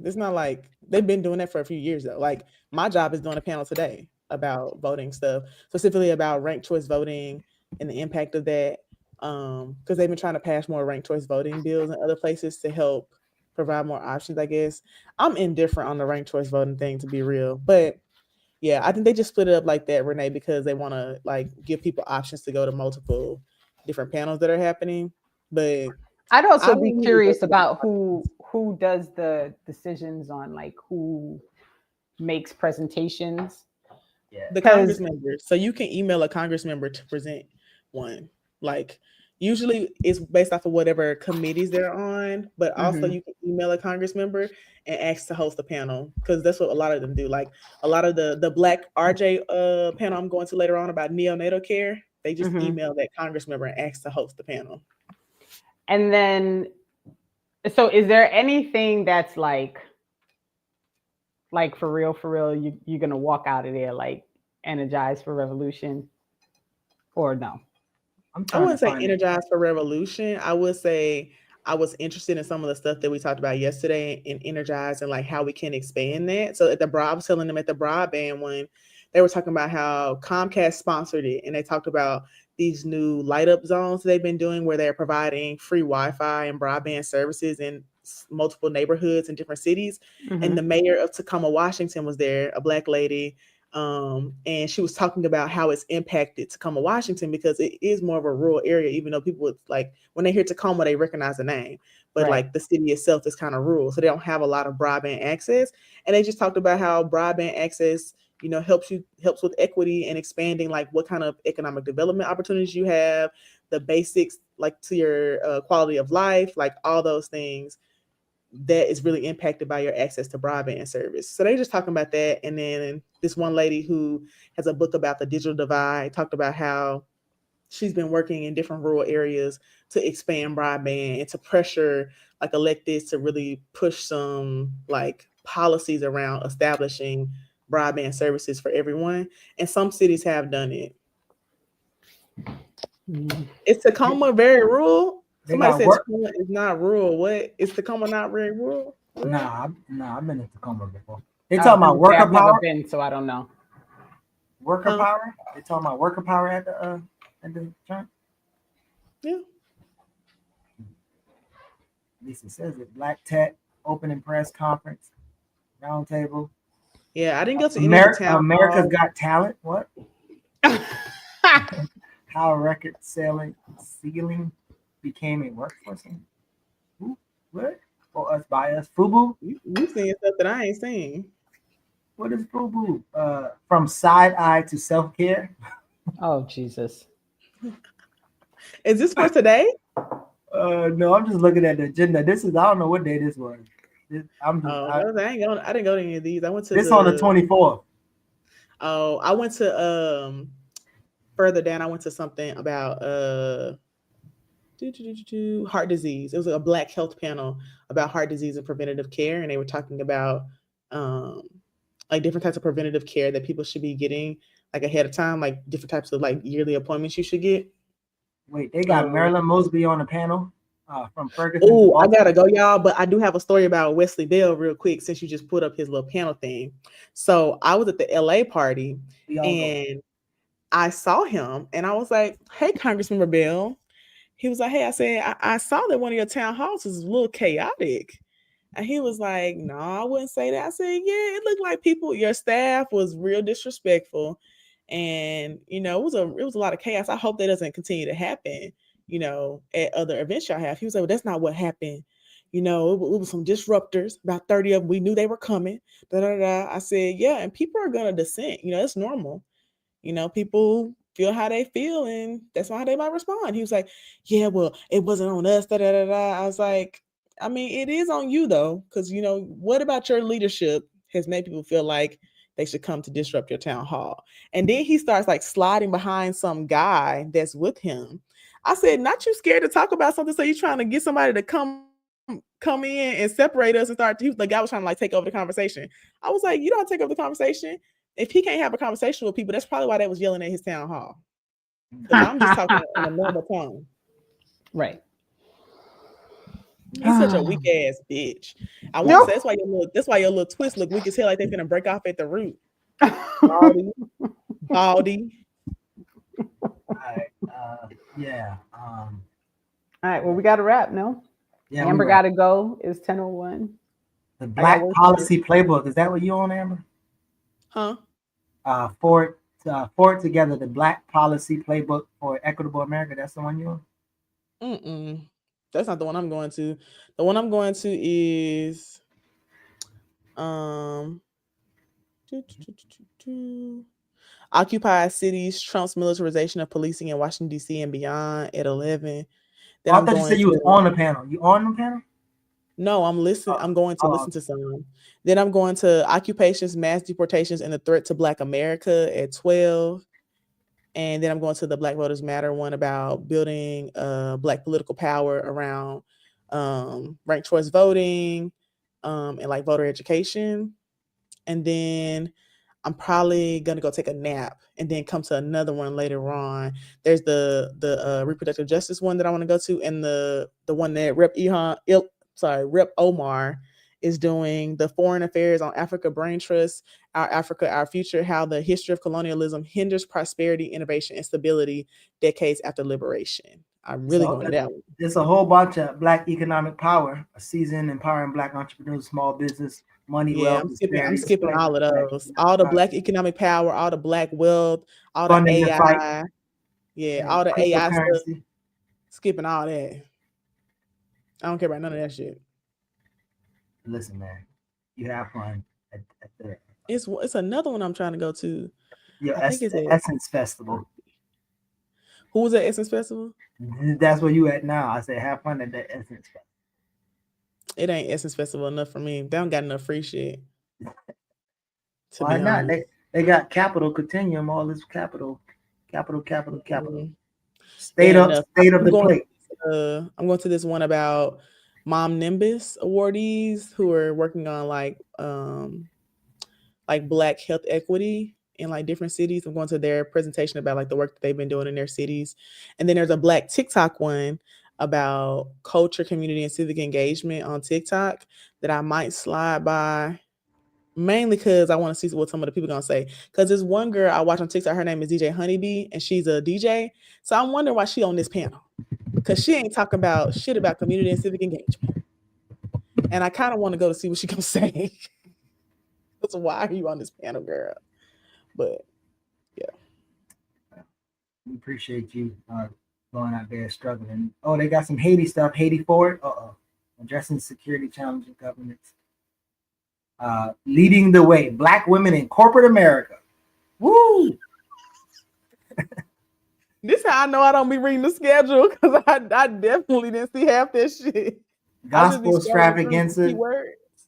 it's not like they've been doing that for a few years though. Like my job is doing a panel today about voting stuff, specifically about ranked choice voting and the impact of that. Because they've been trying to pass more ranked choice voting bills in other places to help provide more options, I guess. I'm indifferent on the ranked choice voting thing, to be real. But yeah, I think they just split it up like that, Renee, because they want to like give people options to go to multiple different panels that are happening. But I'd also be curious about who does the decisions on like who makes presentations. Yeah. The Congress members. So you can email a Congress member to present one. Like usually it's based off of whatever committees they're on, but also you can email a Congress member and ask to host a panel because that's what a lot of them do. Like a lot of the Black RJ panel I'm going to later on about neonatal care, they just email that Congress member and ask to host the panel. And then, so is there anything that's like for real, you're gonna walk out of there like energized for revolution, or no? I wouldn't say energized for revolution. I would say I was interested in some of the stuff that we talked about yesterday and energized and like how we can expand that. So I was telling them at the broadband one, they were talking about how Comcast sponsored it and they talked about these new light up zones they've been doing where they're providing free Wi-Fi and broadband services in multiple neighborhoods in different cities. And the mayor of Tacoma, Washington was there, a Black lady. And she was talking about how it's impacted Tacoma, Washington, because it is more of a rural area, even though people like when they hear Tacoma, they recognize the name, but like the city itself is kind of rural. So they don't have a lot of broadband access. And they just talked about how broadband access, helps with equity and expanding like what kind of economic development opportunities you have, the basics like to your quality of life, like all those things that is really impacted by your access to broadband service. So they're just talking about that. And then this one lady who has a book about the digital divide talked about how she's been working in different rural areas to expand broadband and to pressure like electeds to really push some like policies around establishing broadband services for everyone. And some cities have done it. Is Tacoma very rural? They Somebody got said work. Tacoma is not rural. What is Tacoma not very rural? Nah, I've been in Tacoma before. They I talking was about gonna say, worker I've never power. been, so I don't know. Worker power. They talking about worker power at the joint. Yeah. At least it says it. Black Tech opening press conference, roundtable. Yeah, I didn't go to any of the town America's halls. Got Talent. What? How record sealing became a workforce. Who? What? For us, by us. FUBU. You seeing stuff that I ain't seen. What is FUBU? From side eye to self care. Oh Jesus! Is this for today? No, I'm just looking at the agenda. I don't know what day this was. I didn't go to any of these. I went to on the 24th. Oh, I went to further down. I went to something about heart disease. It was a Black health panel about heart disease and preventative care, and they were talking about like different types of preventative care that people should be getting like ahead of time, like different types of like yearly appointments you should get. Wait, they got Marilyn Mosby on the panel from Ferguson. Oh, I gotta go, y'all. But I do have a story about Wesley Bell real quick since you just put up his little panel thing. So I was at the LA party and I saw him and I was like, "Hey, Congressman Bell." He was like, "Hey," I said, I saw that one of your town halls was a little chaotic. And he was like, "No, I wouldn't say that." I said, "Yeah, it looked like your staff was real disrespectful. And, it was a lot of chaos. I hope that doesn't continue to happen, at other events y'all have." He was like, "Well, that's not what happened. It was some disruptors, about 30 of them. We knew they were coming." I said, "Yeah, and people are going to dissent. It's normal. People feel how they feel, and that's how they might respond." He was like, "Yeah, well, it wasn't on us." I was like, I mean, it is on you though, because what about your leadership has made people feel like they should come to disrupt your town hall? And then he starts like sliding behind some guy that's with him. I said, "Not you scared to talk about something, so you're trying to get somebody to come in and separate us and start." The guy was trying to like take over the conversation. I was like, "You don't take over the conversation. If he can't have a conversation with people, that's probably why they was yelling at his town hall. Because I'm just talking in a normal tone." Right. He's such a weak ass bitch. I want to say that's why your little twist look weak as hell, like they're gonna break off at the root. Baldy. All right. Yeah. All right. Well, we got to wrap. No. Yeah. Amber got to go. It's 10:01. The Black Policy Playbook. Is that what you on, Amber? Huh? For it together. The Black Policy Playbook for Equitable America. That's the one you on? That's not the one I'm going to. The one I'm going to is Occupy Cities, Trump's militarization of policing in Washington, D.C. and beyond at 11. Then I thought you said you was on the panel. You on the panel? No, I'm listening. I'm going to listen to some. Then I'm going to Occupations, Mass Deportations, and the Threat to Black America at 12. And then I'm going to the Black Voters Matter one about building Black political power around ranked choice voting and like voter education. And then I'm probably gonna go take a nap and then come to another one later on. There's the reproductive justice one that I want to go to, and the one that Rep Omar is doing, the Foreign Affairs on Africa Brain Trust, Our Africa, Our Future, How the History of Colonialism Hinders Prosperity, Innovation, and Stability Decades After Liberation. I'm really going to that one. There's a whole bunch of Black economic power, a season empowering Black entrepreneurs, small business, money, wealth. I'm skipping all of those. All the Black economic power, all the Black wealth, all the AI. All the AI stuff. Skipping all that. I don't care about none of that shit. Listen, man, you have fun at the. It's another one I'm trying to go to. I think it's the Essence Festival. Who was at Essence Festival? That's where you at now. I said have fun at the Essence Festival. It ain't Essence Festival enough for me. They don't got enough free shit. Why not? They got Capital Continuum, all this capital. Mm-hmm. State of the plate. I'm going to this one about Mom Nimbus awardees who are working on like Black health equity in like different cities. I'm going to their presentation about like the work that they've been doing in their cities. And then there's a Black TikTok one about culture, community, and civic engagement on TikTok that I might slide by, mainly because I want to see what some of the people are going to say. Because there's one girl I watch on TikTok, her name is DJ Honeybee, and she's a DJ. So I'm wondering why she on this panel, because she ain't talking about shit about community and civic engagement. And I kind of want to go to see what she can say. So why are you on this panel, girl? But yeah. We appreciate you going out there struggling. Oh, they got some Haiti stuff. Haiti forward. Addressing security challenges, governments. Leading the way. Black women in corporate America. Woo! This how I know I don't be reading the schedule, because I definitely didn't see half this shit. Gospel extravaganza.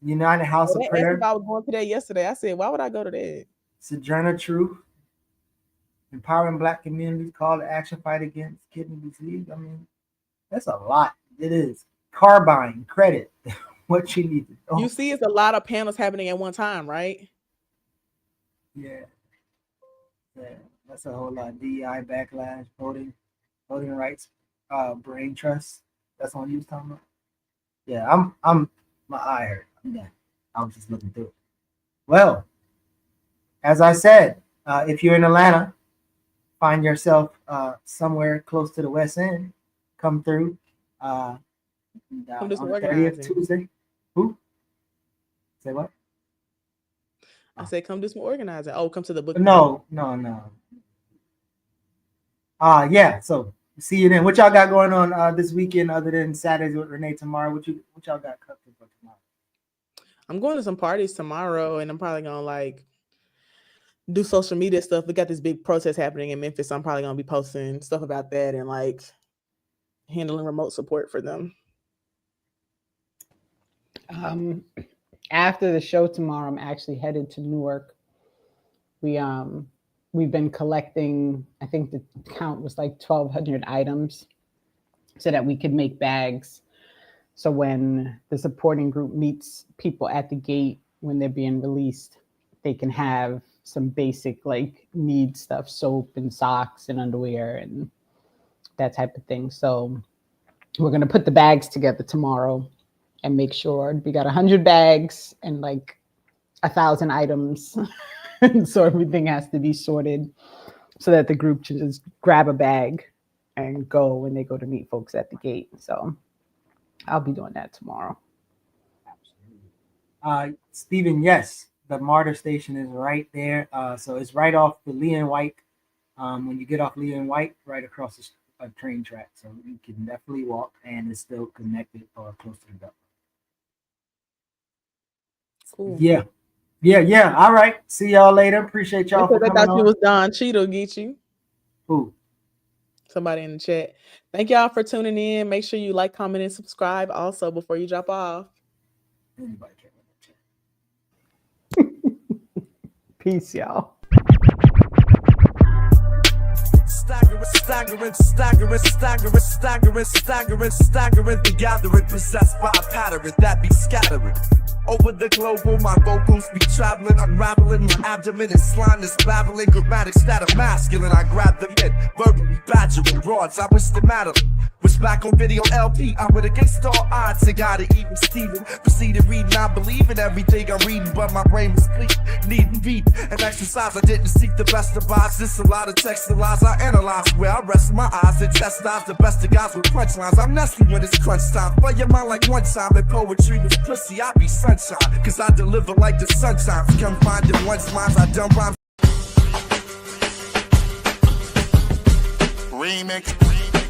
United House of Prayer. I was going to that yesterday. I said, why would I go to that? Sojourner Truth. Empowering Black communities. Call to action, fight against kidney disease. I mean, that's a lot. It is. Carbine, credit. What you need to know. You see, it's a lot of panels happening at one time, right? Yeah. That's a whole lot. DEI backlash, voting rights, brain trust. That's what you was talking about. Yeah, I'm my eye hurt. Yeah, I was just looking through it. Well, as I said, if you're in Atlanta, find yourself somewhere close to the West End, come through. On 30th Tuesday. Who? Say what? I said, come do some organizing. Oh, come to the book. No. Yeah. So see you then. What y'all got going on this weekend other than Saturdays with Renee tomorrow? What y'all got covered for tomorrow? I'm going to some parties tomorrow, and I'm probably gonna like do social media stuff. We got this big protest happening in Memphis. So I'm probably gonna be posting stuff about that and like handling remote support for them. After the show tomorrow, I'm actually headed to Newark. We've been collecting, I think the count was like 1,200 items so that we could make bags. So when the supporting group meets people at the gate, when they're being released, they can have some basic like need stuff, soap and socks and underwear and that type of thing. So we're going to put the bags together tomorrow and make sure we got 100 bags and like 1,000 items. So everything has to be sorted so that the group can just grab a bag and go when they go to meet folks at the gate. So I'll be doing that tomorrow. Stephen, yes, the MARTA station is right there. So it's right off the Lee and White. When you get off Lee and White, right across the train track. So you can definitely walk, and it's still connected or close to the government. Cool. Yeah. All right. See y'all later. Appreciate y'all for coming on. I thought you was Don Cheeto, Geechee. Who? Somebody in the chat. Thank y'all for tuning in. Make sure you like, comment, and subscribe also before you drop off. Anybody can. Peace, y'all. Staggering, the gathering, possessed by a pattern that be scattering. Over the global, my vocals be traveling, unraveling my abdomen and slime is babbling, grammatics that are masculine. I grab them in, verbally badgering broads. I wish them matter. Was back on video LP, I'm with against all odds. I gotta even Steven, proceeded reading. I believe in everything I'm reading, but my brain was bleak. Needing beat and exercise. I didn't seek the best of odds. This a lot of text and lies I analyze. Where I rest my eyes and chastise the best of guys with punchlines. I'm nesting when it's crunch time. But your mind like one time and poetry was pussy. I be sunshine, cause I deliver like the sunshine. Come find it once lines, I dumb rhymes. Remix.